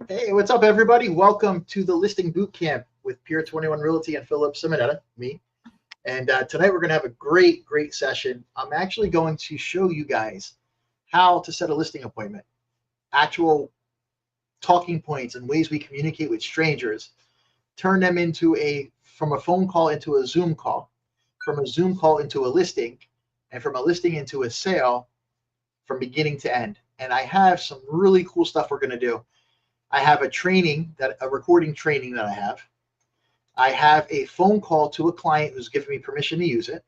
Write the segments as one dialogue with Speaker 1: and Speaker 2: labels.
Speaker 1: Hey, what's up, everybody? Welcome to the Listing Bootcamp with Pier 21 Realty and Philip Simonetta, me. And tonight we're going to have a great session. I'm actually going to show you guys how to set a listing appointment, actual talking points and ways we communicate with strangers, turn them from a phone call into a Zoom call, from a Zoom call into a listing, and from a listing into a sale from beginning to end. And I have some really cool stuff we're going to do. I have a recording training that I have. I have a phone call to a client who's given me permission to use it.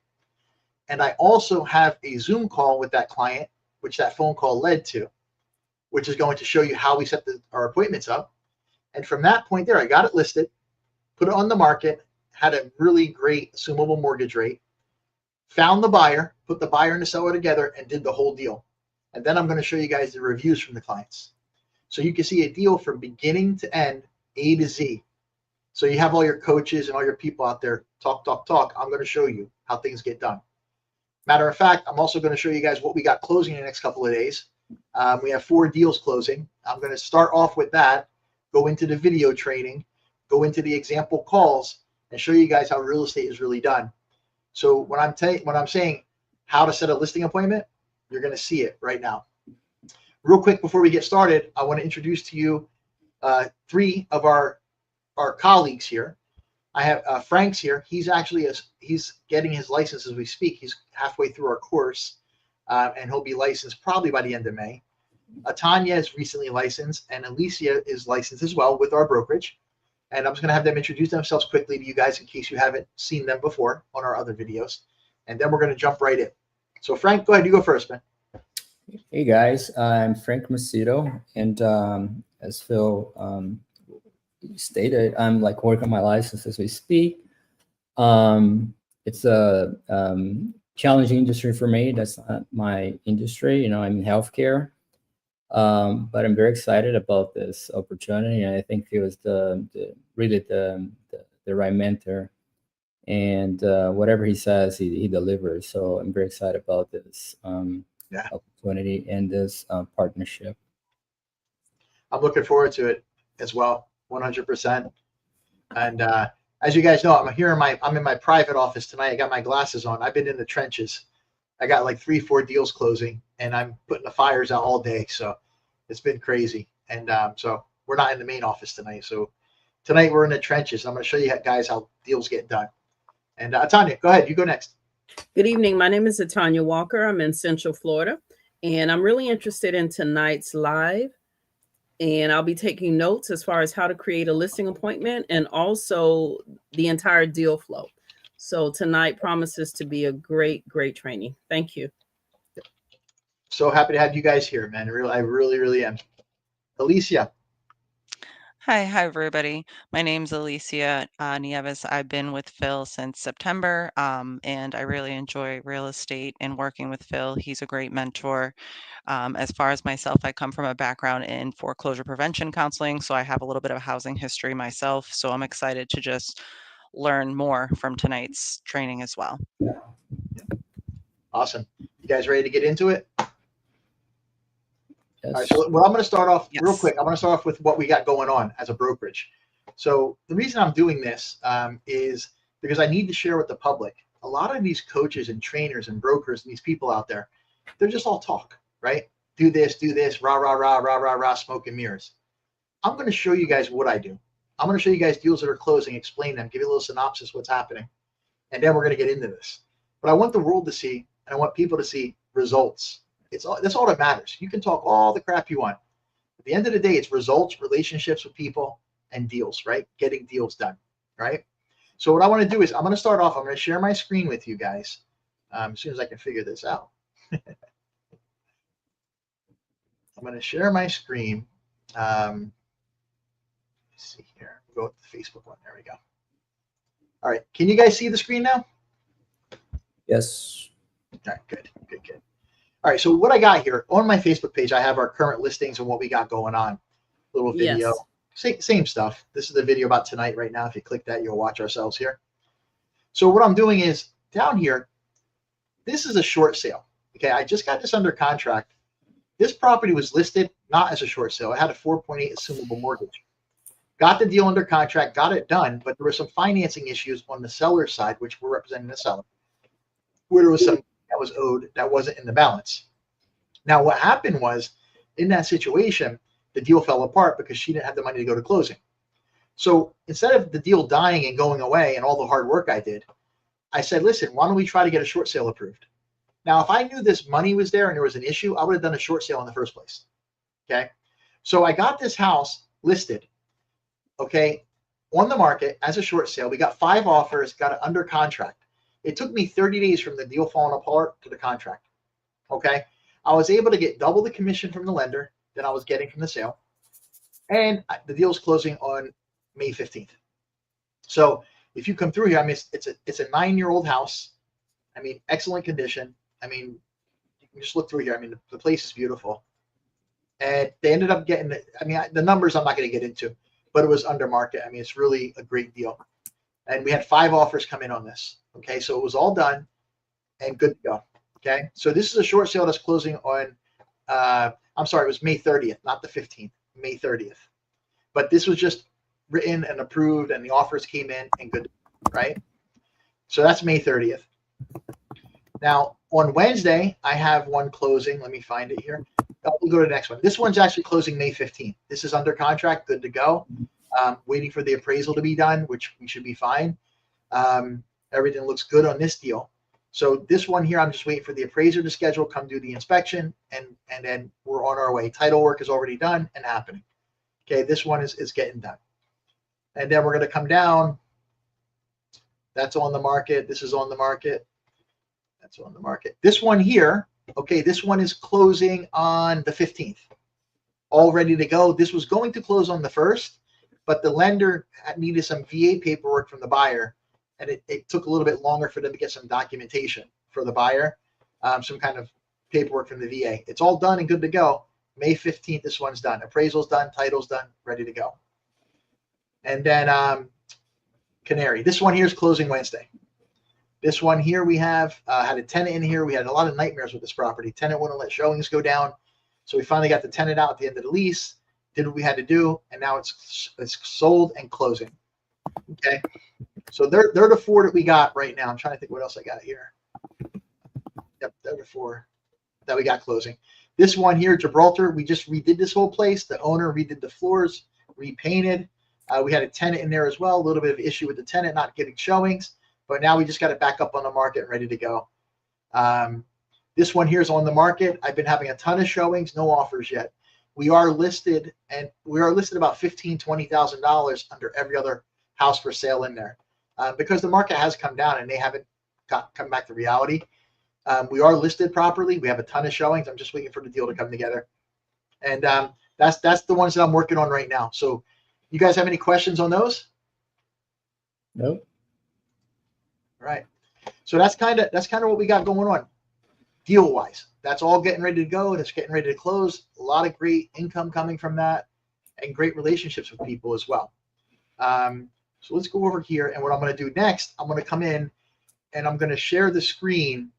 Speaker 1: And I also have a Zoom call with that client, which that phone call led to, which is going to show you how we set our appointments up. And from that point there, I got it listed, put it on the market, had a really great assumable mortgage rate, found the buyer, put the buyer and the seller together, and did the whole deal. And then I'm going to show you guys the reviews from the clients. So you can see a deal from beginning to end, A to Z. So you have all your coaches and all your people out there, talk. I'm going to show you how things get done. Matter of fact, I'm also going to show you guys what we got closing in the next couple of days. We have 4 deals closing. I'm going to start off with that, go into the video training, go into the example calls, and show you guys how real estate is really done. So when I'm saying how to set a listing appointment, you're going to see it right now. Real quick before we get started, I want to introduce to you 3 of our colleagues here. I have Frank's here. He's getting his license as we speak. He's halfway through our course, and he'll be licensed probably by the end of May. Tanya is recently licensed, and Alicia is licensed as well with our brokerage. And I'm just going to have them introduce themselves quickly to you guys in case you haven't seen them before on our other videos. And then we're going to jump right in. So Frank, go ahead. You go first, man.
Speaker 2: Hey guys, I'm Frank Macedo, and as Phil stated, I'm working on my license as we speak. It's a challenging industry for me. That's not my industry. I'm in healthcare, but I'm very excited about this opportunity, and I think Phil is really the right mentor. And whatever he says, he delivers. So I'm very excited about this. Opportunity and this partnership.
Speaker 1: I'm looking forward to it as well, 100%. And as you guys know, I'm in my private office tonight. I got my glasses on. I've been in the trenches. I got like 3-4 deals closing, and I'm putting the fires out all day. So it's been crazy. And so we're not in the main office tonight. So tonight we're in the trenches. I'm going to show you guys how deals get done. And Tanya, go ahead. You go next.
Speaker 3: Good evening. My name is Tanya Walker. I'm in Central Florida, and I'm really interested in tonight's live. And I'll be taking notes as far as how to create a listing appointment and also the entire deal flow. So tonight promises to be a great training. Thank you.
Speaker 1: So happy to have you guys here, man. I really am. Alicia.
Speaker 4: Hi, everybody. My name's Alicia Nieves. I've been with Phil since September, and I really enjoy real estate and working with Phil. He's a great mentor. As far as myself, I come from a background in foreclosure prevention counseling, so I have a little bit of a housing history myself. So I'm excited to just learn more from tonight's training as well.
Speaker 1: Awesome. You guys ready to get into it?
Speaker 2: Yes.
Speaker 1: All right, so what I'm going to start off real quick. I'm going to start off with what we got going on as a brokerage. So the reason I'm doing this is because I need to share with the public. A lot of these coaches and trainers and brokers and these people out there, they're just all talk, right? Do this, rah, smoke and mirrors. I'm going to show you guys what I do. I'm going to show you guys deals that are closing, explain them, give you a little synopsis what's happening. And then we're going to get into this. But I want the world to see, and I want people to see results. That's all that matters. You can talk all the crap you want. At the end of the day, it's results, relationships with people, and deals, right? Getting deals done, right? So what I want to do is I'm going to start off. I'm going to share my screen with you guys as soon as I can figure this out. I'm going to share my screen. Let's see here. We'll go with the Facebook one. There we go. All right. Can you guys see the screen now?
Speaker 2: Yes.
Speaker 1: All right. Good. All right, so what I got here on my Facebook page, I have our current listings and what we got going on. Little video, same stuff. This is the video about tonight right now. If you click that, you'll watch ourselves here. So what I'm doing is down here, this is a short sale. Okay, I just got this under contract This property was listed not as a short sale. It had a 4.8 assumable mortgage. Got the deal under contract, got it done, but there were some financing issues on the seller's side, which we're representing the seller, where there was some that was owed that wasn't in the balance. Now, what happened was, in that situation, the deal fell apart because she didn't have the money to go to closing. So instead of the deal dying and going away and all the hard work I did, I said, listen, why don't we try to get a short sale approved? Now, if I knew this money was there and there was an issue, I would have done a short sale in the first place. Okay. So I got this house listed, okay, on the market as a short sale. We got 5 offers, got it under contract. It took me 30 days from the deal falling apart to the contract. Okay. I was able to get double the commission from the lender than I was getting from the sale. And the deal's closing on May 15th. So if you come through here, I mean, it's a 9-year-old house. I mean, excellent condition. I mean, you can just look through here. I mean, the place is beautiful. And they ended up getting, the numbers I'm not going to get into, but it was under market. I mean, it's really a great deal. And we had 5 offers come in on this. Okay. So it was all done and good to go. Okay. So this is a short sale that's closing on, I'm sorry, it was May 30th, not the 15th, May 30th. But this was just written and approved and the offers came in and good, right? So that's May 30th. Now, on Wednesday, I have one closing. Let me find it here. We'll go to the next one. This one's actually closing May 15th. This is under contract, good to go. Waiting for the appraisal to be done, which we should be fine. Everything looks good on this deal. So this one here, I'm just waiting for the appraiser to schedule, come do the inspection, and then we're on our way. Title work is already done and happening. Okay, this one is getting done. And then we're going to come down. That's on the market. This is on the market. That's on the market. This one here, okay, this one is closing on the 15th. All ready to go. This was going to close on the 1st, but the lender needed some VA paperwork from the buyer, and it took a little bit longer for them to get some documentation for the buyer, some kind of paperwork from the VA. It's all done and good to go. May 15th, this one's done. Appraisal's done, title's done, ready to go. And then Canary. This one here is closing Wednesday. This one here we have had a tenant in here. We had a lot of nightmares with this property. Tenant wouldn't let showings go down. So we finally got the tenant out at the end of the lease, did what we had to do, and now it's sold and closing. Okay. So they're the 4 that we got right now. I'm trying to think what else I got here. Yep, they're the 4 that we got closing. This one here, Gibraltar, we just redid this whole place. The owner redid the floors, repainted. We had a tenant in there as well. A little bit of issue with the tenant not getting showings, but now we just got it back up on the market and ready to go. This one here is on the market. I've been having a ton of showings, no offers yet. We are listed, and we are listed about $15,000, $20,000 under every other house for sale in there, because the market has come down and they haven't come back to reality. We are listed properly. We have a ton of showings. I'm just waiting for the deal to come together, and that's the ones that I'm working on right now. So, you guys have any questions on those?
Speaker 2: Nope.
Speaker 1: All right. So that's kind of what we got going on, deal wise. That's all getting ready to go. It's getting ready to close. A lot of great income coming from that, and great relationships with people as well. So let's go over here, and what I'm going to do next, I'm going to come in and I'm going to share the screen,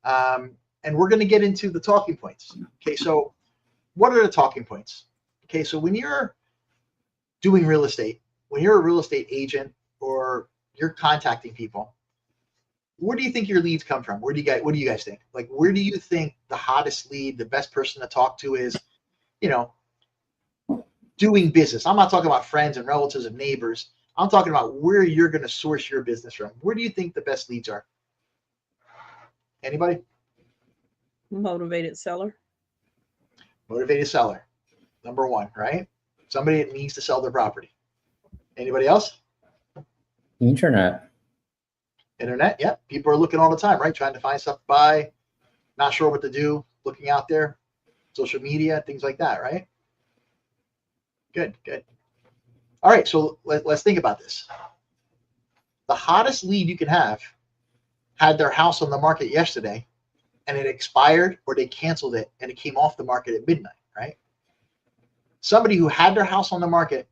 Speaker 1: and we're going to get into the talking points. Okay, so what are the talking points? Okay, so when you're doing real estate, when you're a real estate agent or you're contacting people, where do you think your leads come from? What do you guys think? Like, where do you think the hottest lead, the best person to talk to is, doing business? I'm not talking about friends and relatives and neighbors. I'm talking about where you're going to source your business from. Where do you think the best leads are? Anybody?
Speaker 3: Motivated seller.
Speaker 1: Motivated seller. Number 1, right? Somebody that needs to sell their property. Anybody else?
Speaker 2: Internet.
Speaker 1: Internet, yeah. People are looking all the time, right? Trying to find stuff to buy, not sure what to do, looking out there, social media, things like that, right? Good, good. All right, so let's think about this. The hottest lead you can have had their house on the market yesterday, and it expired, or they canceled it, and it came off the market at midnight, right? Somebody who had their house on the market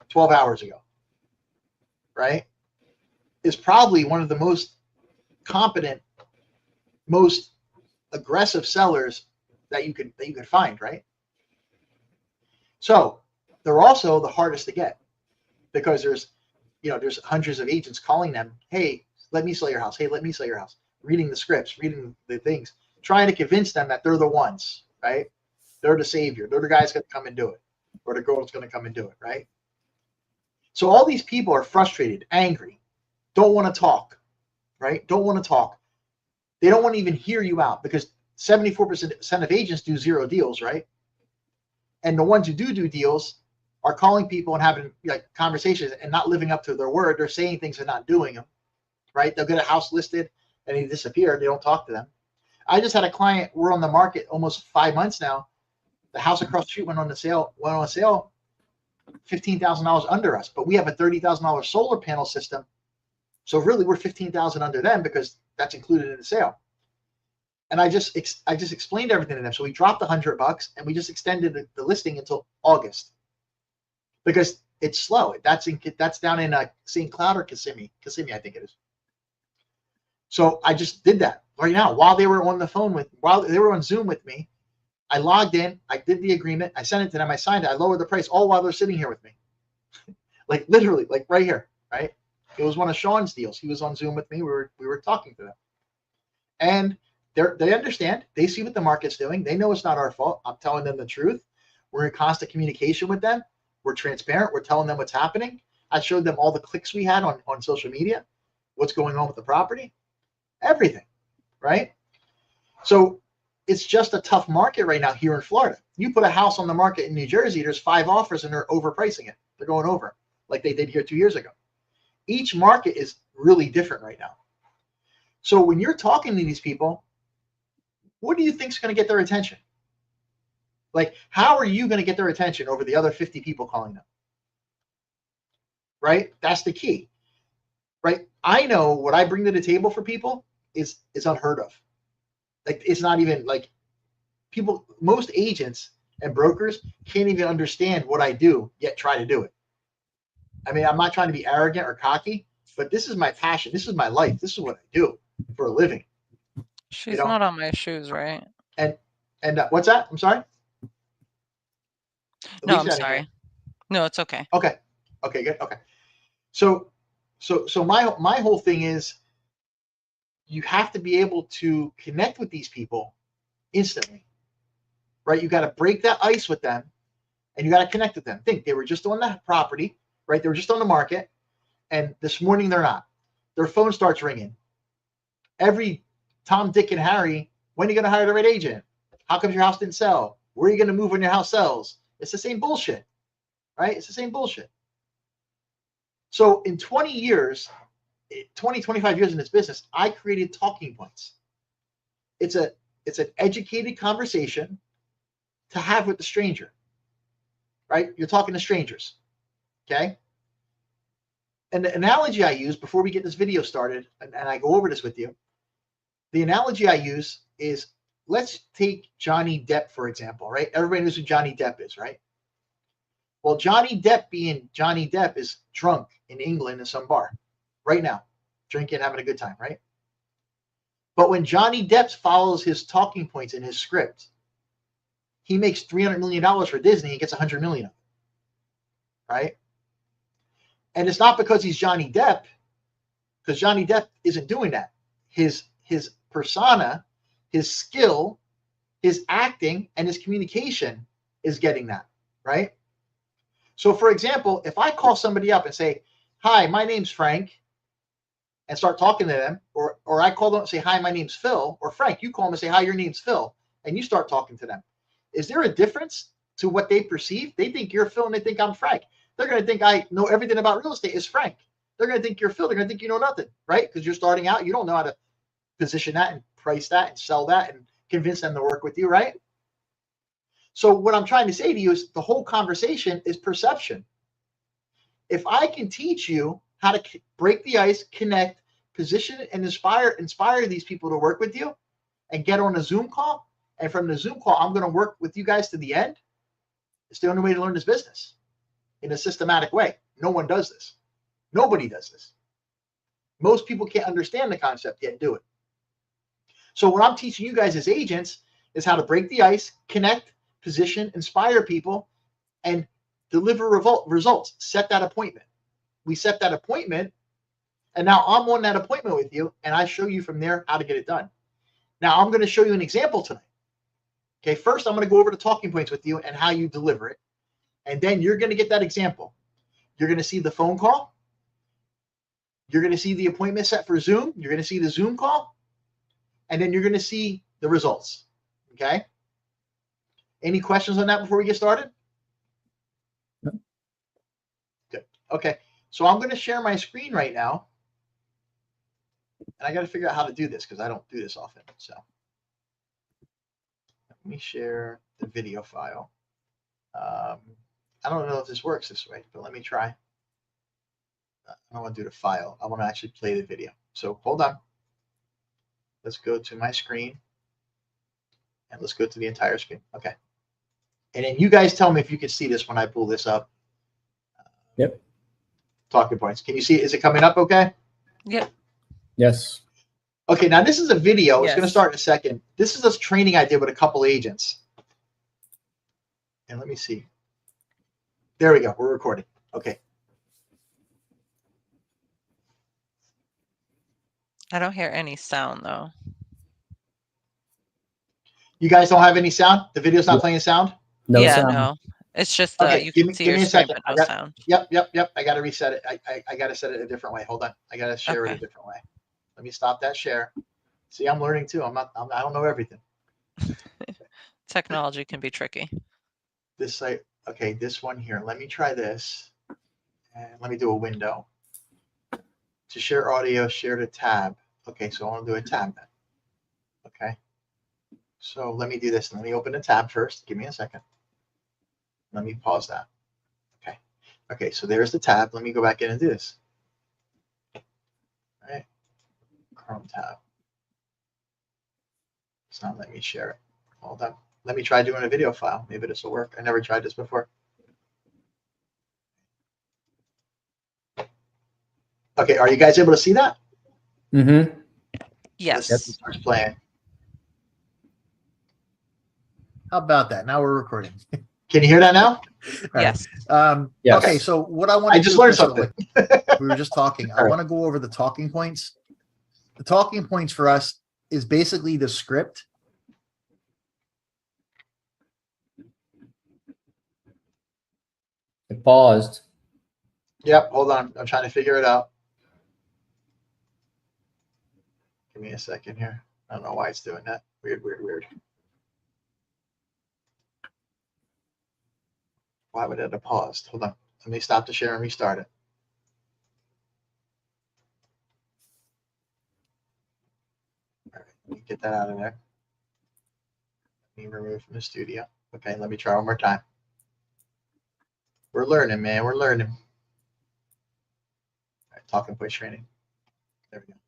Speaker 1: 12 hours ago, right, is probably one of the most competent, most aggressive sellers that you could find, right? So they're also the hardest to get because there's hundreds of agents calling them, hey, let me sell your house. Hey, let me sell your house. Reading the scripts, reading the things, trying to convince them that they're the ones, right? They're the savior. They're the guys going to come and do it, or the girl's going to come and do it, right? So all these people are frustrated, angry, don't want to talk, right? Don't want to talk. They don't want to even hear you out because 74% of agents do 0 deals, right? And the ones who do deals are calling people and having like conversations and not living up to their word. They're saying things and not doing them, right? They'll get a house listed and they disappear. They don't talk to them. I just had a client. We're on the market almost 5 months now. The house across the street went on sale, $15,000 under us, but we have a $30,000 solar panel system. So really we're $15,000 under them because that's included in the sale. And I just explained everything to them. So we dropped $100 and we just extended the listing until August because it's slow. That's down in St. Cloud or Kissimmee, I think it is. So I just did that right now while they were on Zoom with me. I logged in, I did the agreement, I sent it to them, I signed it, I lowered the price all while they're sitting here with me. Like literally, like right here, right? It was one of Sean's deals. He was on Zoom with me. We were talking to them. And they understand. They see what the market's doing. They know it's not our fault. I'm telling them the truth. We're in constant communication with them. We're transparent. We're telling them what's happening. I showed them all the clicks we had on social media, what's going on with the property, everything, right? So it's just a tough market right now here in Florida. You put a house on the market in New Jersey, there's 5 offers and they're overpricing it. They're going over like they did here 2 years ago. Each market is really different right now. So when you're talking to these people, what do you think is going to get their attention? Like, how are you going to get their attention over the other 50 people calling them? Right? That's the key. Right? I know what I bring to the table for people is unheard of. Like, it's not even like people, most agents and brokers can't even understand what I do, yet try to do it. I mean, I'm not trying to be arrogant or cocky, but this is my passion. This is my life. This is what I do for a living.
Speaker 4: She's not on my shoes, right?
Speaker 1: And what's that? I'm sorry.
Speaker 4: No, I'm sorry. No, it's okay.
Speaker 1: Okay, good. Okay. So my whole thing is you have to be able to connect with these people instantly, right? You got to break that ice with them and you got to connect with them. Think they were just on that property, right? They were just on the market. And this morning they're not. Their phone starts ringing. Every Tom, Dick, and Harry, when are you going to hire the right agent? How come your house didn't sell? Where are you going to move when your house sells? It's the same bullshit, right? It's the same bullshit. So in 25 years in this business, I created talking points. It's an educated conversation to have with the stranger, right? You're talking to strangers, okay? And the analogy I use before we get this video started, and I go over this with you, the analogy I use is, let's take Johnny Depp, for example, right? Everybody knows who Johnny Depp is, right? Well, Johnny Depp being Johnny Depp is drunk in England in some bar right now, drinking, having a good time, right? But when Johnny Depp follows his talking points in his script, he makes $300 million for Disney. He gets $100 million of it, right? And it's not because he's Johnny Depp, because Johnny Depp isn't doing that. His persona, his skill, his acting, and his communication is getting that, right? So, for example, if I call somebody up and say, hi, my name's Frank, and start talking to them, or I call them and say, hi, my name's Phil, or Frank, you call them and say, hi, your name's Phil, and you start talking to them. Is there a difference to what they perceive? They think you're Phil and they think I'm Frank. They're going to think I know everything about real estate is Frank. They're going to think you're Phil. They're going to think you know nothing, right? Because you're starting out. You don't know how to position that and price that and sell that and convince them to work with you, right? So what I'm trying to say to you is the whole conversation is perception. If I can teach you how to break the ice, connect, position, and inspire these people to work with you and get on a Zoom call, and from the Zoom call, I'm going to work with you guys to the end, it's the only way to learn this business in a systematic way. No one does this. Nobody does this. Most people can't understand the concept yet do it. So what I'm teaching you guys as agents is how to break the ice, connect, position, inspire people, and deliver results. Set that appointment. We set that appointment, and now I'm on that appointment with you, and I show you from there how to get it done. Now I'm going to show you an example tonight. Okay, first I'm going to go over the talking points with you and how you deliver it, and then you're going to get that example. You're going to see the phone call. You're going to see the appointment set for Zoom. You're going to see the Zoom call, and then you're going to see the results. Okay? Any questions on that before we get started?
Speaker 2: No.
Speaker 1: Good. Okay, so I'm going to share my screen right now, and I got to figure out how to do this because I don't do this often. So let me share the video file. I don't know if this works this way, but let me try. I don't want to do the file. I want to actually play the video. So hold on. Let's go to my screen, and let's go to the entire screen. Okay. And then you guys tell me if you can see this when I pull this up.
Speaker 2: Yep.
Speaker 1: Talking points. Can you see it? Is it coming up okay?
Speaker 4: Yep.
Speaker 2: Yes.
Speaker 1: Okay, now this is a video. It's
Speaker 3: Yes.
Speaker 1: going to start in a second. This is this training I did with a couple agents. And let me see. There we go. We're recording. Okay.
Speaker 4: I don't hear any sound though.
Speaker 1: You guys don't have any sound? The video's not
Speaker 2: Yeah.
Speaker 1: playing sound?
Speaker 2: No
Speaker 4: yeah,
Speaker 2: sound.
Speaker 4: no. It's just
Speaker 1: Okay,
Speaker 4: you
Speaker 1: give
Speaker 4: can
Speaker 1: me-
Speaker 4: see
Speaker 1: give
Speaker 4: your
Speaker 1: me a
Speaker 4: screen,
Speaker 1: second.
Speaker 4: but
Speaker 1: I
Speaker 4: no
Speaker 1: got-
Speaker 4: sound.
Speaker 1: Yep. I got to reset it. I got to set it a different way. Hold on. I got to share it a
Speaker 4: Okay.
Speaker 1: different way. Let me stop that share. See, I'm learning too. I don't know everything.
Speaker 4: Technology can be tricky.
Speaker 1: This site. Okay, this one here. Let me try this. And let me do a window. To share audio, share to tab. Okay, so I want to do a tab then. Okay. So let me do this. Let me open the tab first. Give me a second. Let me pause that. Okay. Okay, so there's the tab. Let me go back in and do this. All right. Chrome tab. It's not letting me share it. Hold on. Let me try doing a video file. Maybe this will work. I never tried this before. Okay, are you guys able to see that?
Speaker 2: Mm-hmm.
Speaker 4: Yes.
Speaker 1: This starts playing. How about that? Now we're recording. Can you hear that now?
Speaker 4: Yes.
Speaker 2: Yes.
Speaker 1: Okay, so what I want to
Speaker 2: I
Speaker 1: do,
Speaker 2: just learned
Speaker 1: Crystal,
Speaker 2: something.
Speaker 1: like, we were just talking. I
Speaker 2: All right.
Speaker 1: want to go over the talking points. The talking points for us is basically the script.
Speaker 2: It paused.
Speaker 1: Yep, hold on. I'm trying to figure it out. Give me a second here. I don't know why it's doing that. Weird. Why would it have paused? Hold on. Let me stop the share and restart it. All right, let me get that out of there. Let me remove from the studio. Okay, let me try one more time. We're learning, man. We're learning. All right, talking point training. There we go.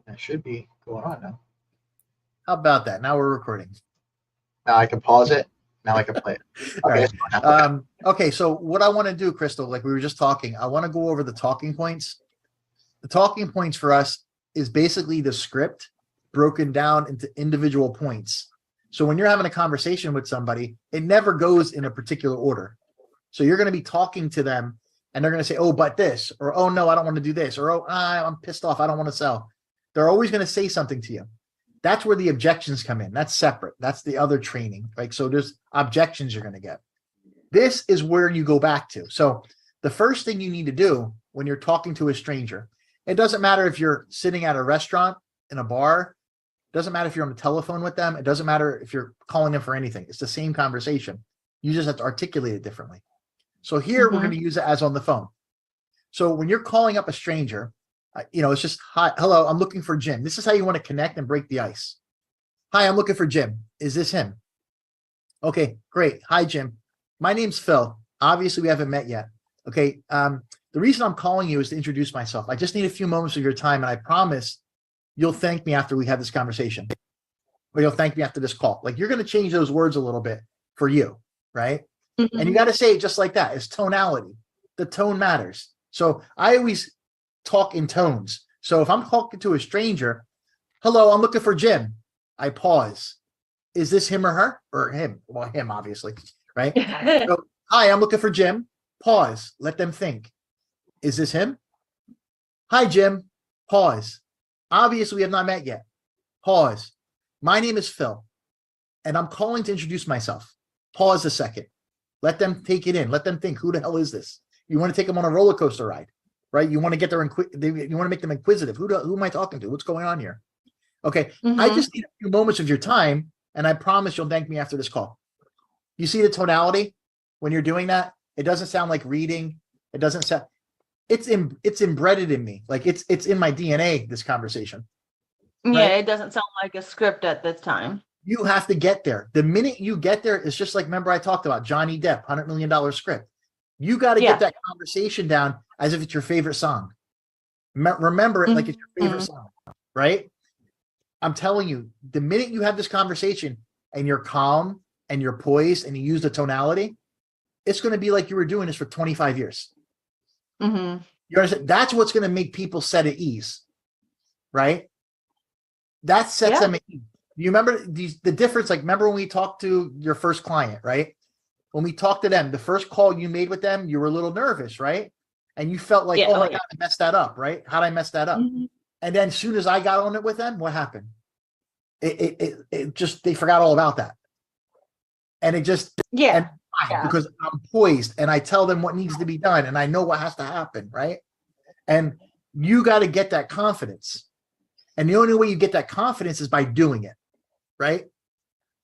Speaker 1: That should be going on now. How about that? Now we're recording. Now I can pause it. Now I can play it. Okay.
Speaker 5: Right. Okay. So what I want to do, Crystal, like we were just talking, I want to go over the talking points. The talking points for us is basically the script broken down into individual points. So when you're having a conversation with somebody, it never goes in a particular order. So you're going to be talking to them and they're going to say, oh, but this, or, oh, no, I don't want to do this, or, oh, I'm pissed off. I don't want to sell. They're always going to say something to you. That's where the objections come in. That's separate. That's the other training, right? So there's objections you're going to get. This is where you go back to. So the first thing you need to do when you're talking to a stranger, it doesn't matter if you're sitting at a restaurant, in a bar, it doesn't matter if you're on the telephone with them. It doesn't matter if you're calling them for anything. It's the same conversation. You just have to articulate it differently. So here we're going to use it as on the phone. So when you're calling up a stranger, it's just, hi, hello, I'm looking for Jim. This is how you want to connect and break the ice. Hi, I'm looking for Jim. Is this him? Okay, great. Hi, Jim. My name's Phil. Obviously, we haven't met yet. Okay. The reason I'm calling you is to introduce myself. I just need a few moments of your time, and I promise you'll thank me after we have this conversation, or you'll thank me after this call. Like, you're going to change those words a little bit for you, right? And you got to say it just like that. It's tonality. The tone matters. So I always talk in tones. So if I'm talking to a stranger, hello, I'm looking for Jim. I pause. Is this him or her? Or him? Well, him, obviously, right? So, hi, I'm looking for Jim. Pause. Let them think. Is this him? Hi, Jim. Pause. Obviously, we have not met yet. Pause. My name is Phil, and I'm calling to introduce myself. Pause a second. Let them take it in. Let them think, who the hell is this? You want to take them on a roller coaster ride, right? You want to get there, you want to make them inquisitive. Who am I talking to? What's going on here? Okay, I just need a few moments of your time, and I promise you'll thank me after this call. You see the tonality when you're doing that? It doesn't sound like reading. It doesn't sound. It's embedded in me. Like it's in my DNA. This conversation.
Speaker 6: Yeah,
Speaker 5: Right?
Speaker 6: it doesn't sound like a script at this time.
Speaker 5: You have to get there. The minute you get there, it's just like, remember I talked about Johnny Depp, $100 million script. You got to get that conversation down as if it's your favorite song. Remember it like it's your favorite song, right? I'm telling you, the minute you have this conversation and you're calm and you're poised and you use the tonality, it's going to be like you were doing this for 25 years. You understand? That's what's going to make people set at ease, right? That sets them at ease. You remember the difference? Like, remember when we talked to your first client, right? When we talked to them, the first call you made with them, you were a little nervous, right? And you felt like, oh my God, I messed that up, right? How'd I mess that up? And then as soon as I got on it with them, what happened? It just, they forgot all about that. And it just, because I'm poised and I tell them what needs to be done and I know what has to happen, right? And you got to get that confidence. And the only way you get that confidence is by doing it, right?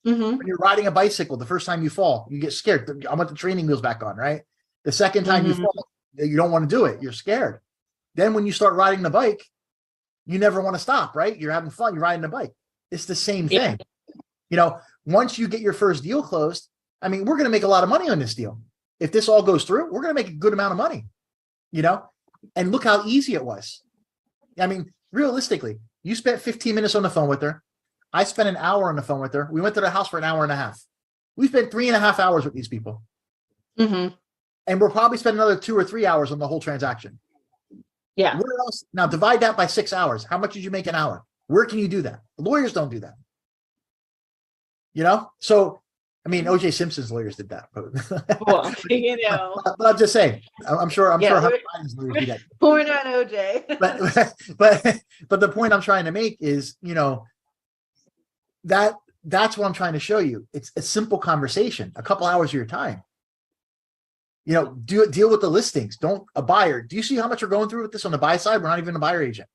Speaker 5: When you're riding a bicycle, the first time you fall, you get scared. I want the training wheels back on, right? The second time you fall, you don't want to do it. You're scared. Then when you start riding the bike, you never want to stop, right? You're having fun. You're riding the bike. It's the same thing. You know, once you get your first deal closed, I mean, we're going to make a lot of money on this deal. If this all goes through, we're going to make a good amount of money, you know? And look how easy it was. I mean, realistically, you spent 15 minutes on the phone with her. I spent an hour on the phone with her. We went to the house for an hour and a half. We spent 3.5 hours with these people. And we'll probably spend another 2 or 3 hours on the whole transaction.
Speaker 6: Yeah.
Speaker 5: Where else? Now divide that by 6 hours. How much did you make an hour? Where can you do that? Lawyers don't do that. You know? So, I mean, O.J. Simpson's lawyers did that.
Speaker 6: Well, you know.
Speaker 5: But I'm just saying, I'm sure lawyers do that.
Speaker 6: We're not OJ.
Speaker 5: but the point I'm trying to make is, you know, that's what I'm trying to show you. It's a simple conversation, a couple hours of your time. You know, deal with the listings. Don't a buyer. Do you see how much we're going through with this on the buy side? We're not even a buyer agent.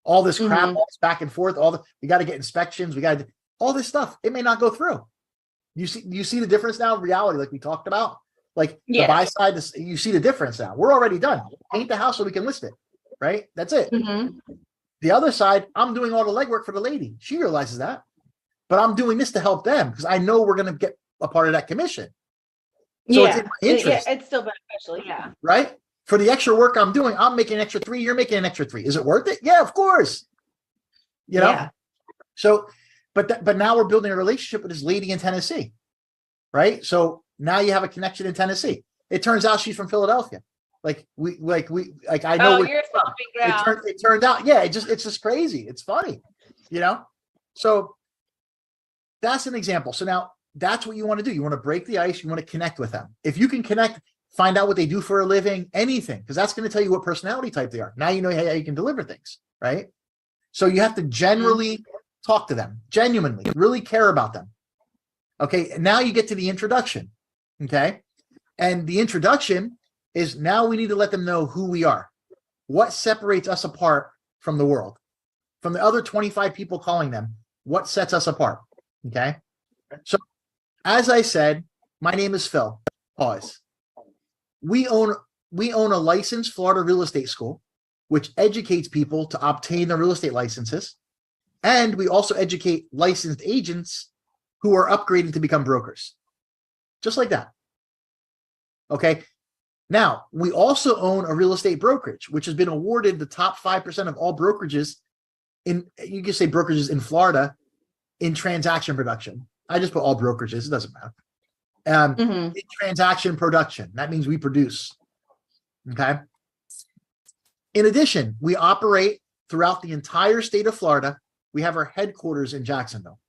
Speaker 5: All this crap, all this back and forth, we got to get inspections. We got to all this stuff. It may not go through. You see the difference now in reality, like we talked about, like the buy side, you see the difference now. We're already done. Paint the house so we can list it. Right. That's it. The other side, I'm doing all the legwork for the lady. She realizes that, but I'm doing this to help them because I know we're going to get a part of that commission. So it's in my interest.
Speaker 6: It's still beneficial. Yeah.
Speaker 5: Right. For the extra work I'm doing, I'm making an extra 3. You're making an extra 3. Is it worth it? Yeah, of course. You know. Yeah. So, but now we're building a relationship with this lady in Tennessee, right? So now you have a connection in Tennessee. It turns out she's from Philadelphia. I know.
Speaker 6: Oh, you're stomping ground.
Speaker 5: It turned out, yeah. It's just crazy. It's funny, you know. So that's an example. So now that's what you want to do. You want to break the ice. You want to connect with them. If you can connect, find out what they do for a living, anything, because that's going to tell you what personality type they are. Now you know how you can deliver things, right? So you have to generally talk to them, genuinely, really care about them. Okay, now you get to the introduction, okay? And the introduction is now we need to let them know who we are. What separates us apart from the world? From the other 25 people calling them, what sets us apart, okay? So as I said, my name is Phil. Pause. We own a licensed Florida real estate school, which educates people to obtain their real estate licenses. And we also educate licensed agents who are upgrading to become brokers. Just like that. Okay. Now, we also own a real estate brokerage, which has been awarded the top 5% of all brokerages you can say brokerages in Florida in transaction production. I just put all brokerages. It doesn't matter. In transaction production. That means we produce. Okay. In addition, we operate throughout the entire state of Florida. We have our headquarters in Jacksonville.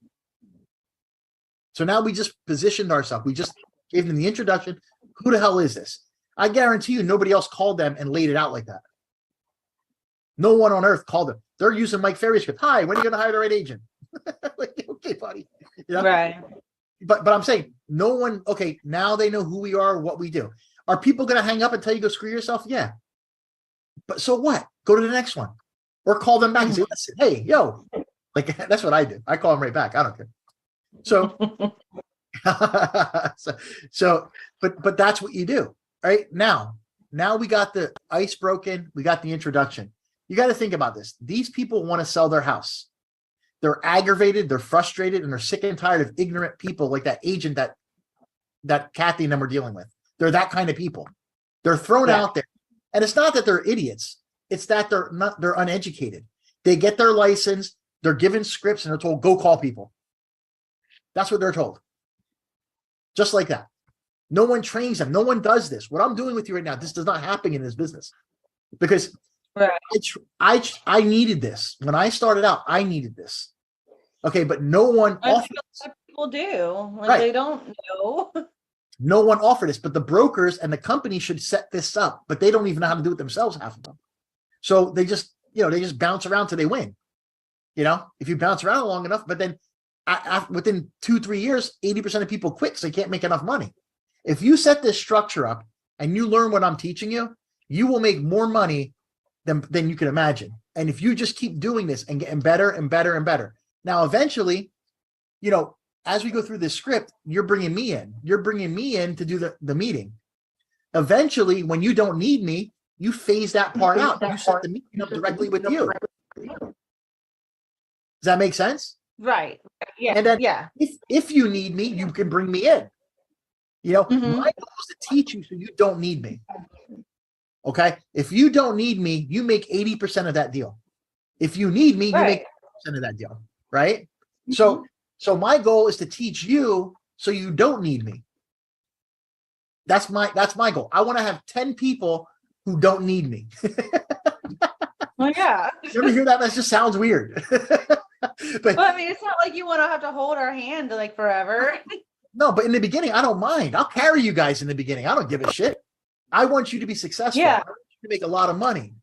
Speaker 5: So now we just positioned ourselves. We just gave them the introduction. Who the hell is this? I guarantee you nobody else called them and laid it out like that. No one on earth called them. They're using Mike Ferry's script. Hi, when are you going to hire the right agent? Like, okay, buddy. You know?
Speaker 6: Right.
Speaker 5: But I'm saying no one, okay, now they know who we are, what we do. Are people going to hang up and tell you go screw yourself? Yeah. But so what? Go to the next one. Or call them back and say, listen, hey, yo. Like, that's what I do. I call them right back. I don't care. So, but that's what you do. Right now we got the ice broken. We got the introduction. You got to think about this. These people want to sell their house. They're aggravated, they're frustrated, and they're sick and tired of ignorant people like that agent that Kathy and them were dealing with. They're that kind of people. They're thrown out there. And it's not that they're idiots. It's that they're uneducated. They get their license, they're given scripts, and they're told, go call people. That's what they're told. Just like that. No one trains them. No one does this. What I'm doing with you right now, this does not happen in this business. Because I needed this. When I started out, I needed this. Okay, but no one offered this.
Speaker 6: People do when
Speaker 5: Right.
Speaker 6: they don't know.
Speaker 5: No one offered this, but the brokers and the company should set this up, but they don't even know how to do it themselves, half of them. So they just bounce around till they win. If you bounce around long enough, but then within 2-3 years, 80% of people quit because they can't make enough money. If you set this structure up and you learn what I'm teaching you, you will make more money than you can imagine. And if you just keep doing this and getting better and better and better. Now, eventually, as we go through this script, you're bringing me in. You're bringing me in to do the meeting. Eventually, when you don't need me, you phase that part out. You set the meeting up directly with you. Does that make sense?
Speaker 6: Right. Yeah.
Speaker 5: And then
Speaker 6: yeah.
Speaker 5: if you need me, you can bring me in. My goal is to teach you so you don't need me. Okay? If you don't need me, you make 80% of that deal. If you need me, you make 80% of that deal. Right? So my goal is to teach you so you don't need me. That's my goal. I want to have 10 people who don't need me.
Speaker 6: Well, yeah.
Speaker 5: You ever hear that? That just sounds weird. But
Speaker 6: Well, I mean, it's not like you want to have to hold our hand like forever.
Speaker 5: no, but in the beginning, I don't mind. I'll carry you guys in the beginning. I don't give a shit. I want you to be successful.
Speaker 6: Yeah.
Speaker 5: I want you to make a lot of money.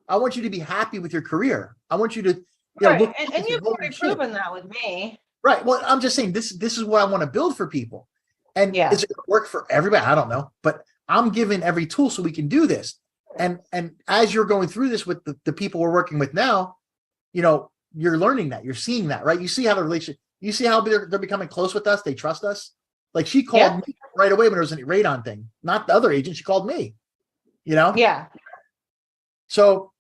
Speaker 5: I want you to be happy with your career. I want you to
Speaker 6: Right.
Speaker 5: look
Speaker 6: And you've already proven that with me.
Speaker 5: Right. Well, I'm just saying this is what I want to build for people. And
Speaker 6: Yeah.
Speaker 5: is it going to work for everybody? I don't know. But I'm giving every tool so we can do this. And as you're going through this with the people we're working with now, you're learning that. You're seeing that, right? You see how the relationship, you see how they're becoming close with us. They trust us. Like she called me right away when there was a radon thing, not the other agent. She called me,
Speaker 6: Yeah.
Speaker 5: So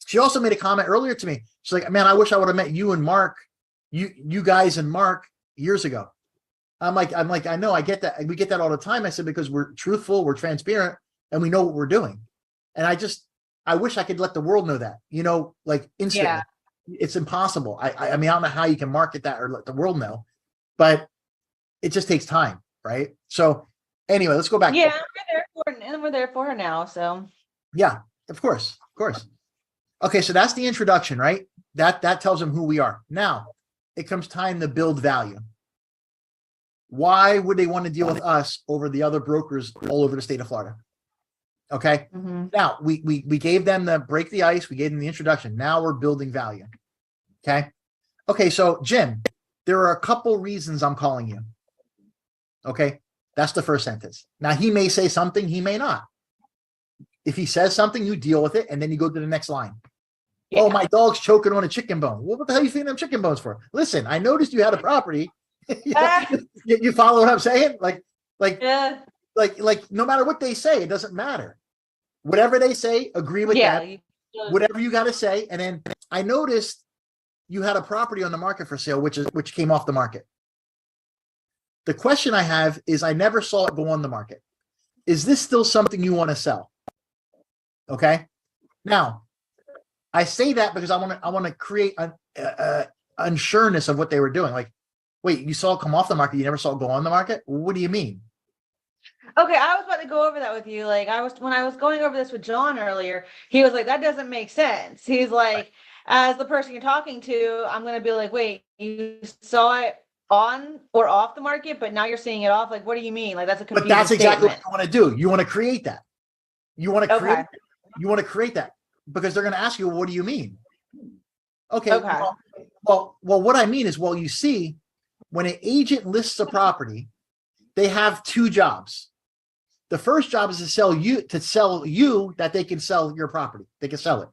Speaker 5: she also made a comment earlier to me. She's like, man, I wish I would have met you and Mark, you guys and Mark years ago. I'm like, I know, I get that. We get that all the time. I said, because we're truthful, we're transparent, and we know what we're doing. And I wish I could let the world know that, like instantly.
Speaker 6: Yeah.
Speaker 5: It's impossible. I mean, I don't know how you can market that or let the world know, but it just takes time. Right. So anyway, let's go back.
Speaker 6: Yeah. We're there for her now. So
Speaker 5: yeah, of course. Okay. So that's the introduction, right? That tells them who we are. Now it comes time to build value. Why would they want to deal with us over the other brokers all over the state of Florida? Okay. Now we gave them the break the ice. We gave them the introduction. Now we're building value. Okay. So Jim, there are a couple reasons I'm calling you. Okay. That's the first sentence. Now he may say something, he may not. If he says something, you deal with it. And then you go to the next line. Yeah. Oh, my dog's choking on a chicken bone. Well, what the hell are you feeding them chicken bones for? Listen, I noticed you had a property. You follow what I'm saying? Like no matter what they say, it doesn't matter. Whatever they say, agree with that. Whatever you got to say. And then I noticed you had a property on the market for sale, which came off the market. The question I have is, I never saw it go on the market. Is this still something you want to sell? Okay. Now, I say that because I want to create an unsureness of what they were doing. Like, wait, you saw it come off the market, you never saw it go on the market? What do you mean?
Speaker 6: Okay, I was about to go over that with you. Like when I was going over this with John earlier, he was like, that doesn't make sense. He's like, as the person you're talking to, I'm going to be like, wait, you saw it on or off the market, but now you're seeing it off. Like, what do you mean? Like, that's a
Speaker 5: But
Speaker 6: confusing
Speaker 5: that's exactly
Speaker 6: statement.
Speaker 5: what you want to do. You want to create that. You want to create.
Speaker 6: Okay.
Speaker 5: You want to create that because they're going to ask you, what do you mean? Okay.
Speaker 6: Okay.
Speaker 5: Well, what I mean is, well, you see, when an agent lists a property, they have two jobs. The first job is to sell you that they can sell your property. They can sell it.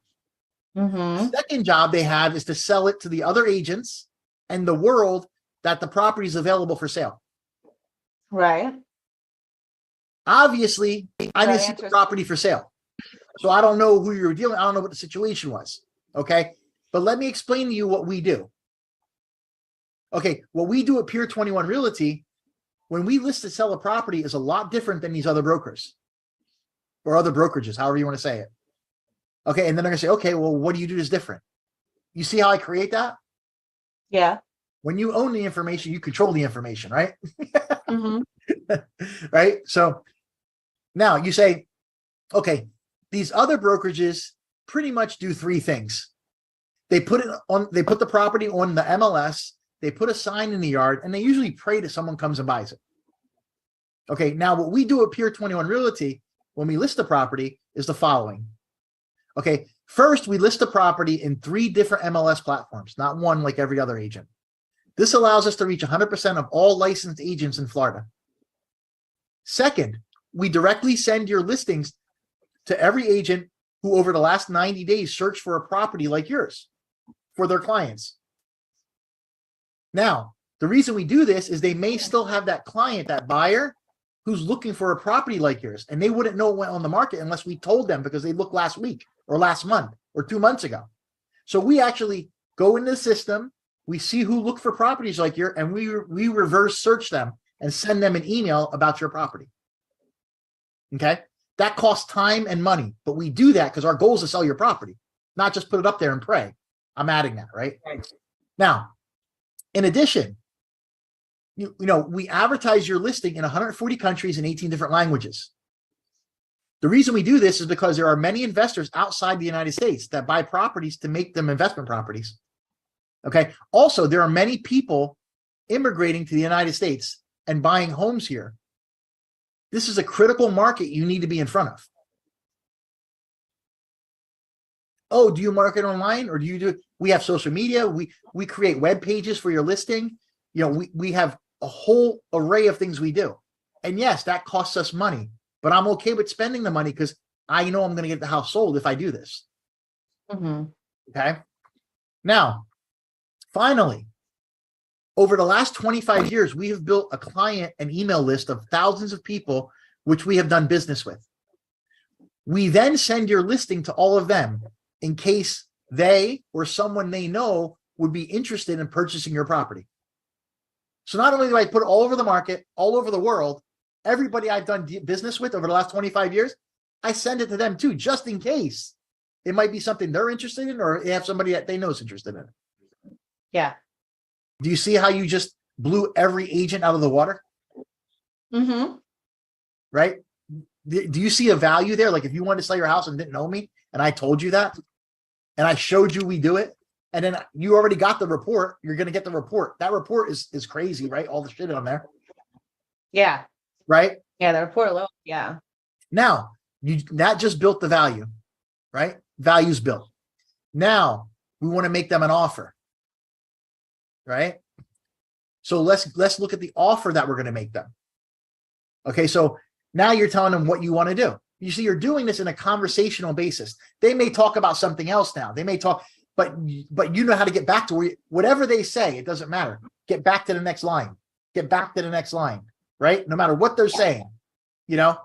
Speaker 6: Mm-hmm.
Speaker 5: The second job they have is to sell it to the other agents and the world that the property is available for sale.
Speaker 6: Right.
Speaker 5: Obviously, I didn't see the
Speaker 6: answers-
Speaker 5: property for sale. So I don't know who you were dealing. I don't know what the situation was. Okay. But let me explain to you what we do. Okay. What we do at Pier 21 Realty, when we list to sell a property, is a lot different than these other brokers or other brokerages, however you want to say it. Okay. And then they're going to say, okay, well, what do you do that's different? You see how I create that?
Speaker 6: Yeah.
Speaker 5: When you own the information, you control the information, right?
Speaker 6: Mm-hmm.
Speaker 5: Right. So now you say, okay, these other brokerages pretty much do three things. They put the property on the MLS, they put a sign in the yard, and they usually pray that someone comes and buys it. Okay. Now what we do at Pier 21 Realty, when we list the property, is the following. Okay. First, we list the property in 3 different MLS platforms, not one like every other agent. This allows us to reach 100% of all licensed agents in Florida. Second, we directly send your listings to every agent who over the last 90 days searched for a property like yours for their clients. Now, the reason we do this is they may still have that client, that buyer, who's looking for a property like yours, and they wouldn't know it went on the market unless we told them because they looked last week or last month or 2 months ago. So we actually go into the system, we see who looked for properties like yours, and we reverse search them and send them an email about your property. Okay? That costs time and money, but we do that because our goal is to sell your property, not just put it up there and pray. I'm adding that, right? Now, in addition, you know, we advertise your listing in 140 countries in 18 different languages. The reason we do this is because there are many investors outside the United States that buy properties to make them investment properties. Okay. Also, there are many people immigrating to the United States and buying homes here. This is a critical market you need to be in front of. Oh, do you market online or do you do? We have social media. We create web pages for your listing. You know, we have a whole array of things we do. And yes, that costs us money, but I'm okay with spending the money because I know I'm going to get the house sold if I do this.
Speaker 6: Mm-hmm.
Speaker 5: Okay. Now, finally, over the last 25 years, we have built a client and email list of thousands of people, which we have done business with. We then send your listing to all of them in case they or someone they know would be interested in purchasing your property. So not only do I put it all over the market, all over the world, everybody I've done business with over the last 25 years, I send it to them too, just in case it might be something they're interested in or they have somebody that they know is interested in it.
Speaker 6: Yeah.
Speaker 5: Do you see how you just blew every agent out of the water?
Speaker 6: Mm-hmm.
Speaker 5: Right? Do you see a value there? Like if you wanted to sell your house and didn't know me and I told you that and I showed you we do it and then you already got the report, you're going to get the report. That report is crazy, right? All the shit on there.
Speaker 6: Yeah.
Speaker 5: Right?
Speaker 6: Yeah. The report alone. Yeah.
Speaker 5: Now, that just built the value, right? Value's built. Now, we want to make them an offer, right? So let's look at the offer that we're going to make them. Okay, so now you're telling them what you want to do. You see, you're doing this in a conversational basis. They may talk about something else now. They may talk, but you know how to get back to whatever they say, it doesn't matter. Get back to the next line. Get back to the next line, right? No matter what they're saying, you know?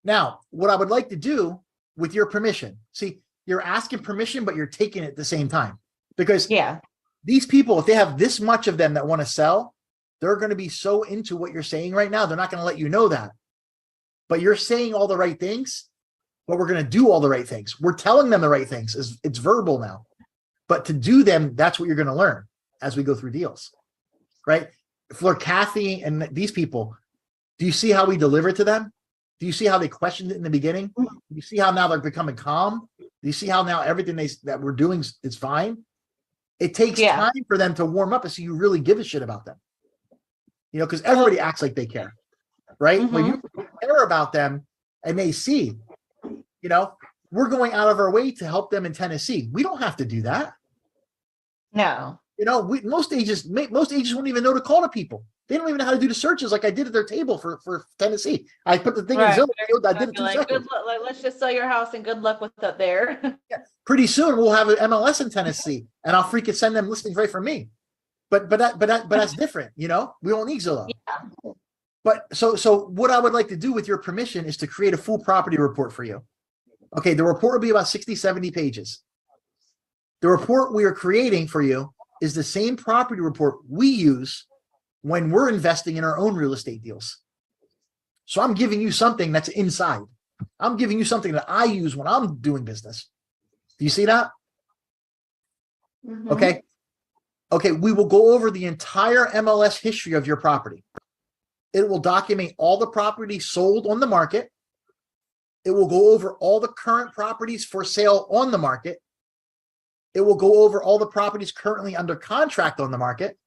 Speaker 5: Now, what I would like to do with your permission, see, you're asking permission, but you're taking it at the same time. Because these people, if they have this much of them that want to sell, they're going to be so into what you're saying right now, they're not going to let you know that. But you're saying all the right things, but we're going to do all the right things. We're telling them the right things. It's verbal now. But to do them, that's what you're going to learn as we go through deals, right? For Kathy and these people, do you see how we deliver to them? Do you see how they questioned it in the beginning? Do you see how now they're becoming calm? Do you see how now everything that we're doing is fine? It takes
Speaker 6: Yeah.
Speaker 5: time for them to warm up and so you really give a shit about them. You know, because everybody acts like they care, right? When you care about them and they see, you know, we're going out of our way to help them in Tennessee. We don't have to do that.
Speaker 6: No.
Speaker 5: You know, most agents won't even know to call to people. They don't even know how to do the searches like I did at their table for Tennessee. I put the thing in Zillow. I did it 2 seconds.
Speaker 6: Good luck, like, let's just sell your house and good luck with that there.
Speaker 5: Yeah. Pretty soon we'll have an MLS in Tennessee, and I'll freaking send them listings right from me. But that's different. You know, we don't need Zillow.
Speaker 6: Yeah.
Speaker 5: But so what I would like to do with your permission is to create a full property report for you. Okay, the report will be about 60, 70 pages. The report we are creating for you is the same property report we use when we're investing in our own real estate deals. So I'm giving you something that's inside. I'm giving you something that I use when I'm doing business. Do you see that? Okay. Okay, we will go over the entire MLS history of your property. It will document all the properties sold on the market. It will go over all the current properties for sale on the market. It will go over all the properties currently under contract on the market.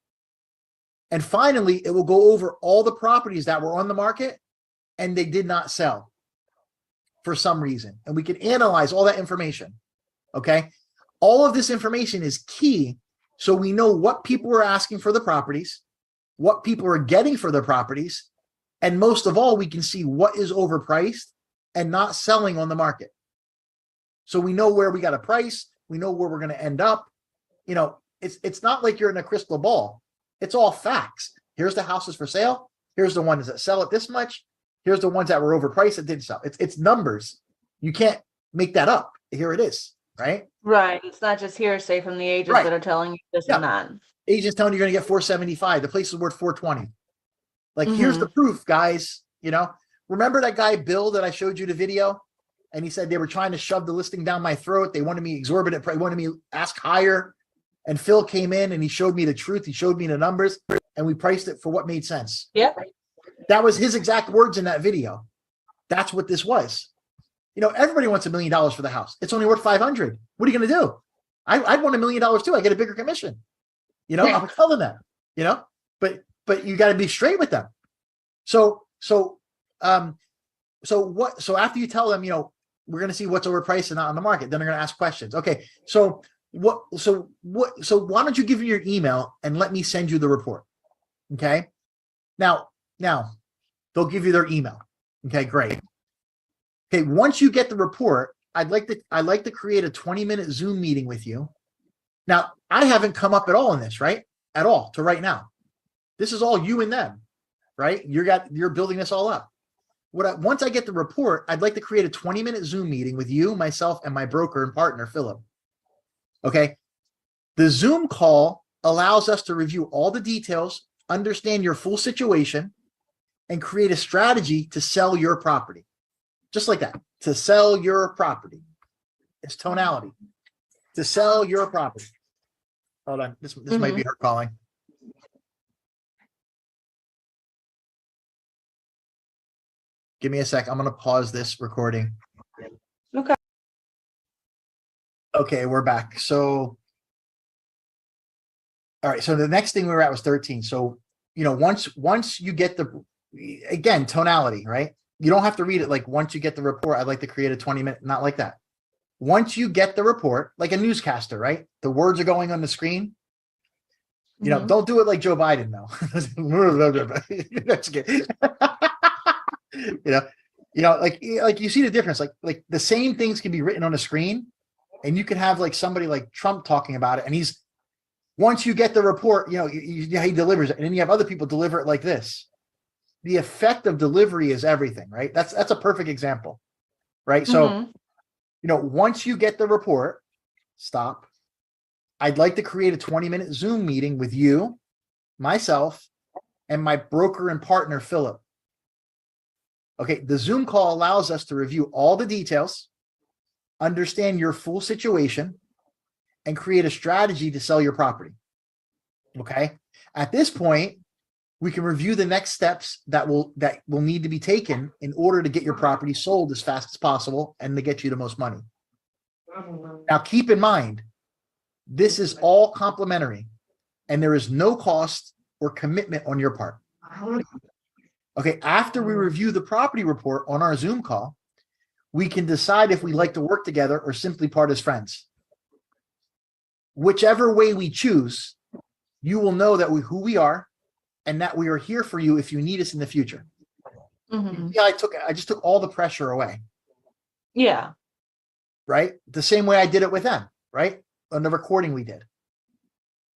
Speaker 5: And finally, it will go over all the properties that were on the market and they did not sell for some reason. And we can analyze all that information. Okay. All of this information is key. So we know what people are asking for the properties, what people are getting for their properties. And most of all, we can see what is overpriced and not selling on the market. So we know where we got a price. We know where we're going to end up. You know, it's not like you're in a crystal ball. It's all facts. Here's the houses for sale. Here's the ones that sell at this much. Here's the ones that were overpriced that didn't sell. It's numbers. You can't make that up. Here it is, right?
Speaker 6: Right. It's not just hearsay from the agents that are telling you this and that.
Speaker 5: Agents telling you you're going to get 475. The place is worth 420. Like, here's the proof, guys. You know, remember that guy, Bill, that I showed you the video? And he said they were trying to shove the listing down my throat. They wanted me exorbitant. They wanted me ask higher. And Phil came in and he showed me the truth. He showed me the numbers and we priced it for what made sense.
Speaker 6: Yeah.
Speaker 5: That was his exact words in that video. That's what this was. You know, everybody wants $1 million for the house. It's only worth 500. What are you going to do? I'd want $1 million too. I get a bigger commission. You know, I'm telling them, you know, but you got to be straight with them. So after you tell them, you know, we're going to see what's overpriced and not on the market, then they're going to ask questions. Okay. So why don't you give me your email and let me send you the report? Okay. Now they'll give you their email. Okay, great. Okay. Once you get the report, I'd like to create a 20-minute Zoom meeting with you. Now, I haven't come up at all in this, right? At all to right now. This is all you and them, right? You're building this all up. Once I get the report, I'd like to create a 20-minute Zoom meeting with you, myself, and my broker and partner, Philip. Okay. The Zoom call allows us to review all the details, understand your full situation, and create a strategy to sell your property. Just like that. To sell your property. It's tonality. To sell your property. Hold on. This might be her calling. Give me a sec. I'm going to pause this recording.
Speaker 6: Okay.
Speaker 5: Okay, we're back. So, all right. So the next thing we were at was 13. So, you know, once you get again, tonality, right? You don't have to read it like once you get the report, I'd like to create a 20-minute, not like that. Once you get the report, like a newscaster, right? The words are going on the screen. You know, don't do it like Joe Biden, though. That's good. you know, like you see the difference. Like the same things can be written on a screen, and you can have like somebody like Trump talking about it, and once you get the report, you know, he delivers it, and then you have other people deliver it like this. The effect of delivery is everything, right? That's a perfect example, right? So, you know, once you get the report, stop. I'd like to create a 20-minute Zoom meeting with you, myself, and my broker and partner, Philip. Okay, the Zoom call allows us to review all the details, understand your full situation, and create a strategy to sell your property. Okay, at this point, we can review the next steps that will need to be taken in order to get your property sold as fast as possible and to get you the most money. Now, keep in mind, this is all complimentary and there is no cost or commitment on your part. Okay, after we review the property report on our Zoom call, we can decide if we like to work together or simply part as friends. Whichever way we choose, you will know that who we are and that we are here for you if you need us in the future. Yeah, I just took all the pressure away.
Speaker 6: Yeah.
Speaker 5: Right? The same way I did it with them, right? On the recording we did.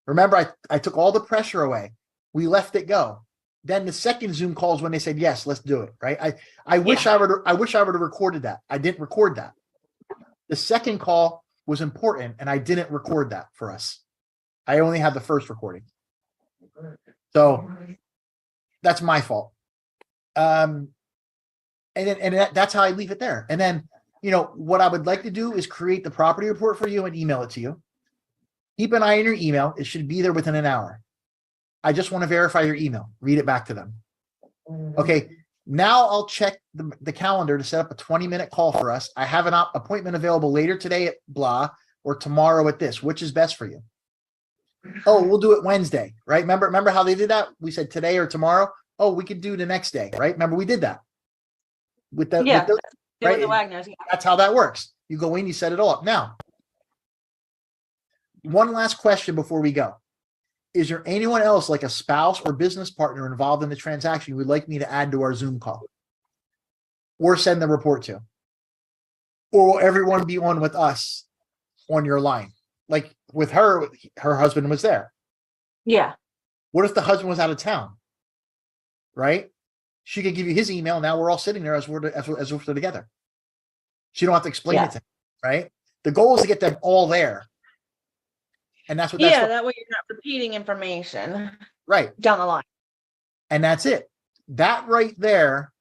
Speaker 5: Remember, I took all the pressure away. We let it go. Then the second Zoom call is when they said, yes, let's do it. Right. I wish I would have recorded that. I didn't record that. The second call was important and I didn't record that for us. I only had the first recording. So that's my fault. And that's how I leave it there. And then, what I would like to do is create the property report for you and email it to you. Keep an eye on your email. It should be there within an hour. I just want to verify your email. Read it back to them. Okay. Now I'll check the calendar to set up a 20-minute call for us. I have an appointment available later today at blah or tomorrow at this. Which is best for you? Oh, we'll do it Wednesday, right? Remember how they did that? We said today or tomorrow. Oh, we could do the next day, right? Remember we did that with the right?
Speaker 6: The Wagners.
Speaker 5: That's how that works. You go in, you set it all up. Now, one last question before we go. Is there anyone else, like a spouse or business partner involved in the transaction you would like me to add to our Zoom call or send the report to? Or will everyone be on with us on your line? Like with her husband was there.
Speaker 6: Yeah.
Speaker 5: What if the husband was out of town? Right? She could give you his email. Now we're all sitting there as we're together. She don't have to explain it to him, right? The goal is to get them all there. And that's what
Speaker 6: that way you're not repeating information
Speaker 5: right
Speaker 6: down the line.
Speaker 5: And that's it. That right there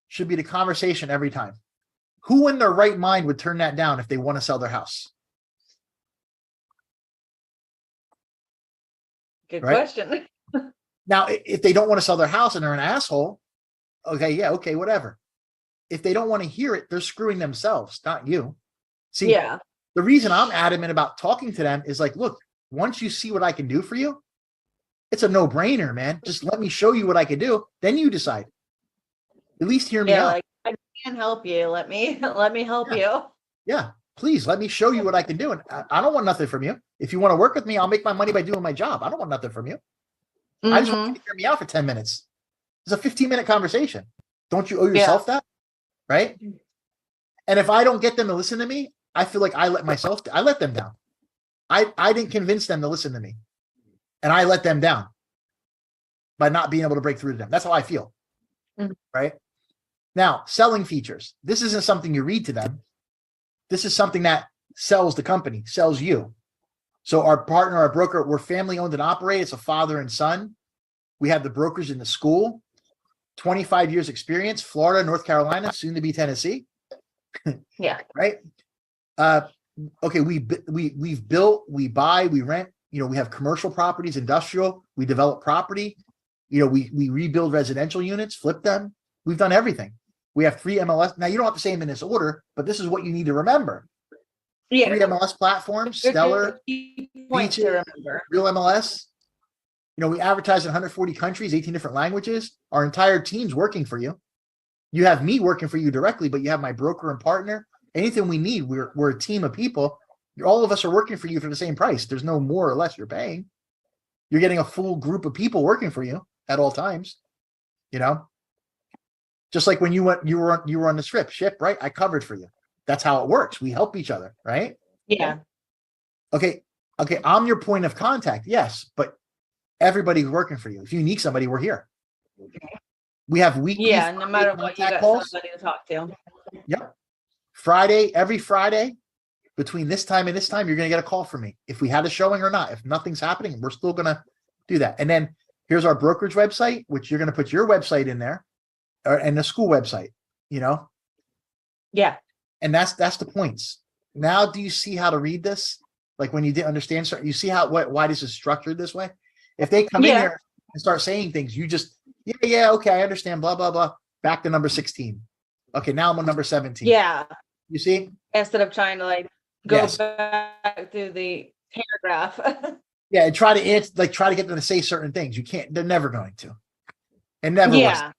Speaker 5: should be the conversation every time. Who in their right mind would turn that down if they want to sell their house?
Speaker 6: Good question.
Speaker 5: Now, if they don't want to sell their house and they're an asshole, okay, whatever. If they don't want to hear it, they're screwing themselves, not you. See, the reason I'm adamant about talking to them is like, look, once you see what I can do for you, it's a no-brainer, man. Just let me show you what I can do. Then you decide. At least hear me out.
Speaker 6: Like, I can help you. Let me help you.
Speaker 5: Yeah, please let me show you what I can do. And I don't want nothing from you. If you want to work with me, I'll make my money by doing my job. I don't want nothing from you. I just want you to hear me out for 10 minutes. It's a 15-minute conversation. Don't you owe yourself that? Right? And if I don't get them to listen to me, I feel like I let them down. I didn't convince them to listen to me. And I let them down by not being able to break through to them. That's how I feel. Right? Now, selling features. This isn't something you read to them. This is something that sells the company, sells you. So our partner, our broker, we're family owned and operated. It's a father and son. We have the brokers in the school, 25 years experience, Florida, North Carolina, soon to be Tennessee.
Speaker 6: Yeah.
Speaker 5: Right. Okay. We've built, we buy, we rent, we have commercial properties, industrial, we develop property, we rebuild residential units, flip them. We've done everything. We have 3 MLS. Now you don't have to say them in this order, but this is what you need to remember. 3 MLS platforms, Stellar,
Speaker 6: Beaches, to remember.
Speaker 5: Real MLS. We advertise in 140 countries, 18 different languages. Our entire team's working for you. You have me working for you directly, but you have my broker and partner. Anything we need, we're a team of people. All of us are working for you for the same price. There's no more or less you're paying. You're getting a full group of people working for you at all times. Just like when you were on the ship, right? I covered for you. That's how it works. We help each other, right?
Speaker 6: Yeah.
Speaker 5: Okay. I'm your point of contact. Yes, but everybody's working for you. If you need somebody, we're here. We have weekly.
Speaker 6: Yeah, no matter what, you got somebody to talk to.
Speaker 5: Yep. Every Friday, between this time and this time, you're going to get a call from me. If we had a showing or not, if nothing's happening, we're still going to do that. And then here's our brokerage website, which you're going to put your website in there, and the school website.
Speaker 6: Yeah.
Speaker 5: And that's the points. Now, do you see how to read this? Like when you didn't understand, you see why this is structured this way? If they come in here and start saying things, you just, okay, I understand, blah, blah, blah. Back to number 16. Okay, now I'm on number 17.
Speaker 6: Yeah.
Speaker 5: You see?
Speaker 6: Instead of trying to go
Speaker 5: Yes.
Speaker 6: back through the paragraph.
Speaker 5: Yeah, and try to answer, like try to get them to say certain things. You can't. They're never going to. And never was.
Speaker 6: Yeah.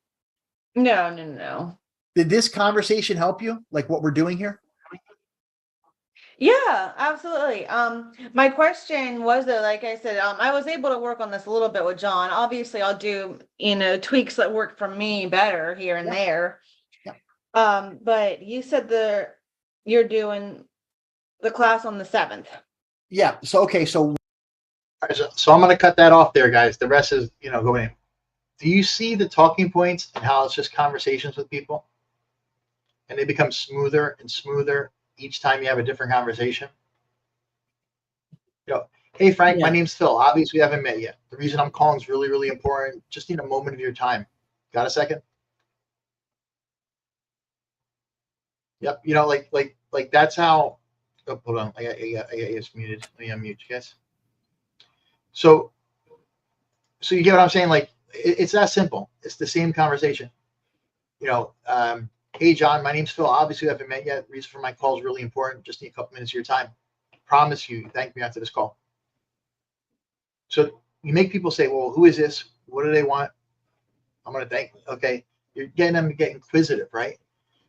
Speaker 6: No.
Speaker 5: Did this conversation help you? Like what we're doing here?
Speaker 6: Yeah, absolutely. My question was that, like I said, I was able to work on this a little bit with John. Obviously, I'll do, tweaks that work for me better here and there.
Speaker 5: Yeah.
Speaker 6: But you said you're doing the class on the 7th.
Speaker 5: Yeah. So okay. So
Speaker 1: All right, so I'm going to cut that off there, guys. The rest is, going in. Do you see the talking points and how it's just conversations with people? And they become smoother and smoother each time you have a different conversation? Hey, Frank, my name's Phil. Obviously, we haven't met yet. The reason I'm calling is really, really important. Just need a moment of your time. Got a second? Yep. Like that's how. Oh, hold on. I got this muted. Let me unmute you guys. So you get what I'm saying? Like it's that simple. It's the same conversation. Hey, John, my name's Phil. Obviously, we haven't met yet. Reason for my call is really important. Just need a couple minutes of your time. Promise you, thank me after this call. So you make people say, well, who is this? What do they want? I'm going to thank. Okay. You're getting them to get inquisitive, right?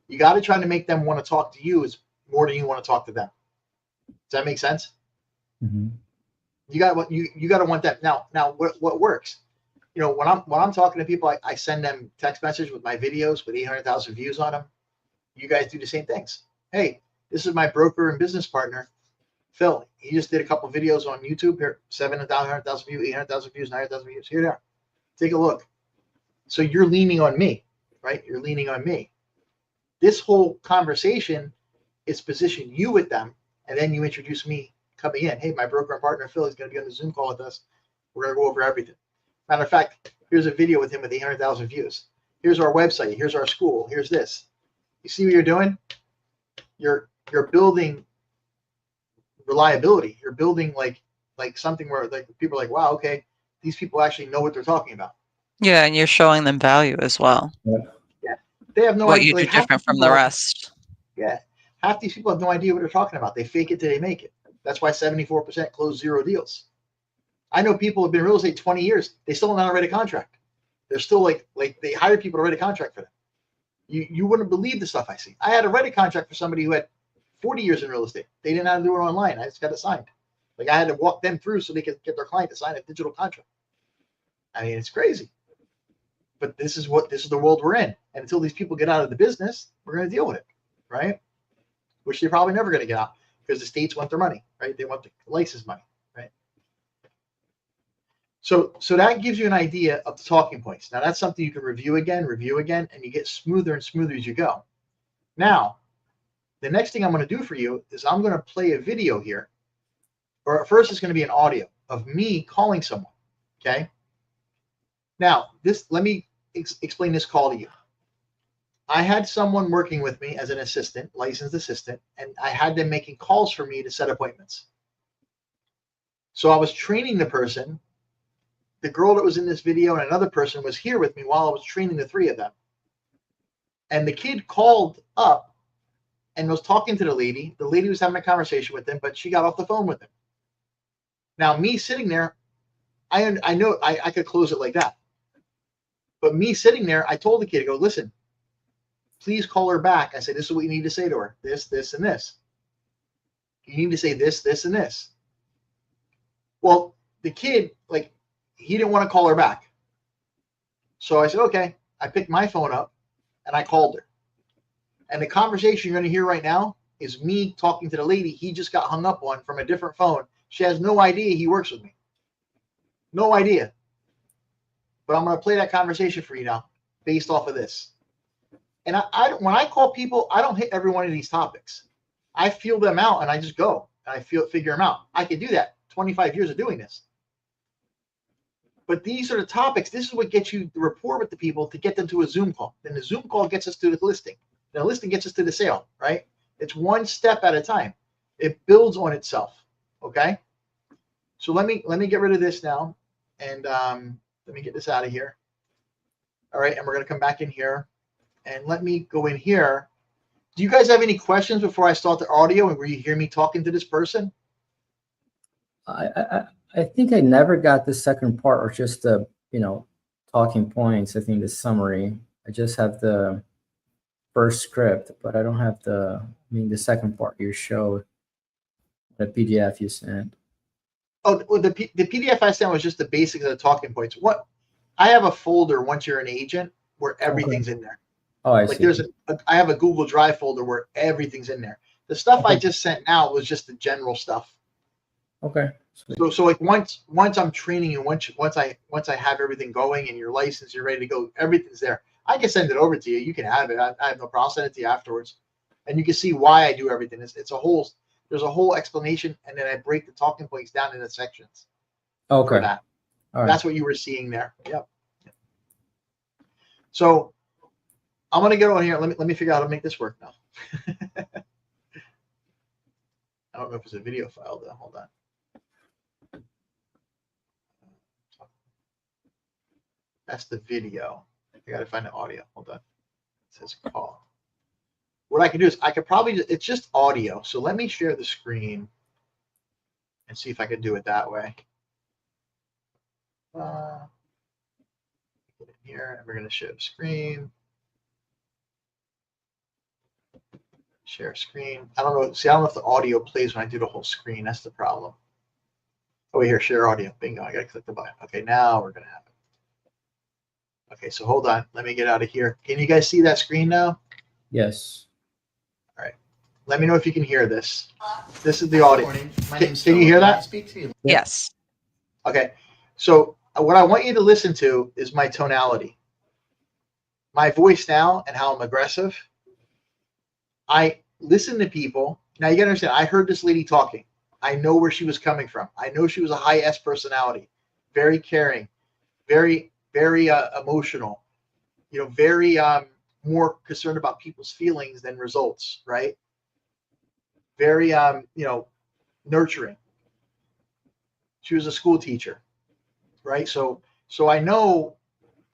Speaker 1: You got to try to make them want to talk to you is more than you want to talk to them. Does that make sense?
Speaker 2: Mm-hmm.
Speaker 1: You got to want that. Now what works? When I'm talking to people, I send them text message with my videos with 800,000 views on them. You guys do the same things. Hey, this is my broker and business partner, Phil. He just did a couple videos on YouTube here, 700,000 views, 800,000 views, 900,000 views. Here they are. Take a look. So you're leaning on me, right? You're leaning on me. This whole conversation is position you with them, and then you introduce me coming in. Hey, my broker and partner, Phil, is going to be on the Zoom call with us. We're going to go over everything. Matter of fact, here's a video with him with 800,000 views. Here's our website. Here's our school. Here's this. You see what you're doing? You're building reliability. You're building like something where like people are like, wow, okay, these people actually know what they're talking about.
Speaker 4: Yeah, and you're showing them value as well.
Speaker 1: Yeah. They have no
Speaker 4: What
Speaker 1: idea.
Speaker 4: you do different from the rest.
Speaker 1: Yeah. Half these people have no idea what they're talking about. They fake it till they make it. That's why 74% close 0 deals. I know people who have been in real estate 20 years. They still not write a contract. They're still like they hire people to write a contract for them. You wouldn't believe the stuff I see. I had to write a contract for somebody who had 40 years in real estate. They didn't know how to do it online. I just got it signed. Like I had to walk them through so they could get their client to sign a digital contract. I mean, it's crazy. But this is the world we're in. And until these people get out of the business, we're going to deal with it, right? Which they're probably never going to get out because the states want their money, right? They want the license money, right? So that gives you an idea of the talking points. Now that's something you can review again, and you get smoother and smoother as you go. Now, the next thing I'm going to do for you is I'm going to play a video here, or first it's going to be an audio of me calling someone, okay? Now, let me explain this call to you. I had someone working with me as an assistant, licensed assistant, and I had them making calls for me to set appointments. So I was training the person. The girl that was in this video and another person was here with me while I was training the 3 of them. And the kid called up and was talking to the lady. The lady was having a conversation with him, but she got off the phone with him. Now, me sitting there, I know I could close it like that. But me sitting there, I told the kid, I go, listen, please call her back. I said, this is what you need to say to her. This, this, and this. You need to say this, this, and this. Well, the kid, he didn't want to call her back. So I said, okay. I picked my phone up and I called her. And the conversation you're going to hear right now is me talking to the lady he just got hung up on from a different phone. She has no idea he works with me. No idea. But I'm going to play that conversation for you now based off of this. And when I call people, I don't hit every one of these topics. I feel them out and I just go and I figure them out. I could do that. 25 years of doing this. But these are the topics. This is what gets you the rapport with the people to get them to a Zoom call. Then the Zoom call gets us to the listing. The listing gets us to the sale, right? It's one step at a time. It builds on itself. Okay. So let me get rid of this now. And let me get this out of here. All right. And we're going to come back in here. And let me go in here Do you guys have any questions before I start the audio and where you hear me talking to this person?
Speaker 2: I think I never got the second part, or just the, talking points. I think the summary. I just have the first script, but I don't have the second part you showed, the PDF you sent.
Speaker 1: Oh, well, the PDF I sent was just the basics of the talking points. What I have a folder once you're an agent where everything's in there.
Speaker 2: Oh, I
Speaker 1: Like
Speaker 2: see.
Speaker 1: I have a Google Drive folder where everything's in there. The stuff I
Speaker 2: Okay.
Speaker 1: just sent now was just the general stuff.
Speaker 2: Okay.
Speaker 1: So like once I'm training you, once I have everything going and you're licensed, you're ready to go, everything's there. I can send it over to you. You can have it. I have no problem. I'll send it to you afterwards, and you can see why I do everything. There's a whole explanation, and then I break the talking points down into sections.
Speaker 2: Okay.
Speaker 1: For that.
Speaker 2: All right.
Speaker 1: That's what you were seeing there. Yep. So I'm gonna go on here. Let me figure out how to make this work now. I don't know if it's a video file though. Hold on. That's the video. I gotta find the audio. Hold on. It says call. What I can do is I could probably, it's just audio. So let me share the screen and see if I could do it that way. Get in here and we're gonna share the screen. Share screen. I don't know. See, I don't know if the audio plays when I do the whole screen. That's the problem. Oh, here, share audio. Bingo. I gotta click the button. Okay, now we're gonna have it. Okay, so hold on. Let me get out of here. Can you guys see that screen now?
Speaker 2: Yes.
Speaker 1: All right. Let me know if you can hear this. This is the audio. Can you hear that?
Speaker 5: Speak to you.
Speaker 4: Yes.
Speaker 1: Okay. So what I want you to listen to is my tonality. My voice now and how I'm aggressive. I listen to people. Now you gotta understand, I heard this lady talking. I know where she was coming from. I know she was a high S personality, very caring, very, very emotional, very more concerned about people's feelings than results, right? Very, nurturing. She was a school teacher, right? So I know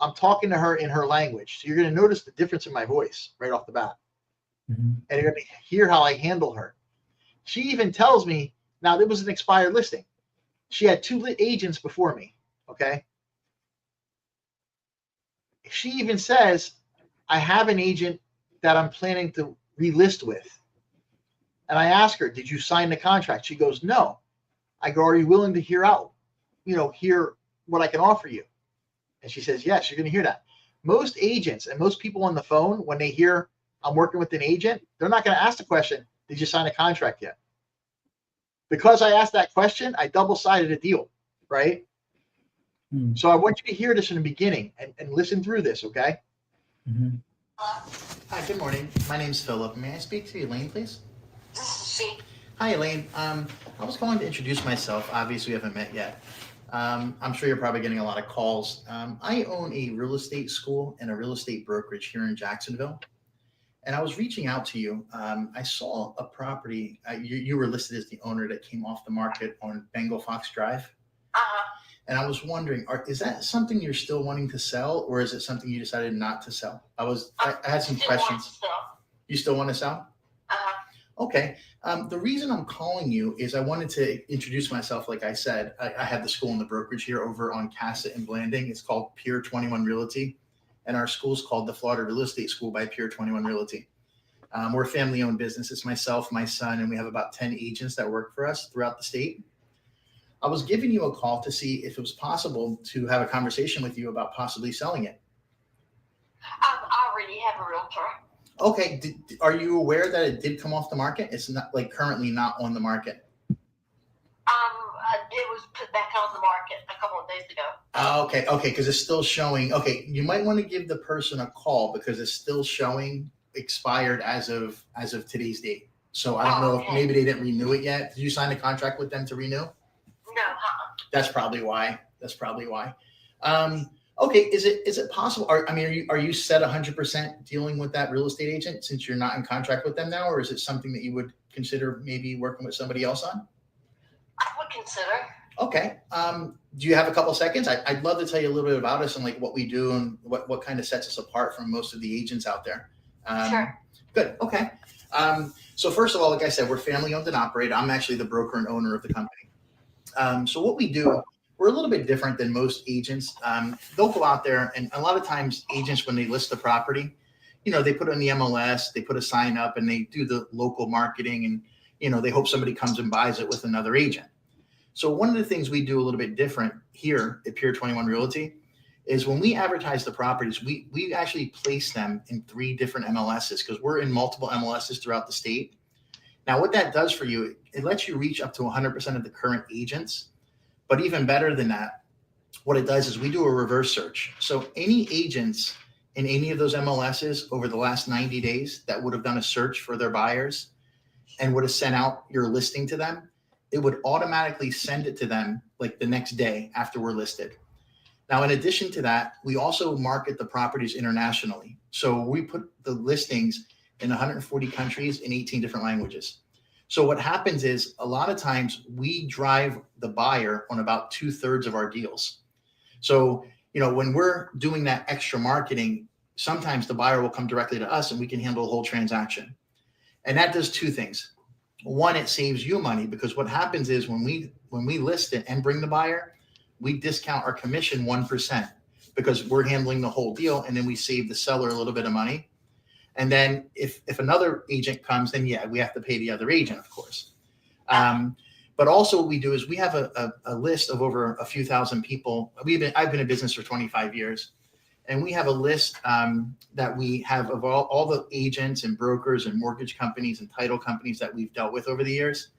Speaker 1: I'm talking to her in her language. So you're going to notice the difference in my voice right off the bat.
Speaker 2: Mm-hmm.
Speaker 1: And you're going to hear how I handle her. She even tells me, now there was an expired listing. She had 2 agents before me, okay? She even says, I have an agent that I'm planning to relist with. And I ask her, did you sign the contract? She goes, no. I go, are you willing to hear what I can offer you? And she says, yes, you're going to hear that. Most agents and most people on the phone, when they hear I'm working with an agent, they're not going to ask the question, did you sign a contract yet? Because I asked that question, I double-sided a deal, right?
Speaker 2: Mm-hmm.
Speaker 1: So I want you to hear this in the beginning and listen through this, okay?
Speaker 2: Mm-hmm.
Speaker 5: Hi, good morning. My name's Philip. May I speak to Elaine, please?
Speaker 7: This is she.
Speaker 5: Hi, Elaine. I was calling to introduce myself. Obviously, we haven't met yet. I'm sure you're probably getting a lot of calls. I own a real estate school and a real estate brokerage here in Jacksonville. And I was reaching out to you. I saw a property. You were listed as the owner that came off the market on Bengal Fox Drive. And I was wondering, is that something you're still wanting to sell, or is it something you decided not to sell? I had some questions. You still want to sell? Okay. The reason I'm calling you is I wanted to introduce myself. Like I said, I have the school and the brokerage here over on Cassett and Blanding. It's called Pier 21 Realty. And our school's called the Florida Real Estate School by Pier 21 Realty. We're a family-owned business. It's myself, my son, and we have about 10 agents that work for us throughout the state. I was giving you a call to see if it was possible to have a conversation with you about possibly selling it.
Speaker 7: I already have a realtor.
Speaker 5: Okay. Are you aware that it did come off the market? It's not currently not on the market.
Speaker 7: It was put back on the market a couple of days ago.
Speaker 5: Okay. Because it's still showing. Okay. You might want to give the person a call because it's still showing expired as of today's date. So I don't know if maybe they didn't renew it yet. Did you sign a contract with them to renew?
Speaker 7: No.
Speaker 5: That's probably why. Okay. Is it possible? Are you set 100% dealing with that real estate agent since you're not in contract with them now, or is it something that you would consider maybe working with somebody else on?
Speaker 7: I would consider.
Speaker 5: Okay. Do you have a couple seconds? I'd love to tell you a little bit about us and like what we do and what kind of sets us apart from most of the agents out there.
Speaker 7: Sure.
Speaker 1: Good. Okay. So first of all, like I said, we're family owned and operated. I'm actually the broker and owner of the company. So what we do, we're a little bit different than most agents. They'll go out there, and a lot of times agents, when they list the property, they put it on the MLS, they put a sign up, and they do the local marketing, and they hope somebody comes and buys it with another agent. So one of the things we do a little bit different here at Pier 21 Realty is when we advertise the properties, we actually place them in 3 different MLSs because we're in multiple MLSs throughout the state. Now, what that does for you, it lets you reach up to 100% of the current agents. But even better than that, what it does is we do a reverse search. So any agents in any of those MLSs over the last 90 days that would have done a search for their buyers and would have sent out your listing to them, it would automatically send it to them like the next day after we're listed. Now, in addition to that, we also market the properties internationally. So we put the listings in 140 countries in 18 different languages. So what happens is a lot of times we drive the buyer on about 2/3 of our deals. So, when we're doing that extra marketing, sometimes the buyer will come directly to us and we can handle the whole transaction. And that does 2 things. One, it saves you money because what happens is when we list it and bring the buyer, we discount our commission 1% because we're handling the whole deal, and then we save the seller a little bit of money. And then if another agent comes, then we have to pay the other agent, of course. But also what we do is we have a list of over a few thousand people. I've been in business for 25 years, and we have a list that we have of all the agents and brokers and mortgage companies and title companies that we've dealt with over the years.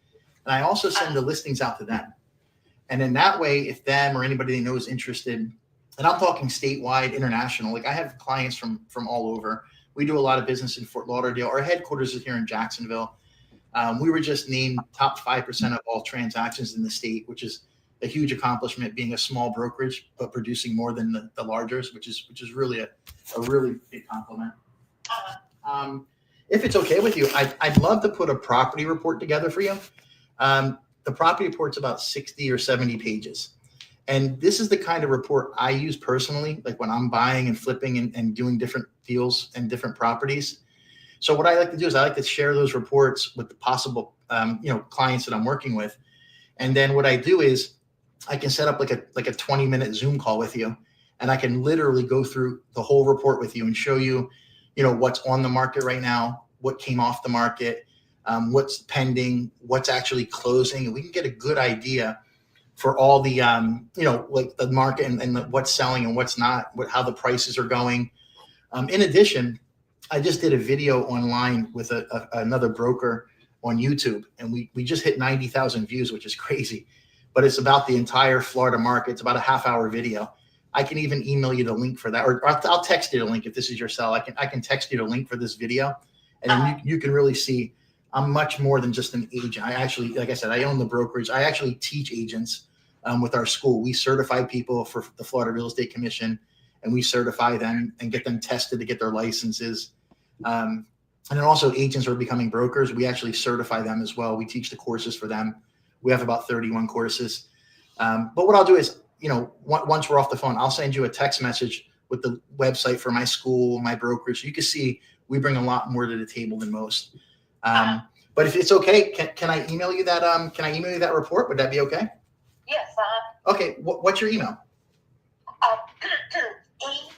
Speaker 1: And I also send the listings out to them. And then that way, if them or anybody they know is interested, and I'm talking statewide, international, like I have clients from all over. We do a lot of business in Fort Lauderdale. Our headquarters is here in Jacksonville. We were just named top 5% of all transactions in the state, which is a huge accomplishment, being a small brokerage, but producing more than the largers, which is really a really big compliment. If it's okay with you, I'd love to put a property report together for you. The property report's about 60 or 70 pages. And this is the kind of report I use personally, like when I'm buying and flipping and doing different deals and different properties. So what I like to do is I like to share those reports with the possible, clients that I'm working with. And then what I do is I can set up like a 20-minute Zoom call with you, and I can literally go through the whole report with you and show you, what's on the market right now, what came off the market, what's pending, what's actually closing, and we can get a good idea for all the, like the market and what's selling and what's not, how the prices are going. In addition, I just did a video online with another broker on YouTube, and we just hit 90,000 views, which is crazy, but it's about the entire Florida market. It's about a half-hour video. I can even email you the link for that, or I'll text you the link if this is your cell. I can text you the link for this video, and then you can really see I'm much more than just an agent. I actually, like I said, I own the brokerage. I actually teach agents with our school. We certify people for the Florida Real Estate Commission, and we certify them and get them tested to get their licenses. And then also agents are becoming brokers. We actually certify them as well. We teach the courses for them. We have about 31 courses. But what I'll do is, once we're off the phone, I'll send you a text message with the website for my school, my brokerage. So you can see we bring a lot more to the table than most. But if it's okay, can I email you that? Can I email you that report? Would that be okay?
Speaker 7: Yes.
Speaker 1: Okay. What's your email?
Speaker 7: E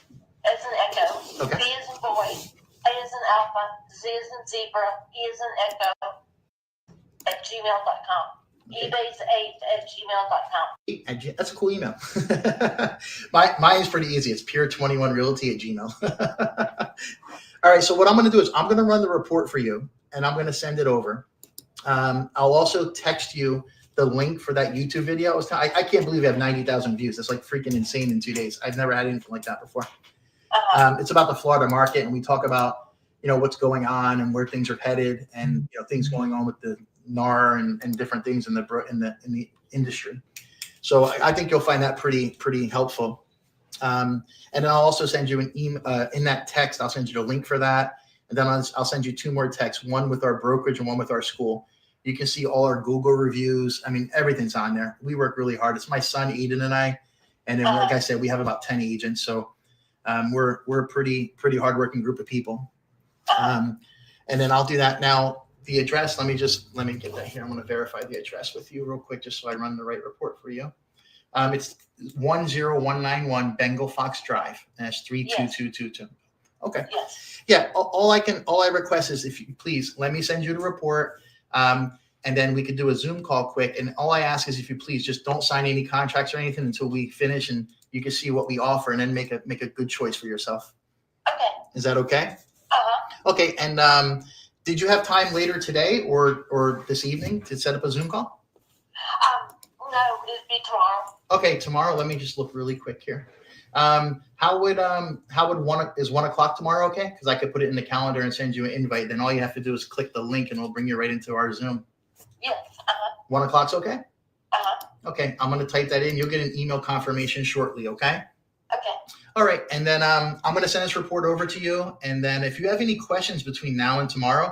Speaker 7: as in echo.
Speaker 1: Okay.
Speaker 7: B as in boy. A as in alpha. Z as in zebra. E as in echo. @gmail.com.
Speaker 1: Okay.
Speaker 7: eBay's8@gmail.com.
Speaker 1: That's a cool email. Mine is pretty easy. It's pure21realty@gmail. All right. So what I'm going to do is I'm going to run the report for you, and I'm going to send it over. I'll also text you the link for that YouTube video. I can't believe we have 90,000 views. That's like freaking insane in 2 days. I've never had anything like that before. It's about the Florida market, and we talk about, what's going on and where things are headed, and things going on with the NAR and different things in the industry. So I think you'll find that pretty helpful. And then I'll also send you an email in that text. I'll send you the link for that, and then I'll send you 2 more texts, one with our brokerage and one with our school. You can see all our Google reviews. I mean, everything's on there. We work really hard. It's my son Aiden and I, and then like I said, we have about 10 agents. So we're a pretty hardworking group of people. And then I'll do that now. The address, let me get that here. I'm going to verify the address with you real quick, just so I run the right report for you. It's 10191 Bengal Fox Drive, and that's 32222. Okay.
Speaker 7: Yes.
Speaker 1: Yeah. All I request is, if you please let me send you the report, and then we could do a Zoom call quick. And all I ask is, if you please just don't sign any contracts or anything until we finish, and you can see what we offer, and then make a good choice for yourself.
Speaker 7: Okay.
Speaker 1: Is that okay?
Speaker 7: Uh-huh.
Speaker 1: Okay. And did you have time later today or this evening to set up a Zoom call?
Speaker 7: No, it'd be tomorrow.
Speaker 1: Okay, tomorrow. Let me just look really quick here. How would 1 o'clock tomorrow? Okay, because I could put it in the calendar and send you an invite. Then all you have to do is click the link, and it'll bring you right into our Zoom.
Speaker 7: Yes.
Speaker 1: 1 o'clock's okay.
Speaker 7: Okay.
Speaker 1: I'm going to type that in. You'll get an email confirmation shortly. Okay.
Speaker 7: Okay.
Speaker 1: All right, and then I'm going to send this report over to you. And then if you have any questions between now and tomorrow,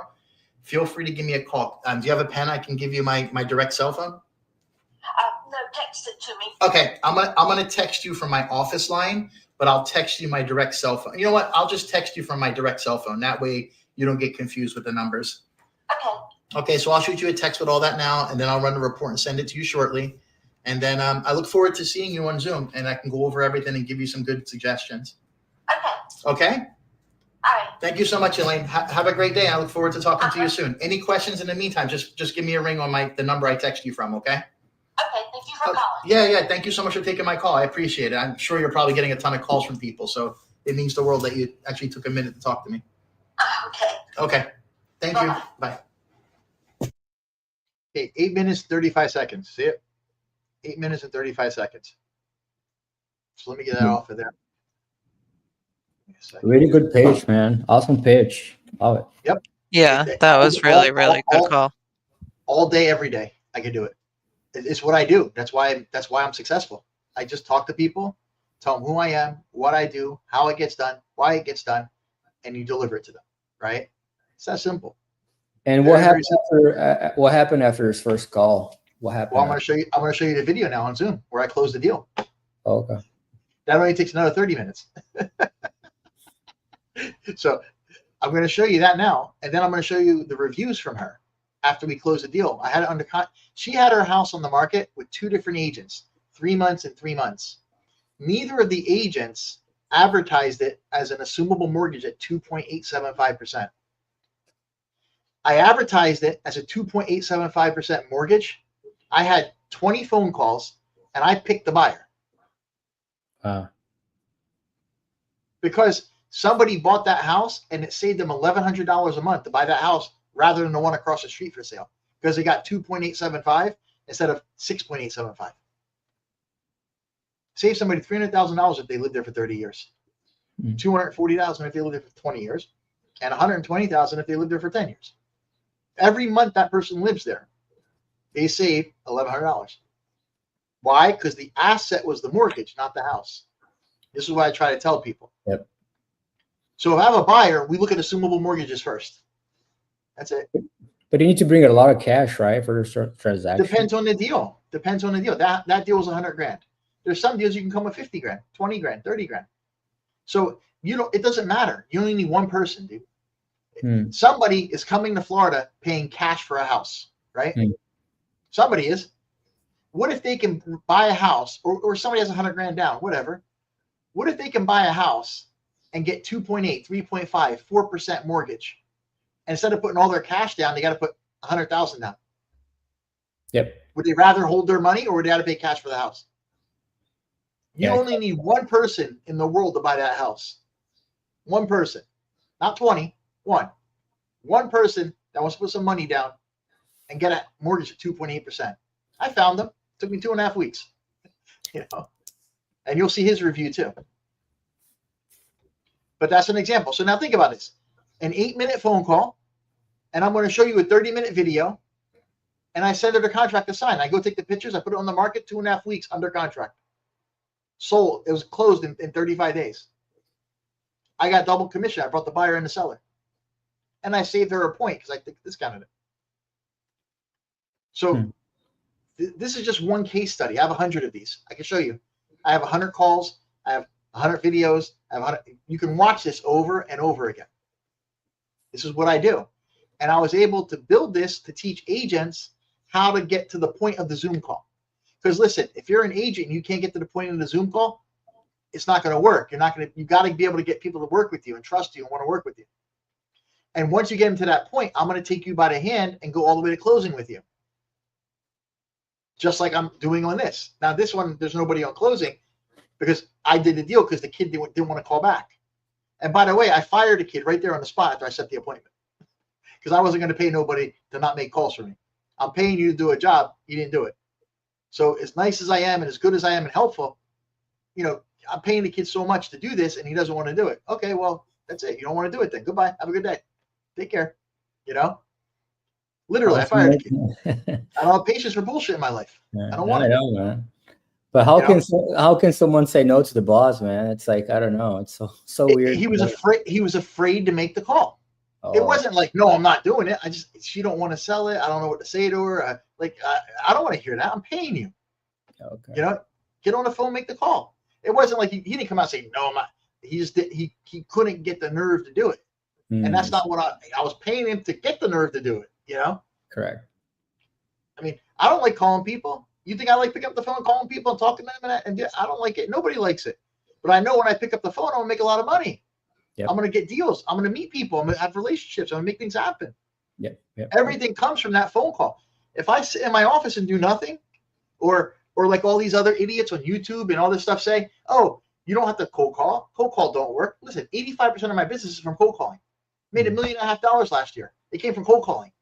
Speaker 1: feel free to give me a call. Do you have a pen? I can give you my direct cell phone.
Speaker 7: No, text it to me.
Speaker 1: Okay, I'm gonna text you from my office line, but I'll text you my direct cell phone. You know what? I'll just text you from my direct cell phone. That way you don't get confused with the numbers.
Speaker 7: Okay.
Speaker 1: Okay, so I'll shoot you a text with all that now, and then I'll run the report and send it to you shortly. And then I look forward to seeing you on Zoom, and I can go over everything and give you some good suggestions.
Speaker 7: Okay.
Speaker 1: Okay?
Speaker 7: All right.
Speaker 1: Thank you so much, Elaine. Have a great day. I look forward to talking to you soon. Any questions in the meantime, just give me a ring on the number I text you from, okay?
Speaker 7: Okay. Thank you for calling.
Speaker 1: Yeah. Thank you so much for taking my call. I appreciate it. I'm sure you're probably getting a ton of calls from people, so it means the world that you actually took a minute to talk to me.
Speaker 7: Okay.
Speaker 1: Okay. Thank you. Bye.
Speaker 5: Okay, 8 minutes, 35 seconds. See it? 8 minutes and 35 seconds. So let me get that off of there.
Speaker 2: Really good pitch, man. Awesome pitch. Love it.
Speaker 5: Yep.
Speaker 4: Yeah, that was really good call.
Speaker 5: All day, every day, I can do it. It's what I do. That's why I'm successful. I just talk to people, tell them who I am, what I do, how it gets done, why it gets done, and you deliver it to them. Right? It's that simple.
Speaker 2: And what happened after his first call? What happened?
Speaker 5: Well, I'm going to show you the video now on Zoom where I close the deal.
Speaker 2: Okay.
Speaker 5: That only takes another 30 minutes. So I'm going to show you that now, and then I'm going to show you the reviews from her after we close the deal. I had it under she had her house on the market with 2 different agents, 3 months and 3 months. Neither of the agents advertised it as an assumable mortgage at 2.875%. I advertised it as a 2.875% mortgage. I had 20 phone calls, and I picked the buyer. Because somebody bought that house, and it saved them $1,100 a month to buy that house rather than the one across the street for sale, because they got 2.875 instead of 6.875. Save somebody $300,000 if they lived there for 30 years, $240,000 if they lived there for 20 years, and $120,000 if they lived there for 10 years. Every month that person lives there, they save $1,100. Why? Because the asset was the mortgage, not the house. This is what I try to tell people.
Speaker 2: Yep.
Speaker 5: So if I have a buyer, we look at assumable mortgages first. That's it.
Speaker 2: But you need to bring a lot of cash, right, for a transaction?
Speaker 5: Depends on the deal. That deal was $100,000. There's some deals you can come with $50,000, $20,000, $30,000. So it doesn't matter. You only need one person, dude. Somebody is coming to Florida paying cash for a house, right? Somebody is. What if they can buy a house, or somebody has $100,000 down, whatever. What if they can buy a house and get 2.8, 3.5, 4% mortgage? And instead of putting all their cash down, they got to put $100,000 down.
Speaker 2: Yep.
Speaker 5: Would they rather hold their money, or would they have to pay cash for the house? You only need one person in the world to buy that house. One person, not 20. One person that wants to put some money down and get a mortgage at 2.8%. I found them. It took me 2.5 weeks. And you'll see his review too. But that's an example. So now think about this. An 8-minute phone call, and I'm going to show you a 30-minute video, and I send her the contract to sign. I go take the pictures. I put it on the market, 2.5 weeks under contract. Sold. It was closed in 35 days. I got double commission. I brought the buyer and the seller. And I saved her a point because I discounted it. So this is just one case study. I have 100 of these. I can show you. I have 100 calls. I have 100 videos. You can watch this over and over again. This is what I do.
Speaker 1: And I was able to build this to teach agents how to get to the point of the Zoom call. Because listen, if you're an agent and you can't get to the point of the Zoom call, it's not going to work. You got to be able to get people to work with you and trust you and want to work with you. And once you get them to that point, I'm going to take you by the hand and go all the way to closing with you. Just like I'm doing on this. Now, this one, there's nobody on closing because I did the deal because the kid didn't want to call back. And by the way, I fired a kid right there on the spot after I set the appointment because I wasn't going to pay nobody to not make calls for me. I'm paying you to do a job. You didn't do it. So as nice as I am and as good as I am and helpful, I'm paying the kid so much to do this and he doesn't want to do it. Okay, well, that's it. You don't want to do it then. Goodbye. Have a good day. Take care. Literally, I fired a kid. I don't have patience for bullshit in my life.
Speaker 2: Yeah,
Speaker 1: I don't want it.
Speaker 2: I know, man. But how can someone say no to the boss, man? It's like, I don't know. It's so weird.
Speaker 1: He was afraid to make the call.
Speaker 2: Oh.
Speaker 1: It wasn't like, no, I'm not doing it. She don't want to sell it. I don't know what to say to her. I don't want to hear that. I'm paying you.
Speaker 2: Okay.
Speaker 1: Get on the phone, make the call. It wasn't like he didn't come out saying, no, I'm not. He just did, he couldn't get the nerve to do it. And that's not what I was paying him to get the nerve to do it.
Speaker 2: Correct.
Speaker 1: I mean, I don't like calling people. You think I like picking up the phone, calling people and talking to them? And I don't like it. Nobody likes it. But I know when I pick up the phone, I'm going to make a lot of money. Yep. I'm going to get deals. I'm going to meet people. I'm going to have relationships. I'm going to make things happen.
Speaker 2: Yep.
Speaker 1: Everything comes from that phone call. If I sit in my office and do nothing, or like all these other idiots on YouTube and all this stuff say, oh, you don't have to cold call. Cold call don't work. Listen, 85% of my business is from cold calling. Made $1.5 million last year. It came from cold calling,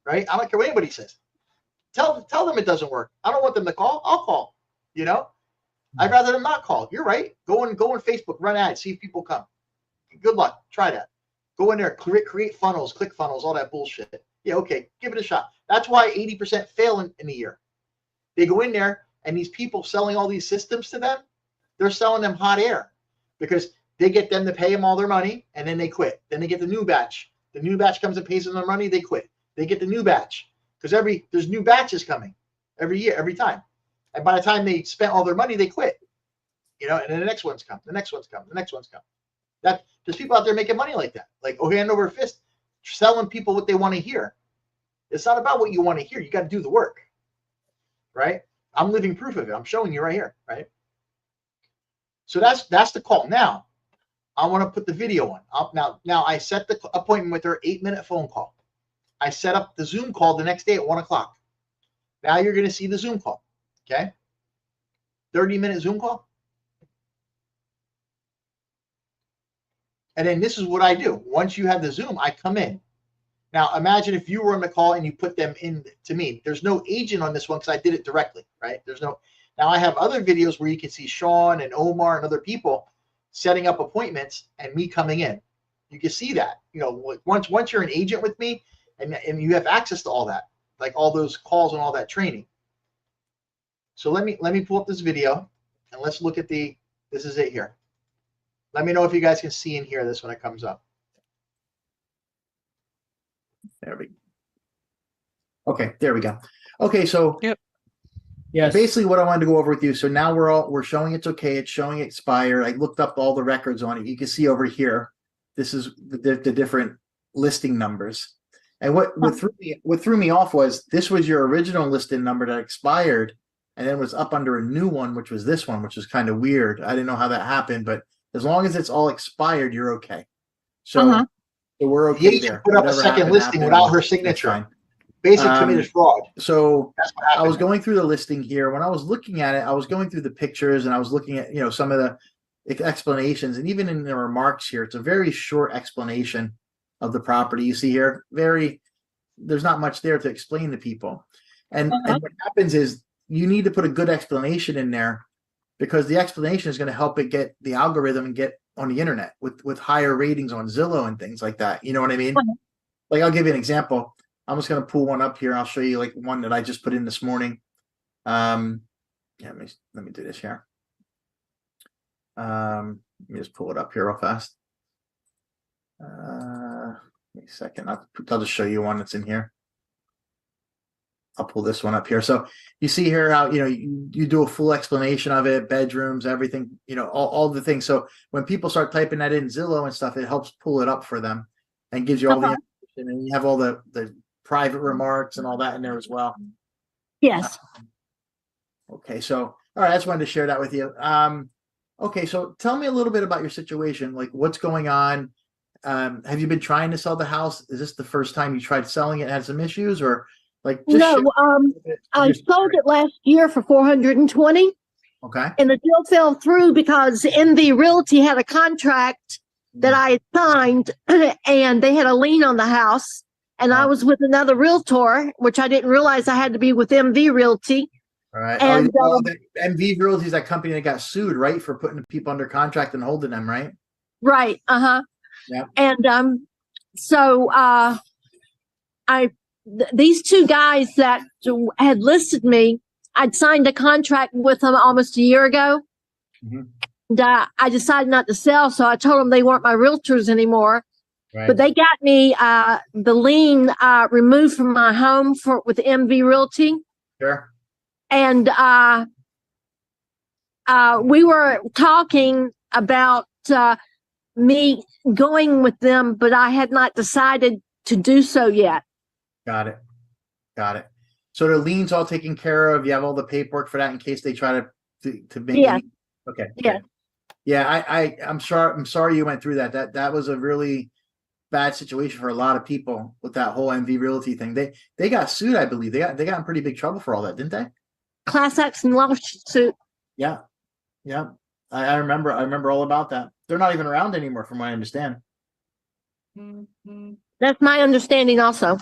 Speaker 1: right? I don't care what anybody says. Tell them it doesn't work. I don't want them to call. I'll call. I'd rather them not call. You're right. Go on Facebook, run ads, see if people come. Good luck. Try that. Go in there, create funnels, click funnels, all that bullshit. Yeah, okay, give it a shot. That's why 80% fail in a year. They go in there, and these people selling all these systems to them, they're selling them hot air because they get them to pay them all their money, and then they quit. Then they get the new batch. The new batch comes and pays them their money, they quit. They get the new batch because there's new batches coming every year, every time. And by the time they spent all their money, they quit. And then the next one's come, the next one's come, the next one's come. There's people out there making money like that, like hand over fist, selling people what they want to hear. It's not about what you want to hear. You got to do the work, right? I'm living proof of it. I'm showing you right here, right? So that's the call. Now, I want to put the video on. Now I set the appointment with her, 8-minute phone call. I set up the Zoom call the next day at 1 o'clock. Now you're going to see the Zoom call, okay? 30-minute Zoom call. And then this is what I do. Once you have the Zoom, I come in. Now, imagine if you were on the call and you put them in to me. There's no agent on this one because I did it directly, right? Now I have other videos where you can see Sean and Omar and other people setting up appointments and me coming in. You can see that, once you're an agent with me and you have access to all that, like all those calls and all that training. So let me pull up this video and let's look at this is it here. Let me know if you guys can see and hear this when it comes up.
Speaker 5: There we go. Okay, there we go. Okay, so
Speaker 4: Yep.
Speaker 2: Yes.
Speaker 5: Basically what I wanted to go over with you. So now we're showing it's okay. It's showing expired. I looked up all the records on it. You can see over here, this is the different listing numbers. And what threw me off was this was your original listing number that expired and then was up under a new one, which was this one, which is kind of weird. I didn't know how that happened, but as long as it's all expired, you're okay. So, so we're okay
Speaker 1: the agent
Speaker 5: there.
Speaker 1: put up a second listing without her signature. Basically committed fraud.
Speaker 5: So I was going through the listing here. When I was looking at it, I was going through the pictures and I was looking at, some of the explanations, and even in the remarks here, it's a very short explanation of the property. You see here, there's not much there to explain to people. And what happens is you need to put a good explanation in there because the explanation is going to help it get the algorithm and get on the internet with higher ratings on Zillow and things like that. You know what I mean? Like I'll give you an example. I'm just going to pull one up here. I'll show you like one that I just put in this morning. Let me do this here. Let me just pull it up here real fast. Give me a second. I'll just show you one that's in here. I'll pull this one up here. So you see here how, you do a full explanation of it, bedrooms, everything, all the things. So when people start typing that in Zillow and stuff, it helps pull it up for them and gives you all the information and you have all the private remarks and all that in there as well.
Speaker 8: Yes.
Speaker 5: Okay, so all right, I just wanted to share that with you. Okay, so tell me a little bit about your situation, like what's going on. Have you been trying to sell the house? Is this the first time you tried selling it and had some issues, or like just
Speaker 8: No,
Speaker 5: share a little bit of
Speaker 8: I
Speaker 5: your
Speaker 8: sold
Speaker 5: story.
Speaker 8: it last year for 420,
Speaker 5: Okay.
Speaker 8: and the deal fell through because NV Realty had a contract that I had signed, and they had a lien on the house, and I
Speaker 5: Oh.
Speaker 8: was with another realtor, which I didn't realize I had to be with MV Realty.
Speaker 5: All right.
Speaker 8: And,
Speaker 5: The MV Realty is that company that got sued, right, for putting people under contract and holding them, right?
Speaker 8: Right.
Speaker 5: Yeah.
Speaker 8: And so these two guys that had listed me, I'd signed a contract with them almost a year ago.
Speaker 5: Mhm.
Speaker 8: And I decided not to sell, so I told them they weren't my realtors anymore.
Speaker 5: Right.
Speaker 8: But they got me the lien removed from my home with MV Realty.
Speaker 5: Sure.
Speaker 8: And we were talking about me going with them, but I had not decided to do so yet.
Speaker 5: Got it. Got it. So the lien's all taken care of. You have all the paperwork for that in case they try to make
Speaker 8: Yeah.
Speaker 5: any. Okay.
Speaker 8: Yeah.
Speaker 5: good. Yeah. I'm sorry you went through that. That was a really bad situation for a lot of people with that whole MV Realty thing. They got sued, I believe. They got in pretty big trouble for all that, didn't they?
Speaker 8: Class action lawsuit.
Speaker 5: Yeah. Yeah. I remember all about that. They're not even around anymore, from what I understand.
Speaker 8: That's my understanding also.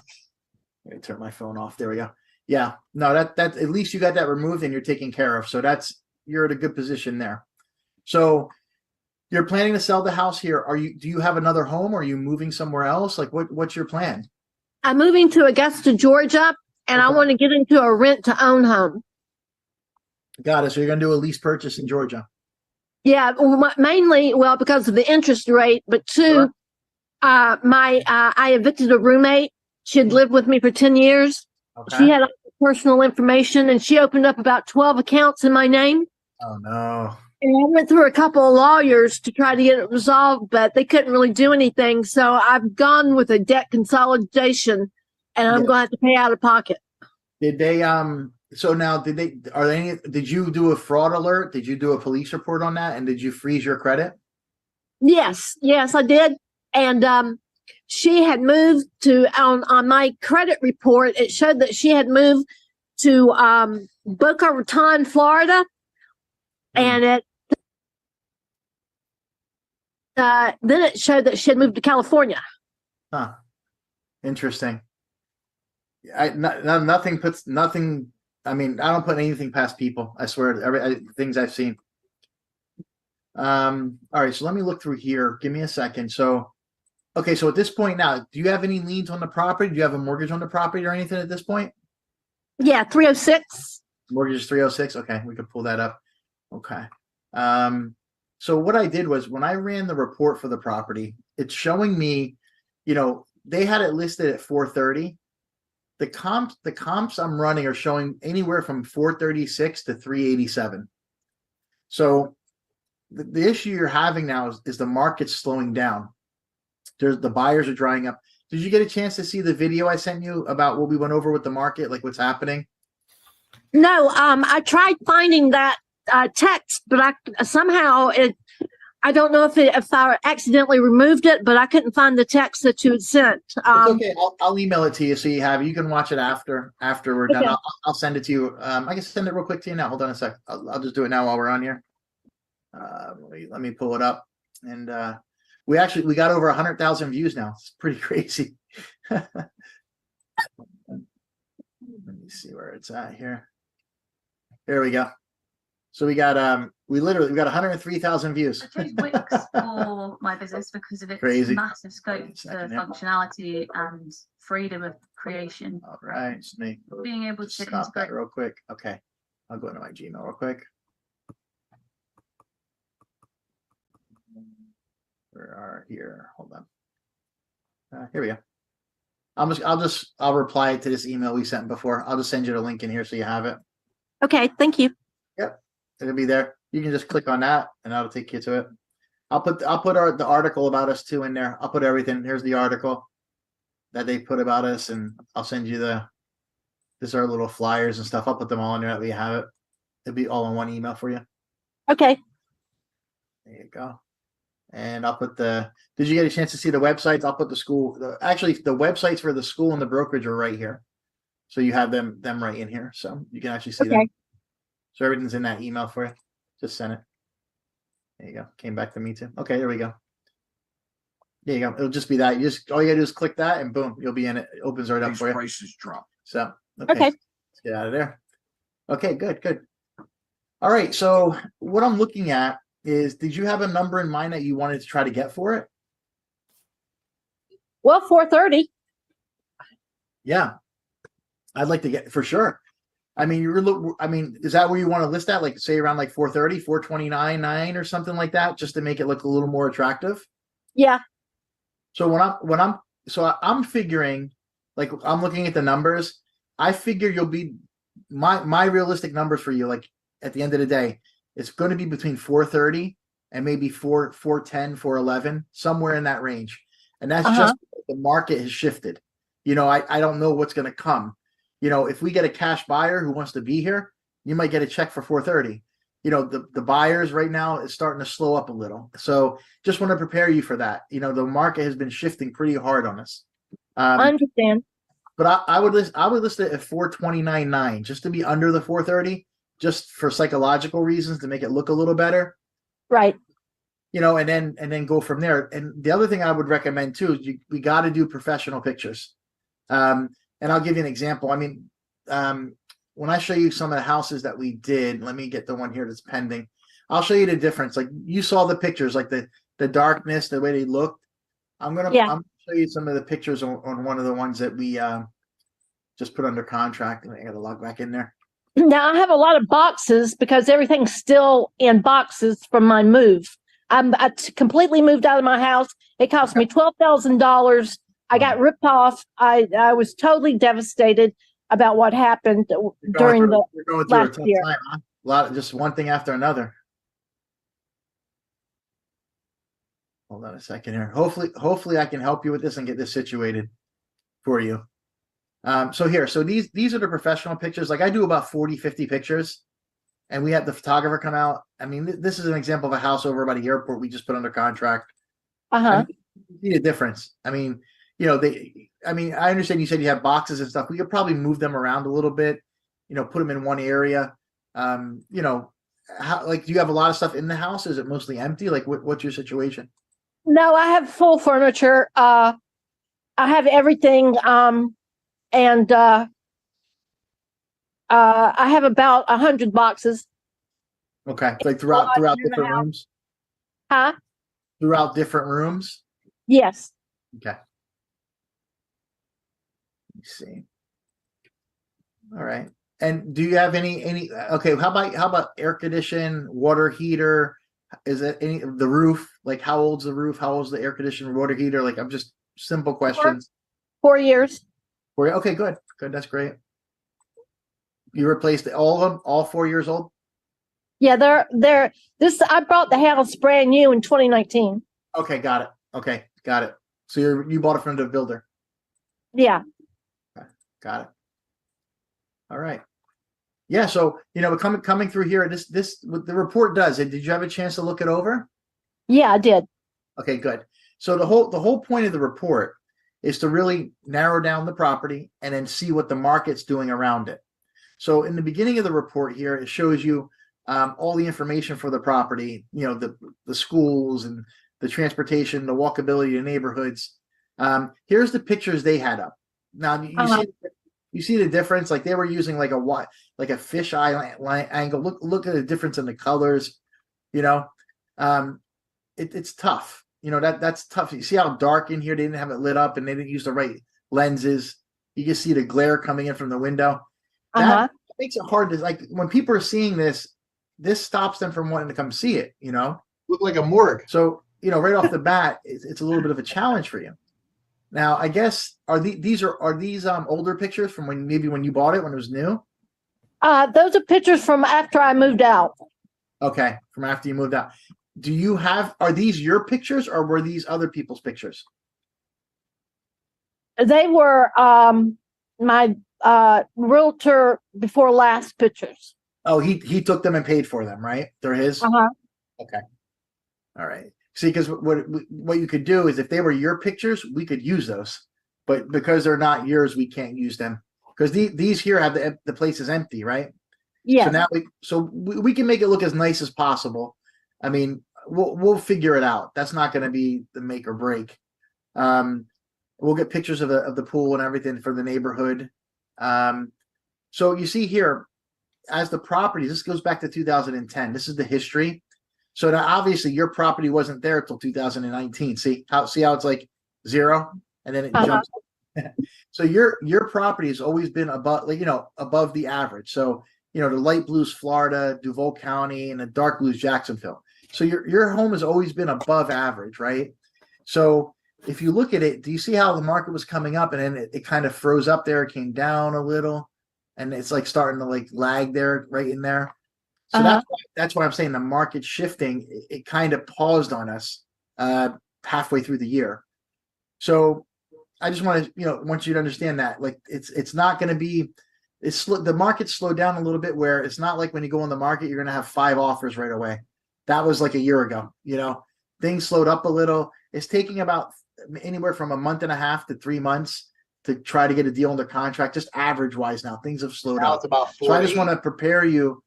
Speaker 5: Let me turn my phone off. There we go. Yeah. No, that at least you got that removed and you're taken care of. So you're at a good position there. So you're planning to sell the house here. Do you have another home, or are you moving somewhere else? Like what's your plan?
Speaker 8: I'm moving to Augusta, Georgia, and I
Speaker 5: Okay.
Speaker 8: want to get into a rent to own home.
Speaker 5: Got it. So you're going to do a lease purchase in Georgia.
Speaker 8: Yeah, mainly, because of the interest rate, but two,
Speaker 5: Sure.
Speaker 8: I evicted a roommate. She had lived with me for 10 years.
Speaker 5: Okay.
Speaker 8: She had all the personal information, and she opened up about 12 accounts in my name.
Speaker 5: Oh no.
Speaker 8: And I went through a couple of lawyers to try to get it resolved, but they couldn't really do anything. So I've gone with a debt consolidation, and I'm
Speaker 5: Yeah.
Speaker 8: going to have to pay out of pocket.
Speaker 5: Did they so now did you do a fraud alert? Did you do a police report on that? And did you freeze your credit?
Speaker 8: Yes, I did. And she had moved to on my credit report. It showed that she had moved to Boca Raton, Florida, and then it showed that she had moved to California.
Speaker 5: Huh. Interesting. Nothing. I mean, I don't put anything past people. I swear, things I've seen. All right, so let me look through here. Give me a second. So, okay, so at this point now, do you have any liens on the property? Do you have a mortgage on the property or anything at this point?
Speaker 8: Yeah, 306.
Speaker 5: Mortgage is 306. Okay, we could pull that up. Okay. So what I did was when I ran the report for the property, it's showing me, they had it listed at 430. The comps I'm running are showing anywhere from 436 to 387. So the issue you're having now is the market's slowing down. The buyers are drying up. Did you get a chance to see the video I sent you about what we went over with the market, like what's happening?
Speaker 8: No, I tried finding that text, but I don't know if I accidentally removed it, but I couldn't find the text that you had sent.
Speaker 5: It's okay. I'll email it to you so you have it. You can watch it after we're done.
Speaker 8: Okay.
Speaker 5: I'll send it to you. I can send it real quick to you now. Hold on a sec. I'll just do it now while we're on here. Let me pull it up. And we got over 100,000 views now. It's pretty crazy. Let me see where it's at here. There we go. So we got we got 103,000 views.
Speaker 9: I chose Wix for my business because of its
Speaker 5: Crazy.
Speaker 9: massive scope for functionality and freedom of creation.
Speaker 5: All right, so let me
Speaker 9: Being able to
Speaker 5: stop that
Speaker 9: integrate.
Speaker 5: real quick. Okay, I'll go into my Gmail real quick. We are here. Hold on. Here we go. I'll reply to this email we sent before. I'll just send you the link in here so you have it.
Speaker 8: Okay, thank you.
Speaker 5: Yep, it'll be there. You can just click on that, and that'll take you to it. I'll put the article about us too in there. I'll put everything. Here's the article. that they put about us, and I'll send you this is our little flyers and stuff. I'll put them all in there that we have it. It'll be all in one email for you.
Speaker 8: Okay.
Speaker 5: There you go. And I'll put did you get a chance to see the websites? I'll put the school, actually the websites for the school and the brokerage are right here. So you have them right in here. So you can actually see them. So everything's in that email for you. Just send it. There you go. Came back to me too. Okay, there we go. There you go. It'll just be that. All you gotta do is click that and boom, you'll be in it. It opens right up for you.
Speaker 10: Prices drop.
Speaker 5: So
Speaker 8: Okay.
Speaker 5: Let's get out of there. Okay, good. All right. So what I'm looking at is, did you have a number in mind that you wanted to try to get for it?
Speaker 8: Well, 430.
Speaker 5: Yeah. I'd like to get for sure. I mean, is that where you want to list that? Like say around like 430, 429, 9 or something like that, just to make it look a little more attractive.
Speaker 8: Yeah.
Speaker 5: So I'm figuring, like I'm looking at the numbers. I figure you'll be my realistic numbers for you. Like at the end of the day, it's going to be between 430 and maybe 410, 411, somewhere in that range. And that's just the market has shifted. You know, I don't know what's going to come. You know, if we get a cash buyer who wants to be here, you might get a check for 430. You know, the buyers right now is starting to slow up a little. So just want to prepare you for that. You know, the market has been shifting pretty hard on us.
Speaker 8: I understand.
Speaker 5: But I would list it at 429.9 just to be under the 430, just for psychological reasons to make it look a little better.
Speaker 8: Right.
Speaker 5: You know, and then go from there. And the other thing I would recommend too is we got to do professional pictures. And I'll give you an example. I mean, when I show you some of the houses that we did, let me get the one here that's pending. I'll show you the difference. Like you saw the pictures, like the darkness, the way they looked. I'm gonna show you some of the pictures on one of the ones that we just put under contract. I got to log back in there.
Speaker 8: Now I have a lot of boxes because everything's still in boxes from my move. I completely moved out of my house. It cost me $12,000. I got ripped off. I was totally devastated about what happened during the last year.
Speaker 5: Time, huh? A lot of just one thing after another. Hold on a second here. Hopefully I can help you with this and get this situated for you. So these are the professional pictures. Like I do about 40, 50 pictures, and we had the photographer come out. I mean, this is an example of a house over by the airport we just put under contract. I mean, you see the difference. I mean, you know, I understand you said you have boxes and stuff. We could probably move them around a little bit, you know, put them in one area. You know, do you have a lot of stuff in the house? Is it mostly empty? Like what's your situation?
Speaker 8: No, I have full furniture. I have everything. And I have about 100 boxes.
Speaker 5: Okay. Like throughout different rooms?
Speaker 8: Huh?
Speaker 5: Throughout different rooms?
Speaker 8: Yes.
Speaker 5: Okay. Let me see. All right. And do you have any okay, how about air condition, water heater? Is it the roof? Like how old's the roof? How old's the air conditioner, water heater? Like I'm just simple questions.
Speaker 8: 4 years.
Speaker 5: Okay, good. That's great. You replaced all of them, all 4 years old?
Speaker 8: Yeah, I bought the house brand new in 2019.
Speaker 5: Okay, got it. Okay, got it. So you bought it from the builder.
Speaker 8: Yeah.
Speaker 5: Okay, got it. All right. Yeah, so you know, coming through here, this what the report does. Did you have a chance to look it over?
Speaker 8: Yeah, I did.
Speaker 5: Okay, good. So the whole point of the report is to really narrow down the property and then see what the market's doing around it. So in the beginning of the report here, it shows you all the information for the property, you know, the schools and the transportation, the walkability to neighborhoods. Here's the pictures they had up. Now you see the difference. Like they were using like a fish eye angle. Look at the difference in the colors. You know, it's tough. You know, that's tough. You see how dark in here? They didn't have it lit up and they didn't use the right lenses. You can see the glare coming in from the window. That makes it hard to, like, when people are seeing this stops them from wanting to come see it, you know?
Speaker 1: Look like a morgue.
Speaker 5: So, you know, right off the bat, it's a little bit of a challenge for you. Now, I guess, are these older pictures from when you bought it, when it was new?
Speaker 8: Those are pictures from after I moved out.
Speaker 5: Okay, from after you moved out. Are these your pictures or were these other people's pictures?
Speaker 8: They were my realtor before last pictures.
Speaker 5: Oh, he took them and paid for them, right? They're his.
Speaker 8: Uh-huh.
Speaker 5: Okay. All right. See, because what you could do is if they were your pictures, we could use those, but because they're not yours, we can't use them because these here have the place is empty, right?
Speaker 8: Yes.
Speaker 5: So now we can make it look as nice as possible. I mean, we'll figure it out. That's not going to be the make or break. We'll get pictures of the pool and everything for the neighborhood. So you see here, as the property, this goes back to 2010. This is the history. So now obviously your property wasn't there till 2019. See how it's like 0 and then it jumps. So your property has always been above, like, above the average. So, the light blue's Florida, Duval County, and the dark blue's Jacksonville. So your home has always been above average, right? So if you look at it, do you see how the market was coming up and then it kind of froze up there, it came down a little, and it's like starting to like lag there, right in there. So that's why I'm saying the market shifting, it kind of paused on us halfway through the year. So I just want you to understand that, like, it's not going to be, the market slowed down a little bit, where it's not like when you go on the market, you're going to have 5 offers right away. That was like a year ago, things slowed up a little. It's taking about anywhere from a month and a half to 3 months to try to get a deal under contract, just average wise. Now things have slowed up.
Speaker 1: It's about 40.
Speaker 5: So I just want to prepare you,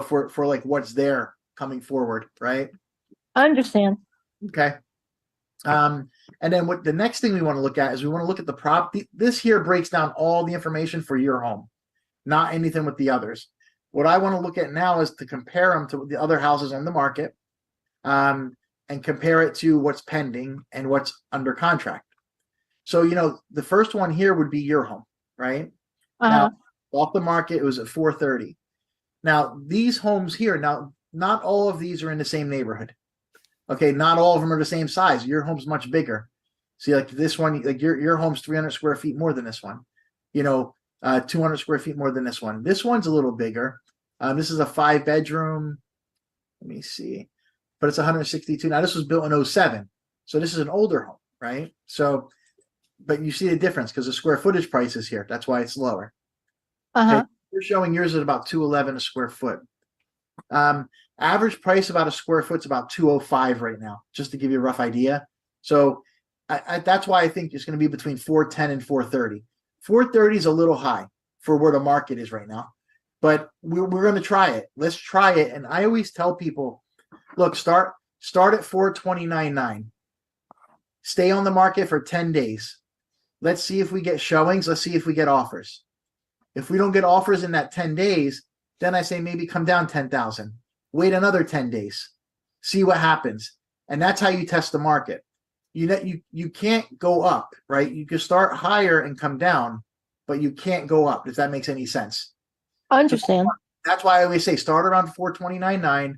Speaker 5: for like what's there coming forward, right?
Speaker 8: I understand.
Speaker 5: Okay. And then what the next thing we want to look at is we want to look at the property. This here breaks down all the information for your home, not anything with the others. What I want to look at now is to compare them to the other houses on the market, and compare it to what's pending and what's under contract. So, the first one here would be your home, right? Now, off the market, it was at 430. Now, these homes here, not all of these are in the same neighborhood. Okay, not all of them are the same size. Your home's much bigger. See, like this one, like your home's 300 square feet more than this one. 200 square feet more than this one. This one's a little bigger. This is a 5-bedroom. Let me see, but it's 162. Now, this was built in 2007, so this is an older home, right? So, but you see the difference because the square footage price is here. That's why it's lower. Okay, you're showing yours at about 211 a square foot. Average price about a square foot's about 205 right now, just to give you a rough idea. So that's why I think it's going to be between 410 and 430. 430 is a little high for where the market is right now, but we're going to try it. Let's try it. And I always tell people, look, start at 429.9. Stay on the market for 10 days. Let's see if we get showings. Let's see if we get offers. If we don't get offers in that 10 days, then I say maybe come down 10,000. Wait another 10 days. See what happens. And that's how you test the market. You can't go up, right? You can start higher and come down, but you can't go up, if that makes any sense.
Speaker 8: I understand.
Speaker 5: That's why I always say start around 429.9.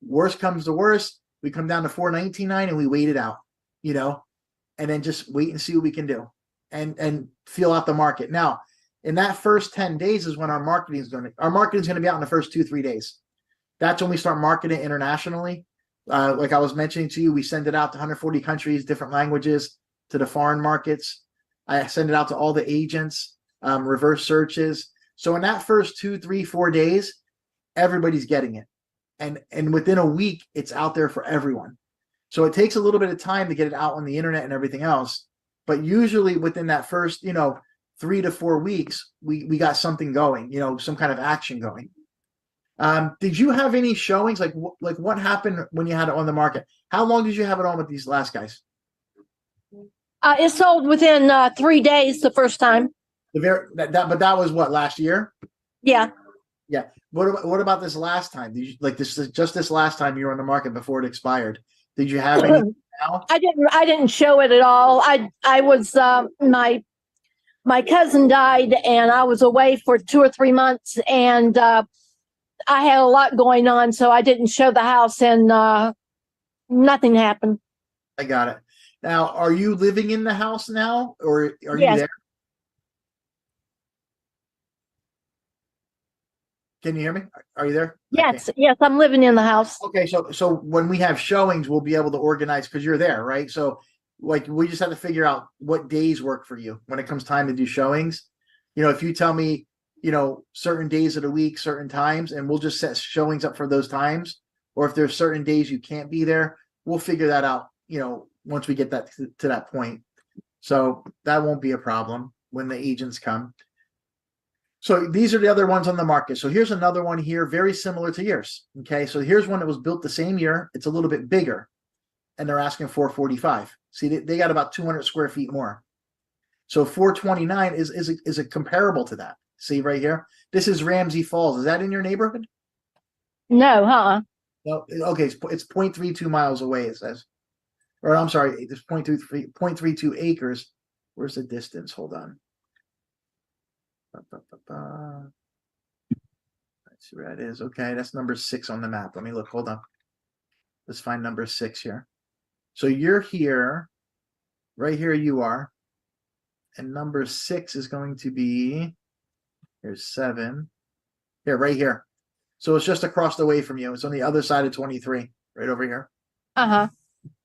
Speaker 5: Worst comes to worst, we come down to 419.9 and we wait it out, and then just wait and see what we can do and feel out the market. Now, in that first 10 days is when our marketing is going to be out in the first 2-3 days. That's when we start marketing internationally. Like I was mentioning to you, we send it out to 140 countries, different languages, to the foreign markets. I send it out to all the agents, reverse searches. So in that first 2, 3, 4 days, everybody's getting it. And within a week, it's out there for everyone. So it takes a little bit of time to get it out on the internet and everything else. But usually within that first, 3 to 4 weeks, we got something going, some kind of action going. Did you have any showings? Like what happened when you had it on the market? How long did you have it on with these last guys?
Speaker 8: It sold within 3 days the first time.
Speaker 5: But that was what, last year?
Speaker 8: Yeah.
Speaker 5: Yeah. What about this last time? Did you, like this last time you were on the market before it expired? Did you have any now? I
Speaker 8: didn't show it at all. I was my cousin died and I was away for 2 or 3 months, and I had a lot going on, so I didn't show the house, and nothing happened.
Speaker 5: I got it. Now, are you living in the house now, or are
Speaker 8: Yes.
Speaker 5: you there? Can you hear me? Are you there?
Speaker 8: Yes,
Speaker 5: Okay.
Speaker 8: yes, I'm living in the house.
Speaker 5: Okay, so when we have showings, we'll be able to organize because you're there, right? So like we just have to figure out what days work for you when it comes time to do showings. You know, if you tell me, you know, certain days of the week, certain times, and we'll just set showings up for those times. Or if there's certain days you can't be there, we'll figure that out, you know, once we get that to that point. So that won't be a problem when the agents come. So these are the other ones on the market. So here's another one here, very similar to yours. Okay, so here's one that was built the same year. It's a little bit bigger, and they're asking 445. See, they got about 200 square feet more. So 429 is a comparable to that. See right here. This is Ramsey Falls. Is that in your neighborhood?
Speaker 8: No, huh?
Speaker 5: No. Okay, it's 0.32 miles away. It says, or I'm sorry, it's 0.32 acres. Where's the distance? Hold on. Let's see where that is. Okay, that's number 6 on the map. Let me look. Hold on. Let's find number 6 here. So you're here, right here you are. And number 6 is going to be, here's 7. Here, right here. So it's just across the way from you. It's on the other side of 23, right over here.
Speaker 8: Uh-huh.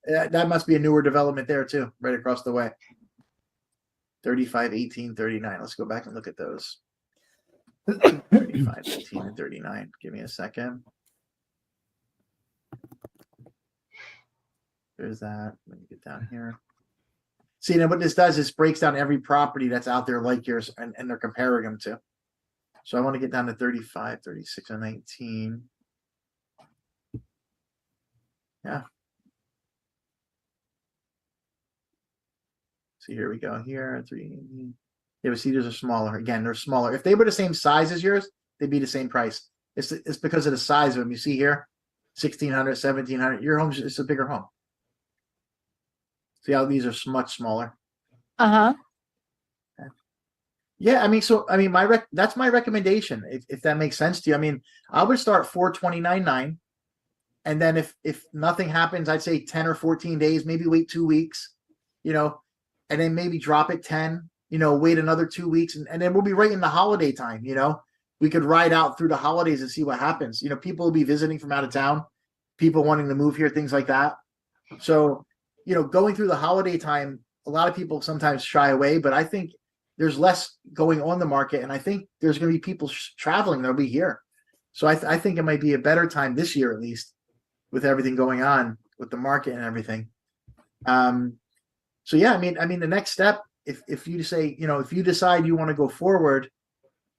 Speaker 5: That must be a newer development there too, right across the way. 35, 18, 39. Let's go back and look at those. 35, 18, and 39. Give me a second. There's that. Let me get down here. See, now what this does is breaks down every property that's out there like yours, and they're comparing them to. So I want to get down to 35, 36, and 19. Yeah. So here we go. Here, 3. Yeah, but see, these are smaller. Again, they're smaller. If they were the same size as yours, they'd be the same price. It's because of the size of them. You see here, 1,600, 1,700. Your home's it's a bigger home. See how these are much smaller.
Speaker 8: Uh-huh.
Speaker 5: Yeah, I mean, that's my recommendation. If that makes sense to you, I mean, I would start 429.9, and then if nothing happens, I'd say 10 or 14 days. Maybe wait 2 weeks, you know, and then maybe drop it 10. You know, wait another 2 weeks, and then we'll be right in the holiday time. You know, we could ride out through the holidays and see what happens. You know, people will be visiting from out of town, people wanting to move here, things like that. So, you know, going through the holiday time, a lot of people sometimes shy away, but I think there's less going on the market, and I think there's going to be people traveling that'll be here. So I think it might be a better time this year, at least, with everything going on with the market and everything. So yeah, I mean, the next step, if you say, you know, if you decide you want to go forward,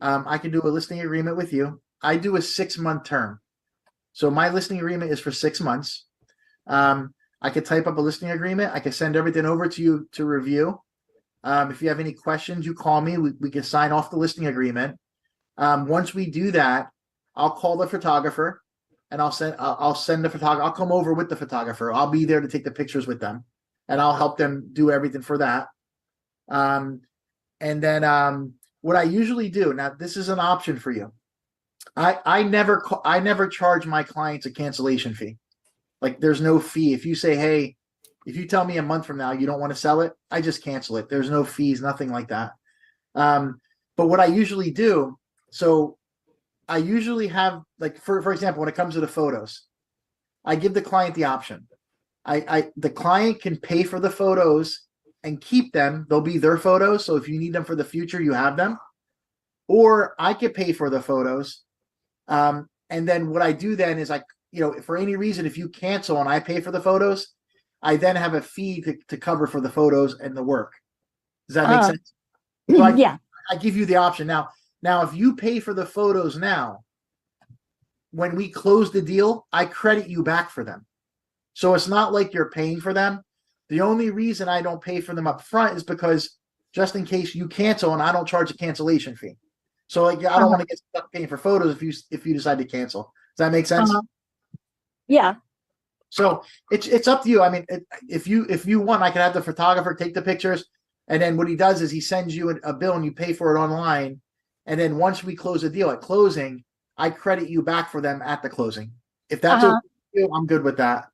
Speaker 5: I can do a listing agreement with you. I do a 6-month term. So my listing agreement is for 6 months. I could type up a listing agreement. I can send everything over to you to review. If you have any questions, you call me. We can sign off the listing agreement. Once we do that, I'll call the photographer, and I'll send the photographer. I'll come over with the photographer. I'll be there to take the pictures with them, and I'll help them do everything for that. And then what I usually do, now this is an option for you. I never charge my clients a cancellation fee. Like, there's no fee. If you say, hey, if you tell me a month from now you don't want to sell it, I just cancel it. There's no fees, nothing like that. But what I usually do, so I usually have, like, for example, when it comes to the photos, I give the client the option. The client can pay for the photos and keep them. They'll be their photos. So if you need them for the future, you have them. Or I could pay for the photos. And then what I do then is, you know, for any reason, if you cancel and I pay for the photos, I then have a fee to cover for the photos and the work. Does that make sense? So
Speaker 8: Yeah.
Speaker 5: I give you the option. Now, if you pay for the photos now, when we close the deal, I credit you back for them. So it's not like you're paying for them. The only reason I don't pay for them up front is because just in case you cancel, and I don't charge a cancellation fee. So, like, I don't want to get stuck paying for photos if you decide to cancel. Does that make sense?
Speaker 8: Yeah.
Speaker 5: So it's up to you. I mean, if you want, I can have the photographer take the pictures, and then what he does is he sends you a bill and you pay for it online. And then once we close a deal at closing, I credit you back for them at the closing. If that's okay with you, I'm good with that.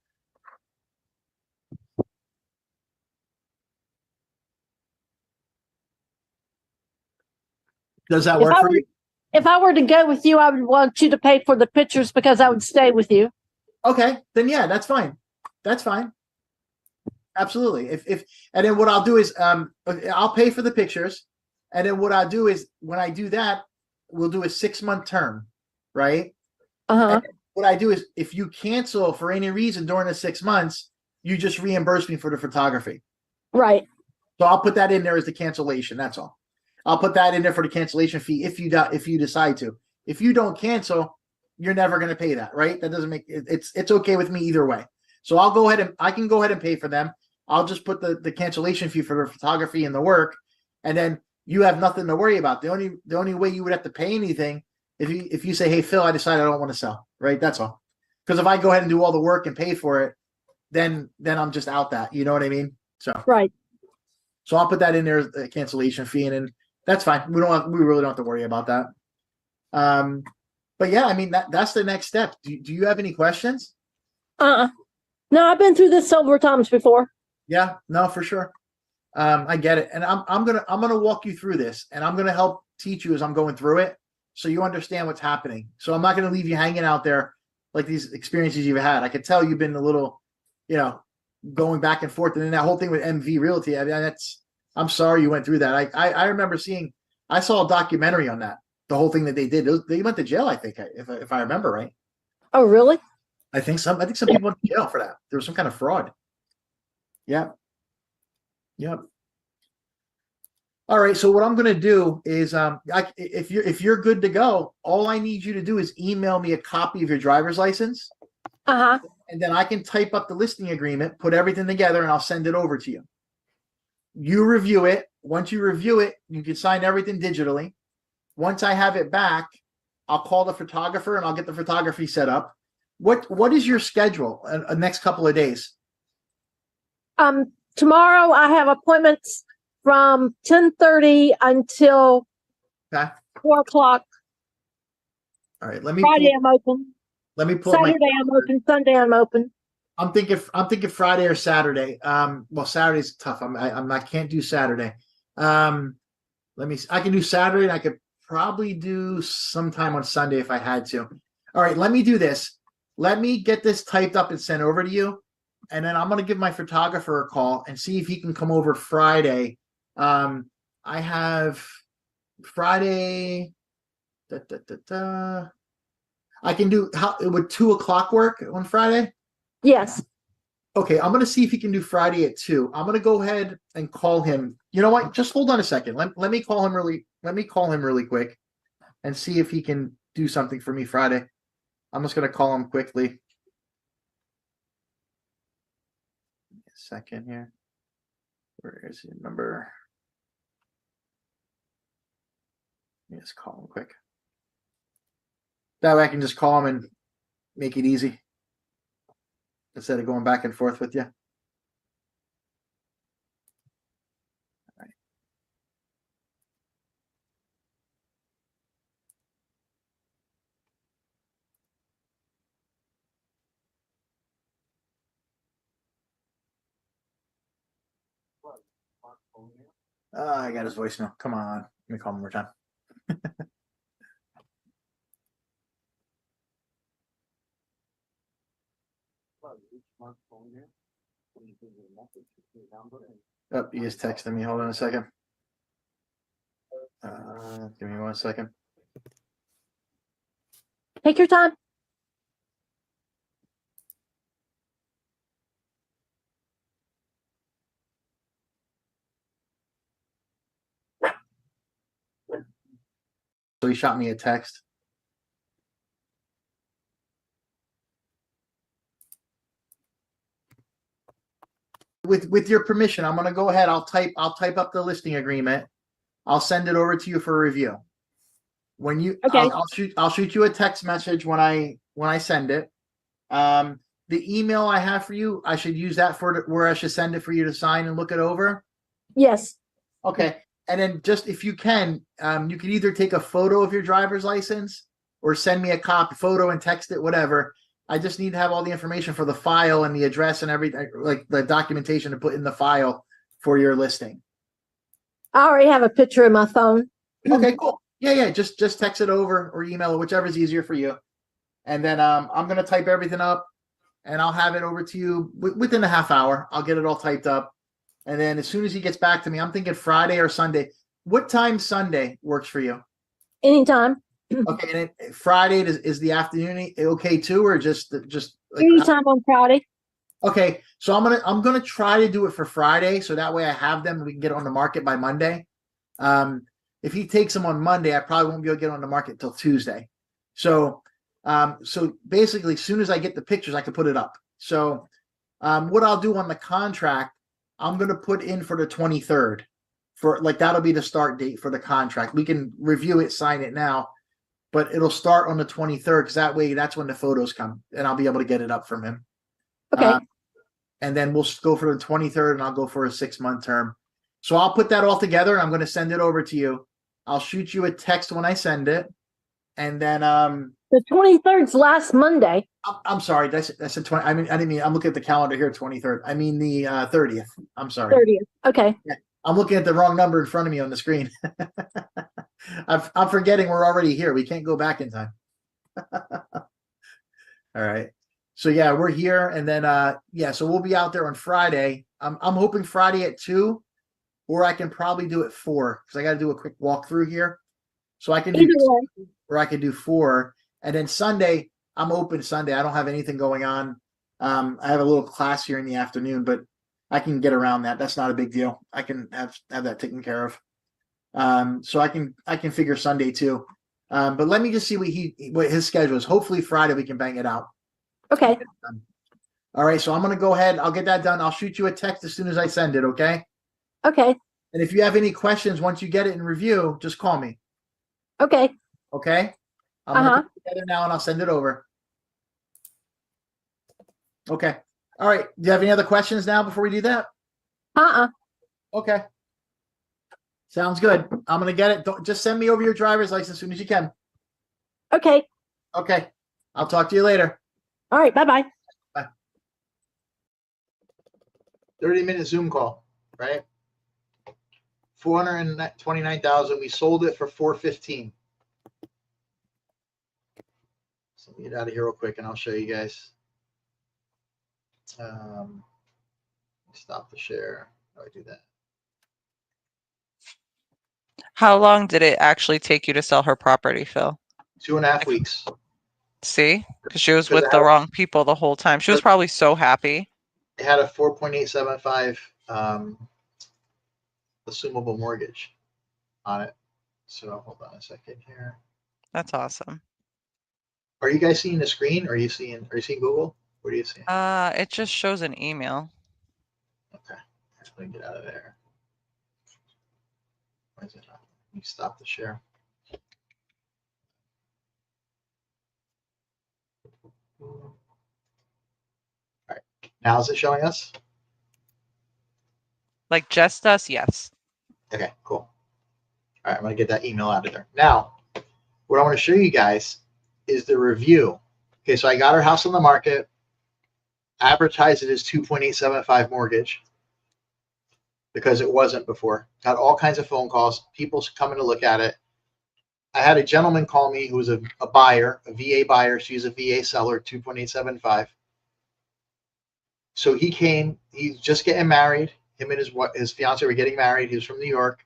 Speaker 5: Does that work for you?
Speaker 8: If I were to go with you, I would want you to pay for the pictures because I would stay with you.
Speaker 5: Okay, then yeah, that's fine. That's fine. Absolutely. If and then what I'll do is I'll pay for the pictures, and then what I'll do is when I do that, we'll do a 6-month term, right?
Speaker 8: Uh-huh.
Speaker 5: And what I do is if you cancel for any reason during the 6 months, you just reimburse me for the photography.
Speaker 8: Right.
Speaker 5: So I'll put that in there as the cancellation. That's all. I'll put that in there for the cancellation fee if you decide to. If you don't cancel, you're never going to pay that, right? That doesn't make it's okay with me either way. So I'll go ahead and I can go ahead and pay for them. I'll just put the cancellation fee for the photography and the work, and then you have nothing to worry about. The only way you would have to pay anything if you say, hey Phil, I decided I don't want to sell, right? That's all. Because if I go ahead and do all the work and pay for it, then I'm just out that. You know what I mean? So
Speaker 8: Right.
Speaker 5: So I'll put that in there as a cancellation fee, and then that's fine. We really don't have to worry about that. But yeah, I mean that's the next step. Do you have any questions?
Speaker 8: No, I've been through this several times before.
Speaker 5: Yeah, no, for sure. I get it, and I'm gonna walk you through this, and I'm gonna help teach you as I'm going through it, so you understand what's happening. So I'm not gonna leave you hanging out there like these experiences you've had. I could tell you've been a little, going back and forth, and then that whole thing with MV Realty. I mean, I'm sorry you went through that. I remember I saw a documentary on that. The whole thing that they did. They went to jail, I think, if I remember right.
Speaker 8: Oh, really?
Speaker 5: I think some people went to jail for that. There was some kind of fraud. Yeah. Yep. All right. So what I'm going to do is, if you're good to go, all I need you to do is email me a copy of your driver's license.
Speaker 8: Uh-huh.
Speaker 5: And then I can type up the listing agreement, put everything together, and I'll send it over to you. You review it. Once you review it, you can sign everything digitally. Once I have it back, I'll call the photographer and I'll get the photography set up. What is your schedule next couple of days?
Speaker 8: Tomorrow I have appointments from 10:30 until 4 o'clock.
Speaker 5: All right, let me
Speaker 8: Friday I'm open.
Speaker 5: Let me pull
Speaker 8: Saturday I'm open. Sunday I'm open.
Speaker 5: I'm thinking Friday or Saturday. Well, Saturday's tough. I can't do Saturday. I can do Saturday, and I could probably do sometime on Sunday if I had to. All right, let me do this. Let me get this typed up and sent over to you, and then I'm going to give my photographer a call and see if he can come over Friday. I have Friday. I can do would 2 o'clock work on Friday?
Speaker 8: Yes.
Speaker 5: Okay, I'm going to see if he can do Friday at 2. I'm going to go ahead and call him. You know what? Just hold on a second. Let me call him really quick and see if he can do something for me Friday. I'm just going to call him quickly. Give me a second here. Where is his number? Let me just call him quick. That way I can just call him and make it easy instead of going back and forth with you. I got his voicemail. Come on. Let me call him one more time. Oh, he is texting me. Hold on a second. Give me 1 second.
Speaker 8: Take your time.
Speaker 5: So he shot me a text. With your permission, I'm going to go ahead. I'll type up the listing agreement. I'll send it over to you for review. When you,
Speaker 8: okay.
Speaker 5: I'll shoot you a text message when I send it. The email I have for you, I should use that for where I should send it for you to sign and look it over.
Speaker 8: Yes.
Speaker 5: Okay. And then just if you can either take a photo of your driver's license or send me a photo and text it, whatever. I just need to have all the information for the file and the address and everything, like the documentation to put in the file for your listing.
Speaker 8: I already have a picture in my phone.
Speaker 5: Okay, cool. Yeah. Just text it over or email it, whichever is easier for you. And then I'm gonna type everything up. and I'll have it over to you within a half hour. I'll get it all typed up. And then as soon as he gets back to me, I'm thinking Friday or Sunday. What time Sunday works for you?
Speaker 8: Anytime.
Speaker 5: Okay, and Friday is the afternoon okay too, or just like
Speaker 8: Anytime on Friday.
Speaker 5: okay? So I'm gonna try to do it for Friday, so that way I have them and we can get it on the market by Monday. If he takes them on Monday, I probably won't be able to get on the market till Tuesday. So basically, as soon as I get the pictures, I can put it up. So what I'll do on the contract, I'm gonna put in for the 23rd. For like that'll be the start date for the contract. We can review it, sign it now, but it'll start on the 23rd because that way that's when the photos come and I'll be able to get it up from him.
Speaker 8: Okay.
Speaker 5: And then we'll go for the 23rd and I'll go for a 6-month term. So I'll put that all together and I'm going to send it over to you. I'll shoot you a text when I send it. And then
Speaker 8: the 23rd's last Monday.
Speaker 5: I'm sorry. That's the 20. I didn't mean, I'm looking at the calendar here, 23rd. I mean the 30th. I'm sorry.
Speaker 8: 30th. Okay.
Speaker 5: Yeah, I'm looking at the wrong number in front of me on the screen. I'm forgetting we're already here. We can't go back in time. All right. So yeah, we're here, and then so we'll be out there on Friday. I'm hoping Friday at 2, or I can probably do it 4 because I got to do a quick walkthrough here. So I can do 2, or I can do 4, and then Sunday I'm open. Sunday I don't have anything going on. I have a little class here in the afternoon, but I can get around that. That's not a big deal. I can have that taken care of. So I can figure Sunday too. But let me just see what his schedule is. Hopefully Friday we can bang it out.
Speaker 8: Okay.
Speaker 5: All right. So I'm going to go ahead. I'll get that done. I'll shoot you a text as soon as I send it. Okay.
Speaker 8: Okay.
Speaker 5: And if you have any questions, once you get it in review, just call me.
Speaker 8: Okay.
Speaker 5: Okay. I'm going to put it together now and I'll send it over. Okay. All right. Do you have any other questions now before we do that? Okay. Sounds good. I'm going to get it. Just send me over your driver's license as soon as you can.
Speaker 8: Okay.
Speaker 5: Okay. I'll talk to you later.
Speaker 8: All right. Bye-bye.
Speaker 5: Bye.
Speaker 1: 30-minute Zoom call, right? 429,000. We sold it for 415. So let me get out of here real quick and I'll show you guys. Stop the share. How do I do that?
Speaker 4: How long did it actually take you to sell her property, Phil?
Speaker 1: 2.5 weeks.
Speaker 4: See? Because she was with the wrong people the whole time. She was probably so happy.
Speaker 1: It had a 4.875 assumable mortgage on it. So hold on a second here.
Speaker 4: That's awesome.
Speaker 1: Are you guys seeing the screen? Are you seeing Google? What are you seeing?
Speaker 4: It just shows an email.
Speaker 1: Okay. Let me get out of there. Why is it not? Let me stop the share. All right. Now is it showing us?
Speaker 4: Like just us? Yes.
Speaker 1: Okay, cool. All right, I'm going to get that email out of there. Now, what I want to show you guys is the review. Okay, so I got our house on the market, advertised it as 2.875 mortgage because it wasn't before. Got all kinds of phone calls, people coming to look at it. I had a gentleman call me who was a buyer, a VA buyer. She's a VA seller, 2.875. So he came, he's just getting married. Him and his fiance were getting married. He was from New York.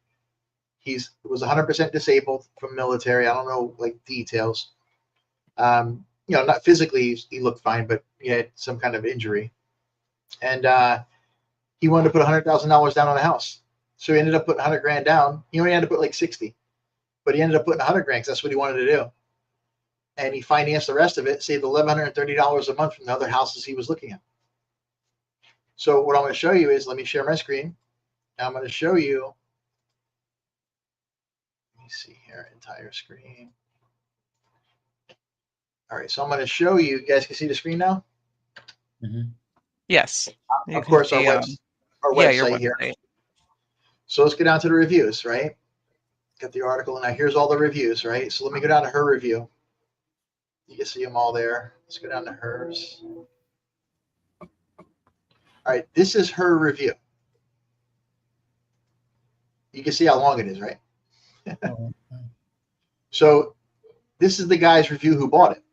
Speaker 1: He was 100% disabled from military. I don't know like details. Not physically, he looked fine, but he had some kind of injury. And he wanted to put $100,000 down on a house. So he ended up putting 100 grand down. He only had to put like 60, but he ended up putting 100 grand because that's what he wanted to do. And he financed the rest of it, saved $1,130 a month from the other houses he was looking at. So what I'm going to show you is, let me share my screen. I'm going to show you, let me see here, entire screen. All right, so I'm going to show you, you guys can see the screen now?
Speaker 2: Mm-hmm.
Speaker 4: Yes.
Speaker 1: Of course, our website here. So let's go down to the reviews, right? Got the article, and now here's all the reviews, right? So let me go down to her review. You can see them all there. Let's go down to hers. All right, this is her review. You can see how long it is, right? So this is the guy's review who bought it.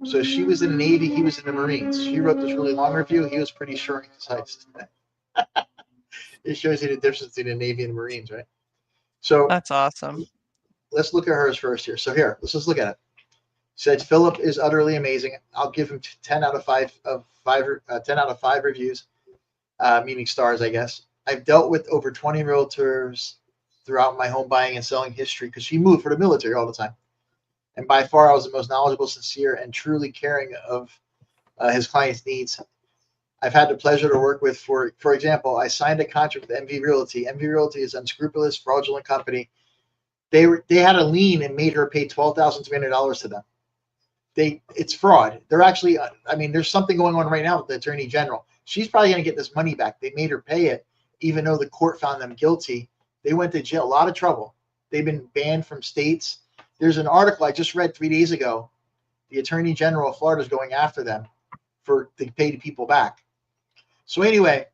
Speaker 1: So she was in the Navy, he was in the Marines. She wrote this really long review. He was pretty sure in his heights. It shows you the difference between the Navy and the Marines, right? So
Speaker 4: That's awesome.
Speaker 1: let's look at hers first here. So here, let's just look at it. Said Philip is utterly amazing. I'll give him 10 out of 5 10 out of 5 reviews, meaning stars, I guess. I've dealt with over 20 realtors throughout my home buying and selling history because she moved for the military all the time. And by far, I was the most knowledgeable, sincere, and truly caring of his clients' needs. I've had the pleasure to work with, for example, I signed a contract with MV Realty. MV Realty is an unscrupulous, fraudulent company. They had a lien and made her pay $12,300 to them. It's fraud. They're actually, I mean, there's something going on right now with the Attorney General. She's probably going to get this money back. They made her pay it, even though the court found them guilty. They went to jail, a lot of trouble. They've been banned from states. There's an article I just read 3 days ago. The Attorney General of Florida is going after them to pay the people back. So anyway,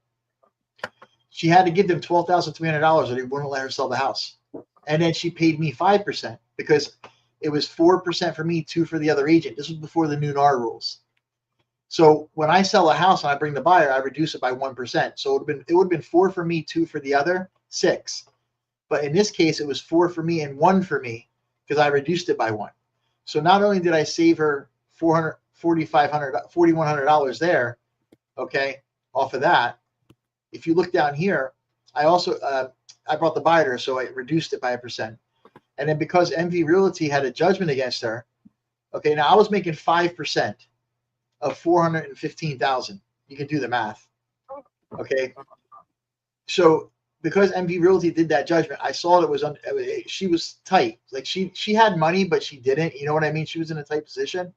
Speaker 1: she had to give them $12,300 or they wouldn't let her sell the house. And then she paid me 5% because it was 4% for me, 2% for the other agent. This was before the new NAR rules. So when I sell a house and I bring the buyer, I reduce it by 1%. So it would have been 4% for me, 2% for the other, 6%. But in this case, it was 4% for me and 1% for me because I reduced it by 1%. So not only did I save her $4,100 there, okay, off of that. If you look down here, I also I brought the buyer to her, so I reduced it by 1%. And then because MV Realty had a judgment against her, okay, now I was making 5% of $415,000. You can do the math, okay. So because MV Realty did that judgment, I saw that she was tight. Like she had money, but she didn't. You know what I mean? She was in a tight position.